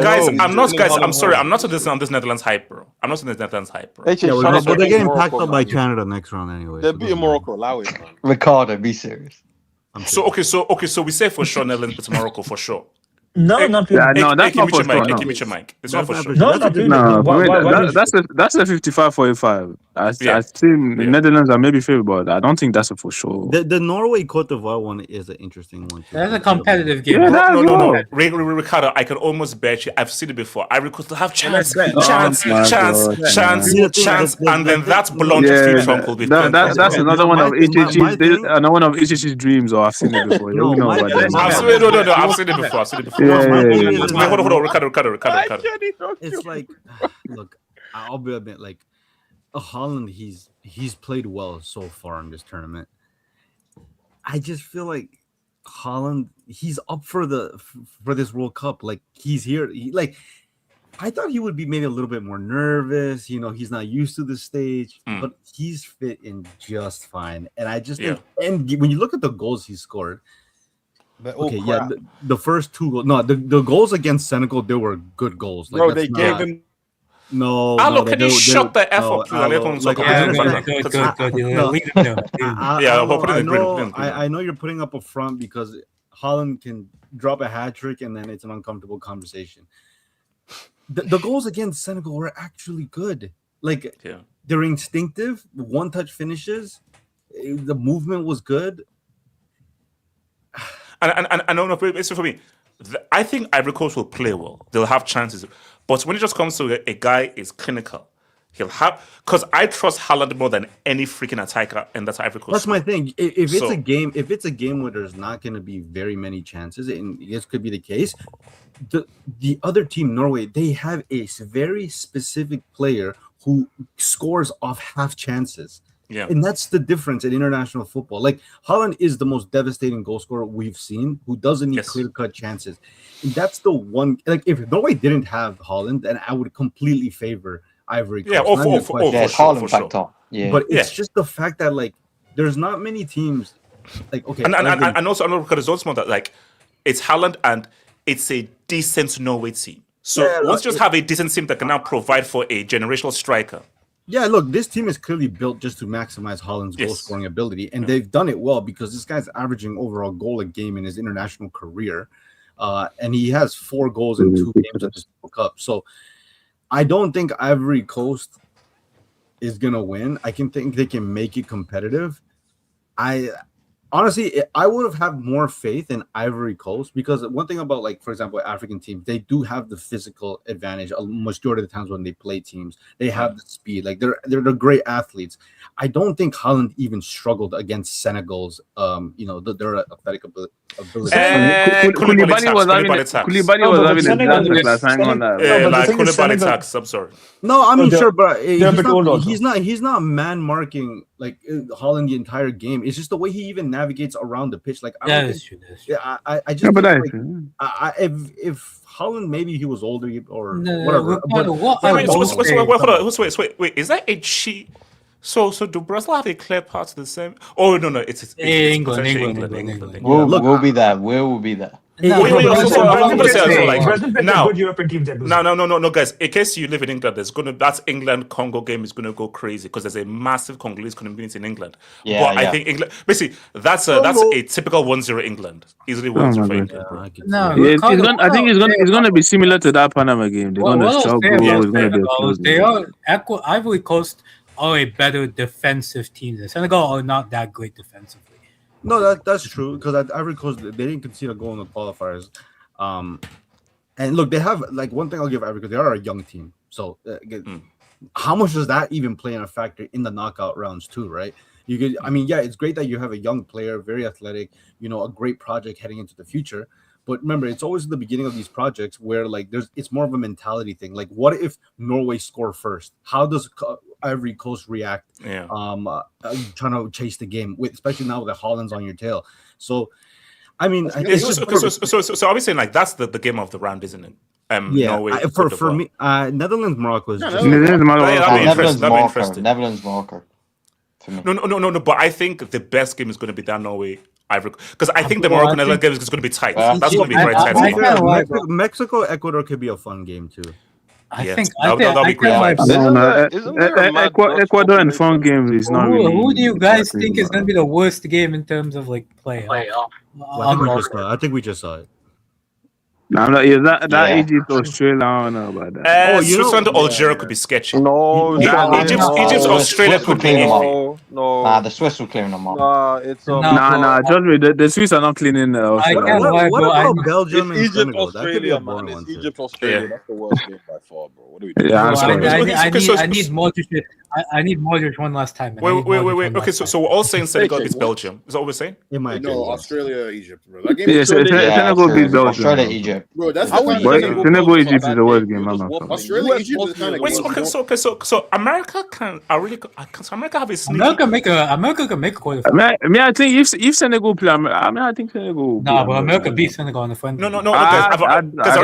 I'm sorry. I'm not on this Netherlands hype, bro. I'm not on this Netherlands hype, bro. But they're getting packed up by Canada next round anyway. They're beating Morocco. Allow it, man. Ricardo, be serious. So we say for sure Netherlands beats Morocco for sure. No, not that's not for sure. Give me your mic. It's not for sure. That's a 55-45. I think the Netherlands are maybe favored, but I don't think that's a for sure. The Norway Cote d'Ivoire one is an interesting one. That's a competitive game. No. Ricardo, I can almost bet you. I've seen it before. Ivory Coast will have chance, and then that blonde future will be. That's another one of HH's dreams, or I've seen it before. I've seen it before. Hold on, Ricardo. It's like, look, I'll be a bit like, Holland. He's played well so far in this tournament. I just feel like Holland. He's up for this World Cup. Like he's here. I thought he would be maybe a little bit more nervous. He's not used to the stage, but he's fit in just fine. And I just think, and when you look at the goals he scored. The first 2 goals. No, the goals against Senegal, they were good goals. Bro, they gave him. No. Can you shut the F up? I know you're putting up a front because Holland can drop a hat trick and then it's an uncomfortable conversation. The goals against Senegal were actually good. They're instinctive. 1-touch finishes. The movement was good. And I don't know, it's for me. I think Ivory Coast will play well. They'll have chances. But when it just comes to a guy is clinical, he'll have, because I trust Haaland more than any freaking attacker, and that's Ivory Coast. That's my thing. If it's a game where there's not going to be very many chances, and this could be the case, the other team, Norway, they have a very specific player who scores off half chances. Yeah. And that's the difference in international football. Like Holland is the most devastating goal scorer we've seen, who doesn't need clear-cut chances. And that's the one. Like if Norway didn't have Holland, then I would completely favor Ivory Coast. Holland backed up. Yeah, but it's just the fact that there's not many teams. And also because there's also that it's Holland and it's a decent Norway team. So let's just have a decent team that can now provide for a generational striker. Yeah, look, this team is clearly built just to maximize Holland's goal scoring ability, and they've done it well because this guy's averaging over a goal a game in his international career, and he has 4 goals in 2 games at this World Cup. So I don't think Ivory Coast is gonna win. I think they can make it competitive. Honestly, I would have had more faith in Ivory Coast because one thing about, for example, African teams, they do have the physical advantage. A majority of the times when they play teams, they have the speed. They're great athletes. I don't think Holland even struggled against Senegal's, their ability. Koulibaly was having a disaster class. Hang on that. Like Koulibaly tax. I'm sorry. No, I mean sure, but they're a bit old also. he's not man marking like Holland the entire game. It's just the way he even navigates around the pitch. Like I just think, if Holland maybe he was older or whatever. Wait, is that a cheat? So do Brazil have a clear path to the same? Oh no, it's England. We'll be there. We'll be there. No, guys. In case you live in England, that England Congo game is gonna go crazy because there's a massive Congolese community in England. Yeah, but I think England, basically, that's a typical 1-0 England, easily 1-0 for England. I think it's gonna be similar to that Panama game. They're gonna struggle. It's gonna be a close game. Ivory Coast are a better defensive team. Senegal are not that great defensively. No, that's true because Ivory Coast they didn't concede a goal in the qualifiers, and look, they have like one thing I'll give Ivory Coast, they are a young team. So how much does that even play in a factor in the knockout rounds too, right? You could, I mean, yeah, it's great that you have a young player, very athletic, a great project heading into the future. But remember, it's always the beginning of these projects where like it's more of a mentality thing. Like, what if Norway score first? How does Ivory Coast react? Yeah. Trying to chase the game, especially now with the Holland's on your tail. So, I mean, so obviously, like that's the game of the round, isn't it? Norway, for me, Netherlands, Morocco is just Netherlands, Morocco. No. But I think the best game is going to be that Norway Ivory, because I think the Morocco Netherlands game is going to be tight. That's going to be very tight. Mexico, Ecuador could be a fun game too. That'll be great. Ecuador and fun game is not really. Who do you guys think is going to be the worst game in terms of like play? I think we just saw it. No, I'm not. That Egypt, Australia, I don't know about that. Switzerland, Algeria could be sketchy. No, Egypt, Australia could be iffy. No, the Swiss will clean them up. Trust me, the Swiss are not cleaning. What about Belgium and Egypt, Senegal? Australia, man. It's Egypt, Australia. That's the worst game by far, bro. What are we doing? I need Modric. I need Modric one last time. Wait. Okay, so we're all saying Senegal beats Belgium. Is that what we're saying? No, Australia, Egypt, bro. That game Senegal beats Belgium. Australia, Egypt. Bro, that's Senegal, Egypt is the worst game. Australia, Egypt is kind of. Wait, so America can America have a sneaky. America can make a quarterfinal. I mean, I think if Senegal play, I think Senegal. No, but America beat Senegal in the friendly. No, guys. Guys,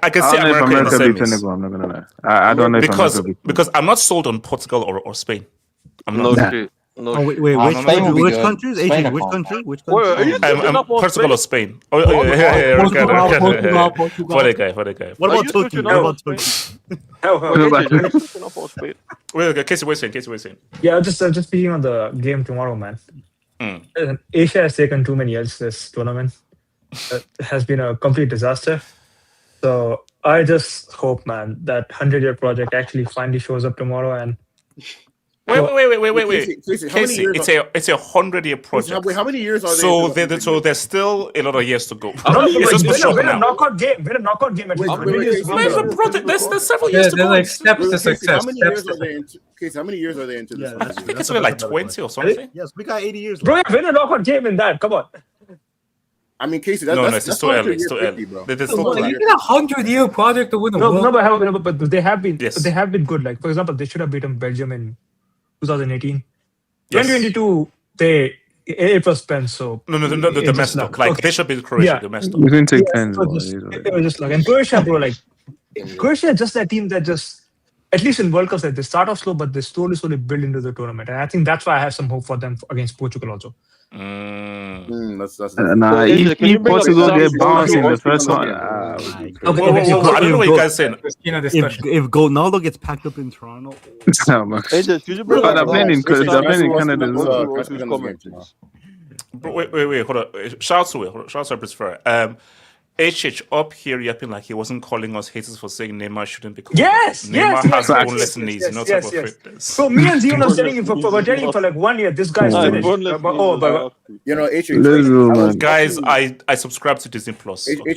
I can see America beat Senegal. I'm not gonna lie. I don't know because I'm not sold on Portugal or Spain. I'm not. No, wait. Which countries? Which country? Portugal or Spain? Portugal. For the guy. What about Turkey? Wait, Casey, what are you saying? Yeah, just speaking on the game tomorrow, man. Asia has taken too many L's this tournament. It has been a complete disaster. So I just hope, man, that 100-year project actually finally shows up tomorrow. And wait. Casey, it's a 100-year project. Wait, how many years are they? So there's still a lot of years to go. Win a knockout game. Win a knockout game. There's several years to go. Like steps to success. How many years are they into this? I think it's like 20 or something. Yes, we got 80 years. Bro, win a knockout game in that. Come on. I mean, Casey, it's too early. It's too early. You need a 100-year project to win the world. No, but they have been. They have been good. Like for example, they should have beaten Belgium in 2018. 2022, it was Spain. So the messed up. Like they should be Croatia. The messed up. We didn't take 10. It was just like, and Croatia, bro. Like Croatia is just that team that just, at least in World Cups, they start off slow, but they slowly build into the tournament. And I think that's why I have some hope for them against Portugal also. That's if Portugal get bounced in the first one. I don't know what you guys saying. If Ronaldo gets packed up in Toronto, they're playing in Canada. Wait, hold on. Shout out to Christopher. HH up here yapping like he wasn't calling us haters for saying Neymar shouldn't be called. Neymar has boneless knees, type of fitness. So me and Zion are telling him for like 1 year. This guy's finished. Guys, I subscribe to Disney Plus. It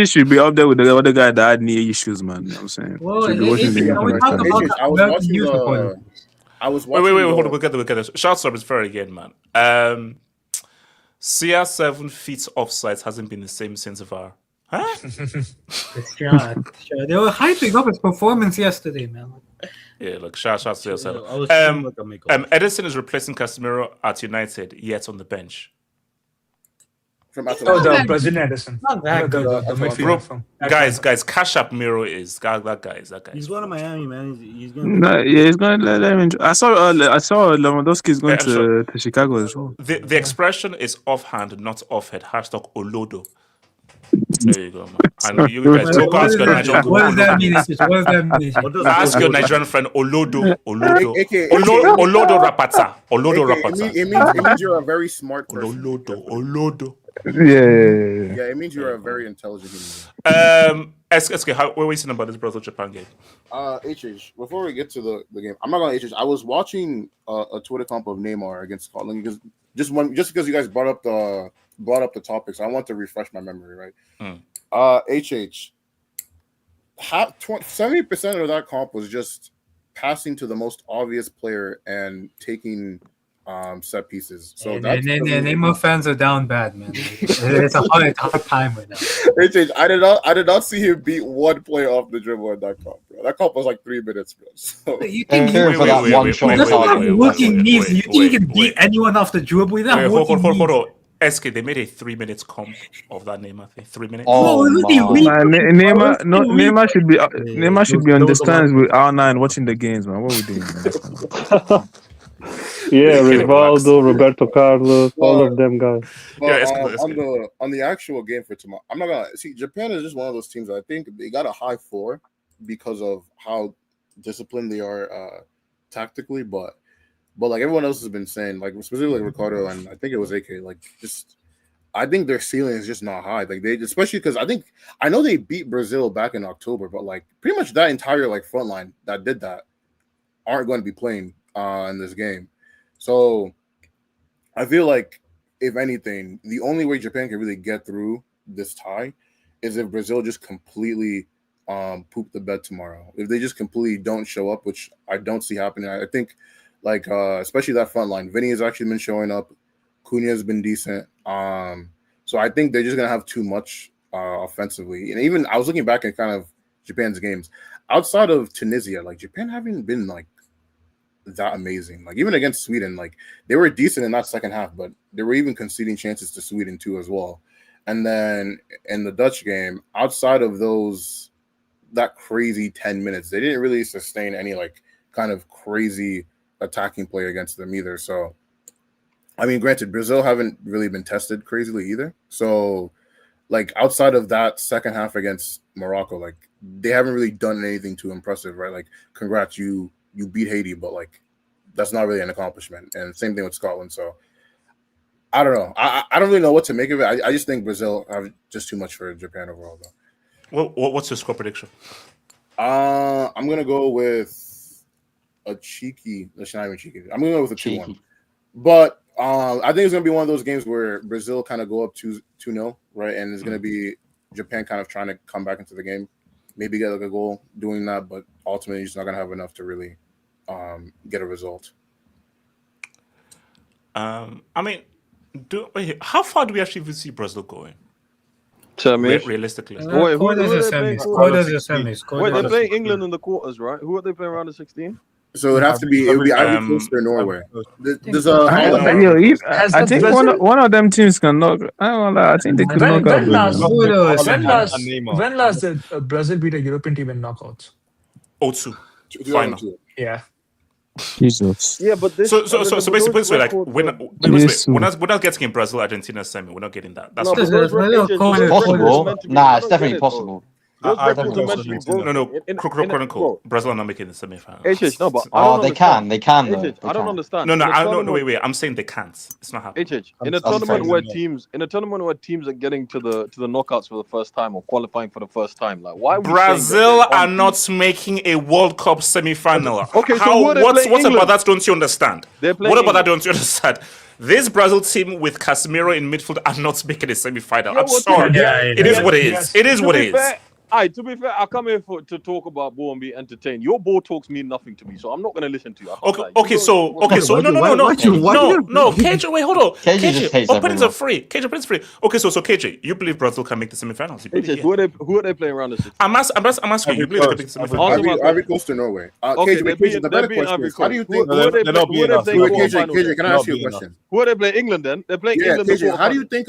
should be up there with the other guy that had knee issues, man. You know what I'm saying? I was Wait, watching. hold on. We'll get there. Shout out to Fair again, man. CR7 feet offsides hasn't been the same since VAR. Huh? Sure. They were hyping up his performance yesterday, man. Yeah, look, shout out to yourself. I was feeling like a make-up. Edison is replacing Casemiro at United, yet on the bench. From the Brazilian Edison. Not that good. The midfielder from. Guys, Cash App Miro is that guy. He's going to Miami, man. He's going. No, yeah, he's going to let him. I saw Lewandowski's going to Chicago as well. The expression is offhand, not offhead. Hashtag Olodo. There you go, man. And you guys go ask your Nigerian. What does that mean? What does that mean? Ask your Nigerian friend Olodo Rapata. It means you're a very smart person. Olodo. Yeah. It means you're a very intelligent human. SK, what are we saying about this Brazil Japan game? HH, before we get to the game, I'm not gonna HH. I was watching a Twitter comp of Neymar against Scotland because just because you guys brought up the topics, I want to refresh my memory, right? HH, 70% of that comp was just passing to the most obvious player and taking set pieces. So Neymar fans are down bad, man. It's a hard time right now. HH, I did not see him beat one player off the dribble in that comp, bro. That comp was like 3 minutes, bro. So you think you think you can beat anyone off the dribble with that? Hold on. SK, they made a 3 minutes comp of that Neymar thing. 3 minutes. Neymar should be on the stands with R9 watching the games, man. What are we doing, man? Yeah, Rivaldo, Roberto Carlos, all of them guys. On the actual game for tomorrow, I'm not gonna see. Japan is just one of those teams that I think they got a high floor because of how disciplined they are tactically, but like everyone else has been saying, like specifically Ricardo and I think it was AK, like just I think their ceiling is just not high. Like they, especially because I know they beat Brazil back in October, but like pretty much that entire like front line that did that aren't going to be playing in this game. So I feel like if anything, the only way Japan can really get through this tie is if Brazil just completely poop the bed tomorrow. If they just completely don't show up, which I don't see happening. I think like especially that front line. Vinny has actually been showing up. Cunha has been decent. So I think they're just gonna have too much offensively. And even I was looking back at kind of Japan's games outside of Tunisia, like Japan haven't been like that amazing. Like even against Sweden, like they were decent in that second half, but they were even conceding chances to Sweden too as well. And then in the Dutch game, outside of that crazy 10 minutes, they didn't really sustain any like kind of crazy attacking play against them either. So I mean, granted, Brazil haven't really been tested crazily either. So like outside of that second half against Morocco, like they haven't really done anything too impressive, right? Like congrats, you beat Haiti, but like that's not really an accomplishment. And same thing with Scotland. So I don't know. I don't really know what to make of it. I just think Brazil have just too much for Japan overall, though. What's your score prediction? I'm gonna go with a cheeky. That's not even cheeky. I'm gonna go with a 2-1. But I think it's gonna be one of those games where Brazil kind of go up 2-0, right? And it's gonna be Japan kind of trying to come back into the game, maybe get like a goal doing that, but ultimately he's not gonna have enough to really get a result. I mean, how far do we actually see Brazil going? Realistically, wait, who are they playing? Wait, they're playing England in the quarters, right? Who are they playing around the 16? So it would have to be Ivory Coast or Norway. There's I think one of them teams can knock. I think they could knock out. When last did Brazil beat a European team in knockouts? 0-2 final. Yeah. Jesus. Yeah, but this. So basically, like we're not getting in Brazil Argentina semi. We're not getting that. That's possible. Nah, it's definitely possible. No. Chronicle. Brazil are not making the semi-final. No, but they can. They can. Though. I don't understand. No. Wait. I'm saying they can't. It's not happening. In a tournament where teams are getting to the knockouts for the first time or qualifying for the first time, like why? Brazil are not making a World Cup semi-final. Okay, what about that? Don't you understand? What about that? Don't you understand? This Brazil team with Casemiro in midfield are not making a semi-final. I'm sorry. It is what it is. It is what it is. To be fair, I come here to talk about ball and be entertained. Your ball talks mean nothing to me, so I'm not gonna listen to you. Okay, so no, KJ, wait, hold on. KJ, openings are free. KJ, free. Okay, so KJ, you believe Brazil can make the semifinals? Who are they playing around the 16? I'm asking you. You believe they can make the semifinals? Ivory Coast or Norway? Okay, KJ, the better question is, how do you think? Who are they playing? KJ, can I ask you a question? Who are they playing? England then? They're playing England. KJ, how do you think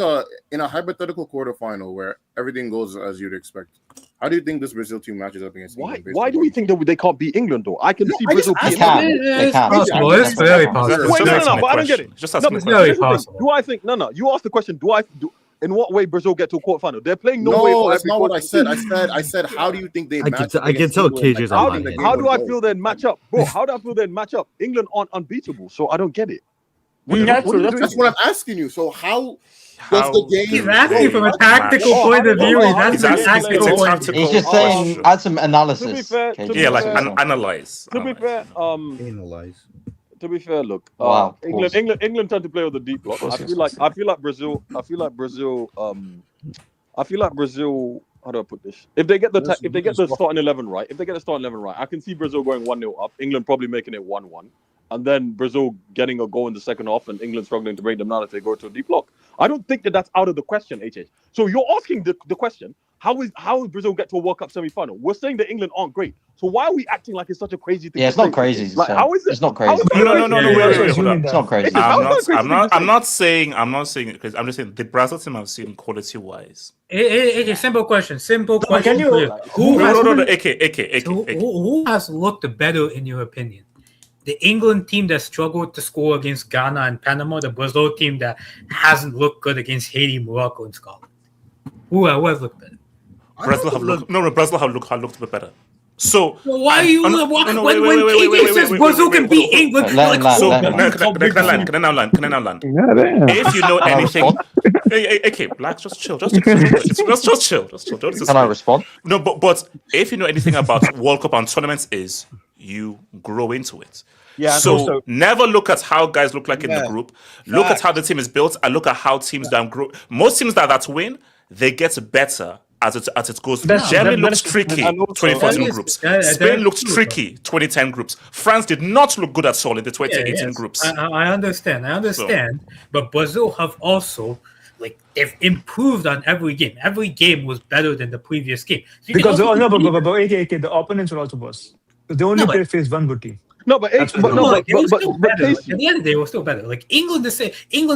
in a hypothetical quarterfinal where everything goes as you'd expect, how do you think this Brazil team matches up against England? Why do we think that they can't beat England though? I can see Brazil beating England. It's possible. It's very possible. Wait, no, but I don't get it. Just no, very possible. Do I think? No. You asked the question. In what way Brazil get to a quarterfinal? They're playing Norway. No, that's not what I said. I said, how do you think they match up? I can tell KJ's How do I feel then match up, bro? How do I feel then match up? England aren't unbeatable, so I don't get it. That's what I'm asking you. So how does the game? He's asking from a tactical point of view. He's just saying, add some analysis. Analyze. To be fair, analyze. To be fair, look, wow, England tend to play with the deep block. I feel like Brazil. How do I put this? If they get the starting 11 right, I can see Brazil going 1-0 up. England probably making it 1-1, and then Brazil getting a goal in the second half, and England struggling to break them down if they go to a deep block. I don't think that's out of the question, HH. So you're asking the question. How will Brazil get to a World Cup semi-final? We're saying that England aren't great. So why are we acting like it's such a crazy thing? Yeah, it's not crazy. Like, how is it? It's not crazy. No. Wait, it's not crazy. I'm not saying because I'm just saying the Brazil team I've seen quality-wise. Simple question. Can you? Who has looked better in your opinion? The England team that struggled to score against Ghana and Panama, the Brazil team that hasn't looked good against Haiti, Morocco, and Scotland. Who has looked better? Brazil have looked a bit better. So why are you when KJ says Brazil can beat England? Can I now land? If you know anything, okay, blacks, just chill. Just chill. Can I respond? No, but if you know anything about World Cup and tournaments, is you grow into it. Yeah. So also, never look at how guys look like in the group. Look at how the team is built, and look at how teams that grow. Most teams that win, they get better as it goes. Germany looks tricky, 2014 groups. Spain looked tricky, 2010 groups. France did not look good at all in the 2018 groups. I understand. But Brazil have also, they've improved on every game. Every game was better than the previous game. So because the opponents were also worse. They only faced one good team. No, but at the end of the day, it was still better. Like England,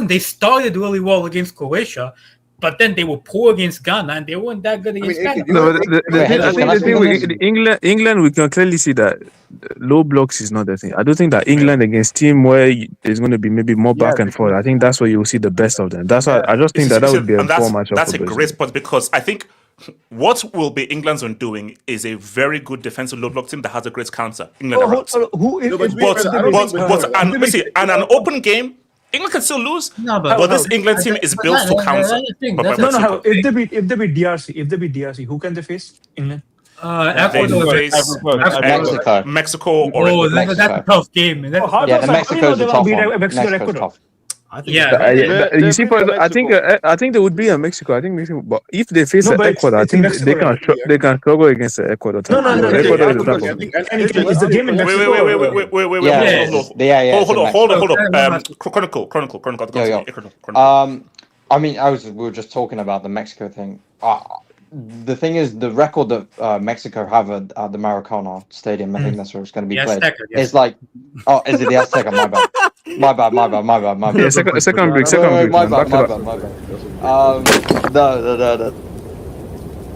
they started really well against Croatia, but then they were poor against Ghana, and they weren't that good against Ghana. No, the thing with England, we can clearly see that low blocks is not the thing. I don't think that England against team where there's going to be maybe more back and forth. I think that's where you will see the best of them. That's why I just think that would be a poor matchup. That's a great point because I think what will be England's undoing is a very good defensive low block team that has a great counter. England and an open game, England can still lose. But this England team is built to counter. If they beat DRC, who can they face? England. Mexico or that's a tough game. Mexico's a tough one. You see, I think they would be in Mexico. I think Mexico, but if they face Ecuador, I think they can struggle against the Ecuador. Ecuador is the game in Mexico. Wait. Hold on. Chronicle. I mean, we were just talking about the Mexico thing. The thing is, the record that Mexico have at the Maracana Stadium, I think that's where it's going to be played. It's like, is it the Azteca? My bad. Yeah, second break. My bad. No.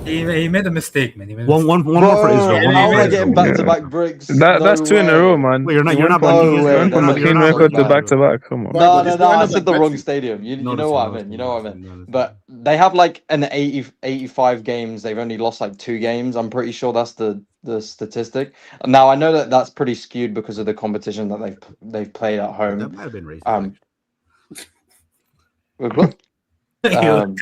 He made a mistake, man. One more for Israel. We're getting back-to-back breaks. That's two in a row, man. Wait, you're not from a clean record to back-to-back. Come on. No. I said the wrong stadium. You know what I mean. But they have an 85 games. They've only lost 2 games. I'm pretty sure that's the statistic. Now I know that that's pretty skewed because of the competition that they've played at home. That might have been racist. Ignore him.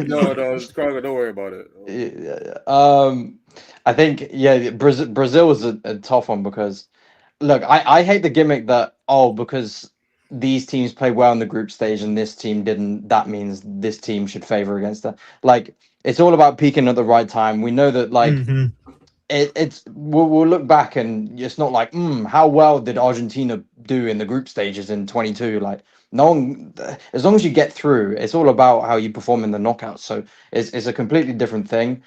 No, Chicago, don't worry about it. I think Brazil was a tough one because look, I hate the gimmick that because these teams play well in the group stage and this team didn't, that means this team should favor against that. Like, it's all about peaking at the right time. We know that, like, it's we'll look back and it's not like how well did Argentina do in the group stages in 22. Like, no one, as long as you get through, it's all about how you perform in the knockouts. So it's a completely different thing.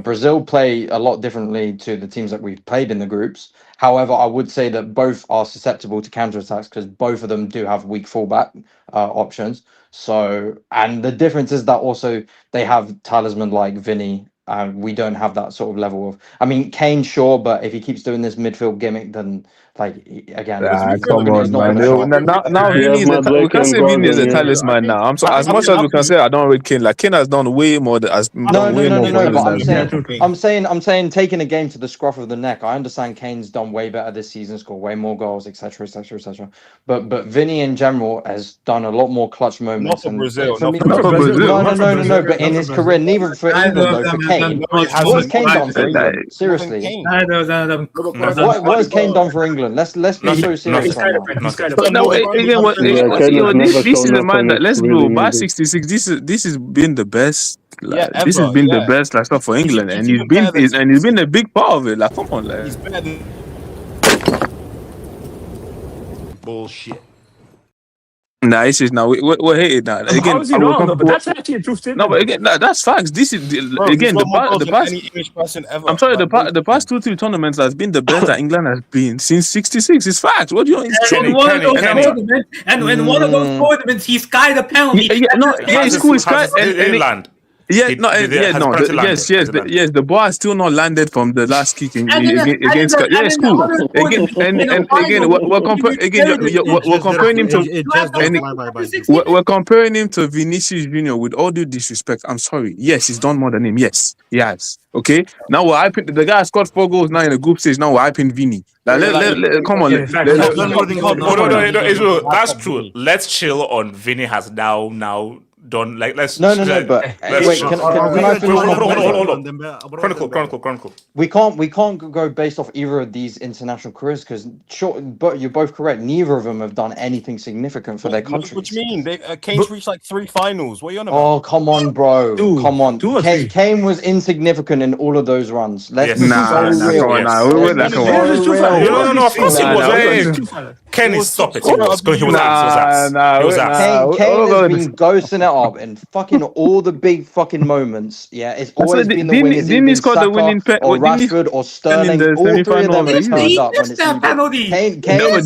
Brazil play a lot differently to the teams that we've played in the groups. However, I would say that both are susceptible to counterattacks because both of them do have weak fullback options. So, and the difference is that also they have talisman like Vinny. We don't have that sort of level of. I mean, Kane, sure, but if he keeps doing this midfield gimmick, then like again, come on, man. Now We Vini have is we Madueke can and say Vini is a Gordon, yeah. talisman now. I'm so as much as we can say I don't rate Kane. Like Kane has done way more. No. For England But than I'm saying taking a game to the scruff of the neck. I understand Kane's done way better this season, scored way more goals, etc., etc., etc. But Vinny in general has done a lot more clutch moments. Not for Brazil. For me, Not for Brazil. No. But in his career, neither for England though. For Kane, what has Kane done for England? Seriously, what has Kane done for England? Let's be so serious right now. But no, again, this is a man that let's go by 66. This has been the best. Like, this has been the best like stuff for England, and he's been a big part of it. Like, come on, like. He's better than bullshit. Nah, it's just now we're hating now. Again, How is he wrong? But that's actually a true statement. No, but again, that's facts. This is again the past. Any English person ever. I'm sorry, the past 2-3 tournaments has been the best that England has been since '66. It's facts. What do you want? And one of those tournaments, he skied a penalty. It's cool. It's skied and land. Yes, the ball has still not landed from the last kick against. Yeah, it's cool. We're comparing him to Vinicius Junior. With all due disrespect, I'm sorry. Yes, he's done more than him. Yes, he has. Okay, now we're hyping the guy scored 4 goals now in the group stage. Now we're hyping Vini. Come on. That's true. Let's chill on Vini has now done. Like, let's no. But wait, can I hold on. Chronicle. We can't go based off either of these international careers because sure, but you're both correct. Neither of them have done anything significant for their countries. What do you mean? Kane's reached like 3 finals. What are you on about? Oh, come on, bro. Come on. Kane was insignificant in all of those runs. Let's be so real. No, of course he was. Kenny, stop it. He was ass. Kane has been ghosting it up in fucking all the big fucking moments. Yeah, it's always been the winners. Didn't he score the winning or Rashford or Sterling? All 3 of them have turned up when it's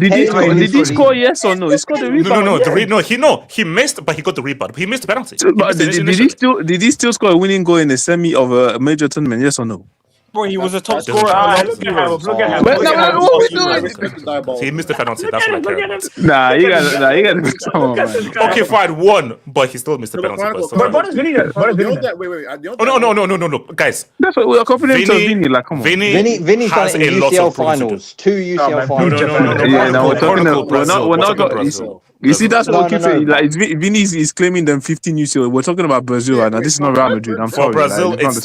Did he score yes or no? He scored the rebound. He missed, but he got the rebound. He missed the penalty. Did he still score a winning goal in the semi of a major tournament? Yes or no? Bro, he was a top scorer. He missed the penalty. That's what I care about. Nah, you got come on, man. Okay, fine, 1, but he still missed the penalty. But what is Vinny? No, guys. That's what we're confident of Vinny. Like, come on. Vinny's done it in UCL finals. 2 UCL finals. No, we're talking. We're not. You see, that's what we keep saying. Like, Vinny is claiming them 15 UCL. We're talking about Brazil right now. This is not Real Madrid. I'm sorry. For Brazil, but that's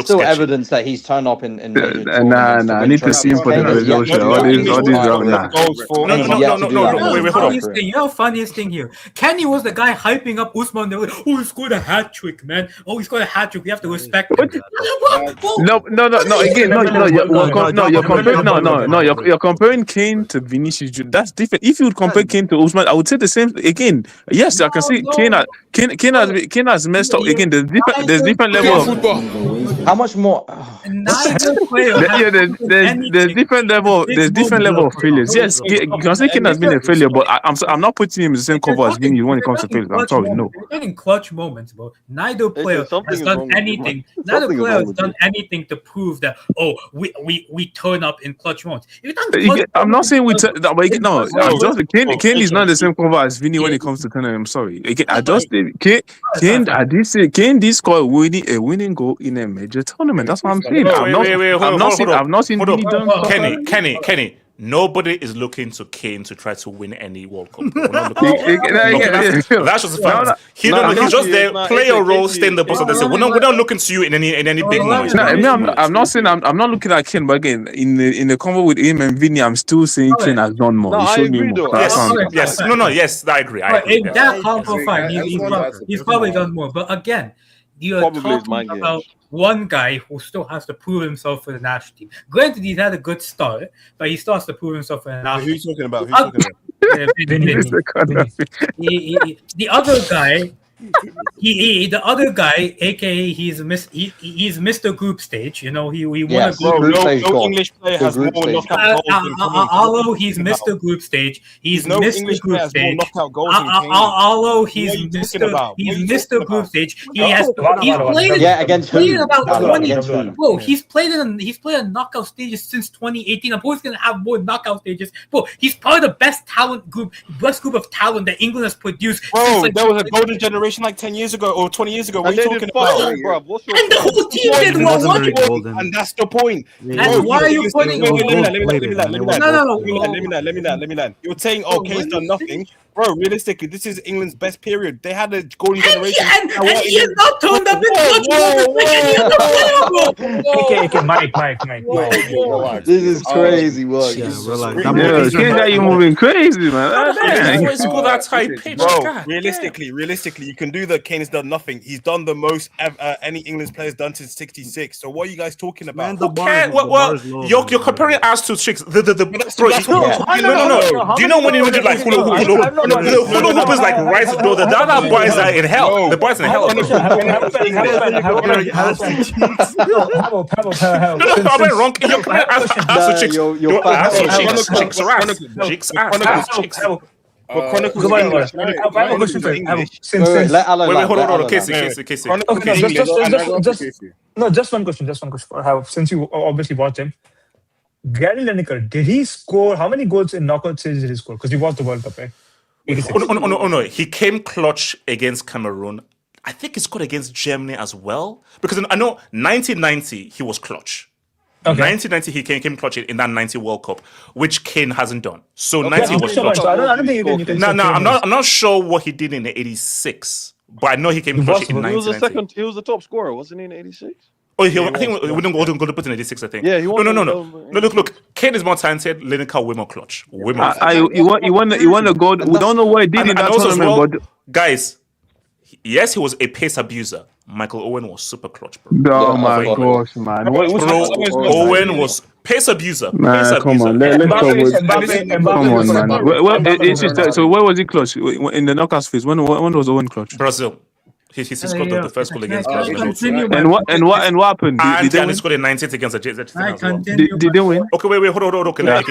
still evidence that he's turned up in Nah. I need to see him for the Brazil show. All these No. You know, funniest thing here. Kenny was the guy hyping up Usman. They were like, oh, he scored a hat trick, man. Oh, he scored a hat trick. We have to respect him. No. Again, you're comparing Kane to Vinicius. That's different. If you would compare Kane to Usman, I would say the same. Again, yes, I can see Kane has messed up. Again, there's different level of. How much more? There's different level of failures. Yes, you can say Kane has been a failure, but I'm not putting him in the same cover as Vinny when it comes to failures. I'm sorry, no. We're getting clutch moments, bro. Neither player has done anything. Neither player has done anything to prove that. Oh, we turn up in clutch moments. I'm not saying we turn. No, Kane is not the same cover as Vinny when it comes to turning. I'm sorry. Again, I just Kane did score a winning goal in a major tournament. That's what I'm saying. I've not seen Vinny done. Kenny. nobody is looking to Kane to try to win any World Cup. We're not looking that's just the fact. He's just there, play your role, stay in the box. We're not looking to you in any big moments. I'm not saying I'm not looking at Kane, but again, in the convo with him and Vinny, I'm still saying Kane has done more. He showed me more. Yes, I agree. In that convo, fine. He's probably done more. But again, you're talking about one guy who still has to prove himself for the national team. Granted, he's had a good start, but he still has to prove himself for the national team. Who's talking about? The other guy, the other guy, aka he's Mr. Group Stage. You know, he won a no English player has more knockout goals. Although he's Mr. Group Stage, he's no Mr. English Group player has more Stage. knockout goals. Although he's Mr. Group Stage, he's played against who? About 20. Bro, he's played a knockout stages since 2018. I'm always gonna have more knockout stages. Bro, he's probably the best group of talent that England has produced. Bro, there was a golden generation like 10 years ago or 20 years ago. What are you talking about? Bro, and the whole team did well. And that's the point. And why are you putting? Let me land. You're saying, oh, Kane's done nothing. Bro, realistically, this is England's best period. They had a golden generation. And he has not turned up in Mike. This is crazy, Mike. Yeah, you're moving crazy, man. That high pitch. Bro, realistically, you can do the Kane has done nothing. He's done the most any England's players done since '66. So what are you guys talking about? You're comparing us to chicks. No. Do you know when you did like hula hoop is like right? No, the other boys are in hell. The boys in hell. No, I'm wrong. You're comparing us to chicks. Chicks. Just one question. Since you obviously watched him, Gary Lineker, did he score? How many goals in knockout stages did he score? Because he watched the World Cup, right? No. He came clutch against Cameroon. I think he scored against Germany as well. Because I know 1990 he was clutch. Okay. 1990 he came clutch in that 90 World Cup, which Kane hasn't done. So 90 was clutch. I don't think you can. No, I'm not sure what he did in the 86, but I know he came clutch in 1990. He was the top scorer, wasn't he, in 86? Oh, I think we didn't go to put in 86. I think. Yeah, he won. No. Look. Kane is more talented. Lineker way more clutch. He won the gold. We don't know what he did in that tournament, but guys, yes, he was a pace abuser. Michael Owen was super clutch, bro. Oh my gosh, man! Owen was pace abuser. Man, come on, let's go. Come on, man. Well, so where was he clutch in the knockout phase? When was Owen clutch? Brazil. He scored the first goal against Brazil. And what happened? And he scored a 90th against Argentina. Did they win? Okay, wait, hold on. Okay, no,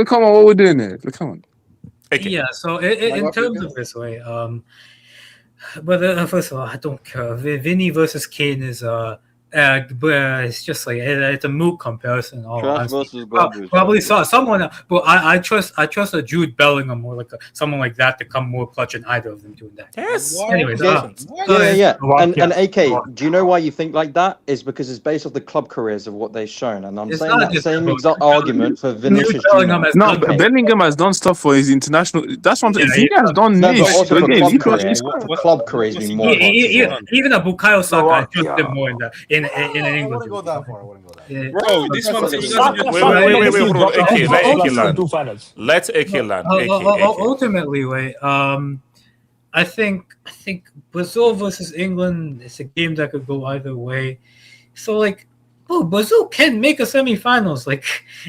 come on, what we're doing here? Come on. Okay. Yeah, so in terms of this way, but first of all, I don't care. Vinny versus Kane is it's just like it's a moot comparison. Trash versus probably saw someone, but I trust a Jude Bellingham or someone like that to come more clutch than either of them doing that. Yes. Anyways, yeah. And AK, do you know why you think like that? Is because it's based off the club careers of what they've shown, and I'm saying that same exact argument for Vinicius. No, Bellingham has done stuff for his international. That's what he has done. Club careers been more. Even a Bukayo Saka, I trust him more in England. Bro, this one. Wait. Let's AK land. Ultimately, I think Brazil versus England is a game that could go either way. So Brazil can make a semifinals.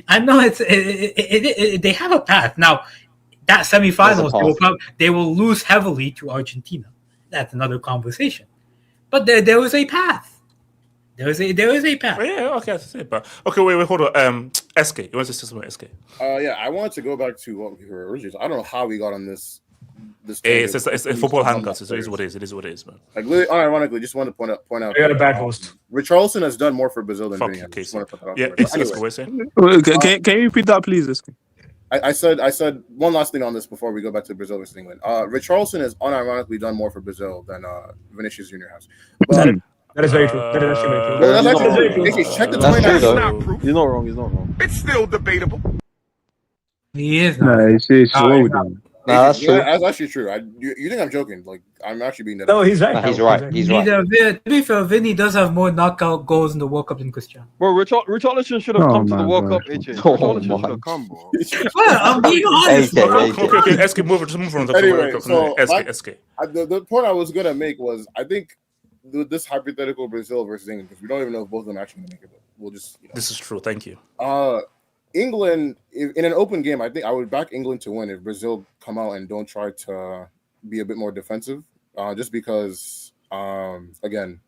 I know they have a path now. That semifinals they will lose heavily to Argentina. That's another conversation. But there is a path. There is a path. Yeah, okay, I see it. But okay, wait, hold on. SK, you want to say something, SK? Yeah, I wanted to go back to what we were originally. I don't know how we got on this. It's a football hangout. It is what it is, man. Literally, unironically, just want to point out. We got a bad host. Richarlison has done more for Brazil than Vinny. Yeah, can you repeat that, please, SK? I said one last thing on this before we go back to Brazil versus England. Richarlison has unironically done more for Brazil than Vinicius Jr. has. But That is very true. That is actually very true. No, that's That actually is very true. true. AK, check the That's true 29. though. He's not wrong. He's not wrong. It's still debatable. He is Nah, not. it's wrong with him. Nah, that's true. That's actually true. You think I'm joking? Like, I'm actually being that. No, he's right. No, he's Hao. right. He's right. To be fair, Vinny does have more knockout goals in the World Cup than Cristiano. Bro, Richarlison should have Oh come to the my World gosh. Cup, HA. Oh Richarlison my. should have come, bro. Well, I'm being honest. Okay. SK, move on. Anyway, so SK. The point I was gonna make was I think this hypothetical Brazil versus England, because we don't even know if both of them actually gonna make it. But we'll just. This is true. Thank you. England, in an open game, I think I would back England to win if Brazil come out and don't try to be a bit more defensive. Just because, again,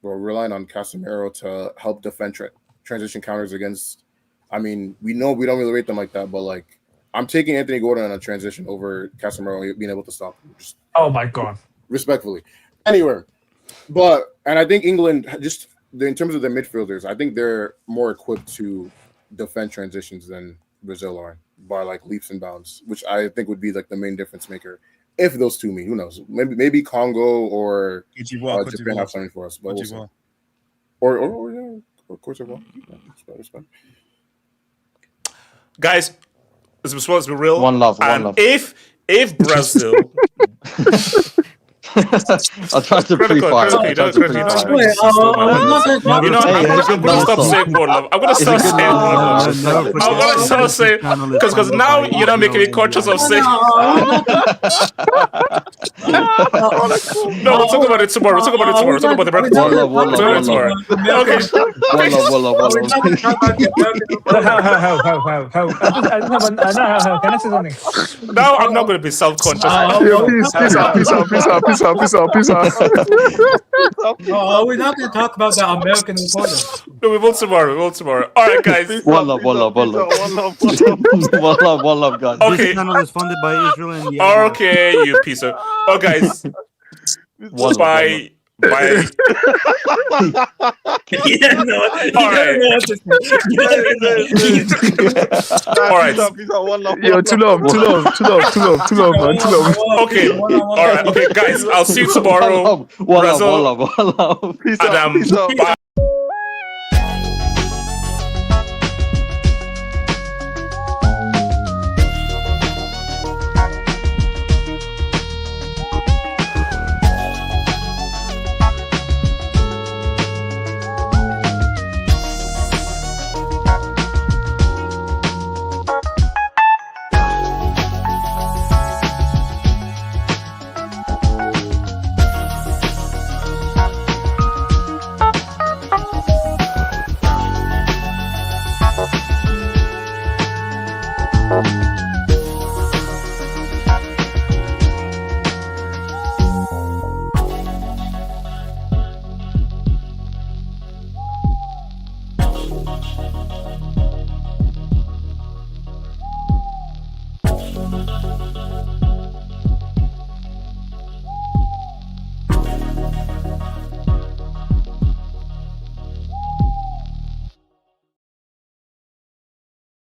we're relying on Casemiro to help defend transition counters against. I mean, we know we don't really rate them like that, but like I'm taking Anthony Gordon on a transition over Casemiro being able to stop him. Just Oh my god. respectfully. Anyway, and I think England just in terms of their midfielders, I think they're more equipped to defend transitions than Brazil are by like leaps and bounds, which I think would be like the main difference maker. If those two meet, who knows? Maybe Congo or Japan have something for us, but we'll see. Or Cote d'Ivoire. Respect. Guys, let's be real. One love. If Brazil. I'll try to pre-fire. I'm gonna stop saying one love. I'm gonna start saying one love. I'm gonna start saying because now you're not making me conscious of saying. No, we'll talk about it tomorrow. We'll talk about it tomorrow. We'll talk about the breakfast tomorrow. One love. How? Can I say something? Now I'm not gonna be self-conscious. Peace out. Oh, we're not going to talk about the American reporter. No, we will tomorrow. All right, guys. One love, guys. Okay. This channel is funded by Israel and the Okay, you piece of. Oh, guys. Bye. Bye. He doesn't know what to say. All right. Yo, too long, man. Okay. All right. Okay, guys. I'll see you tomorrow. One love. Bye.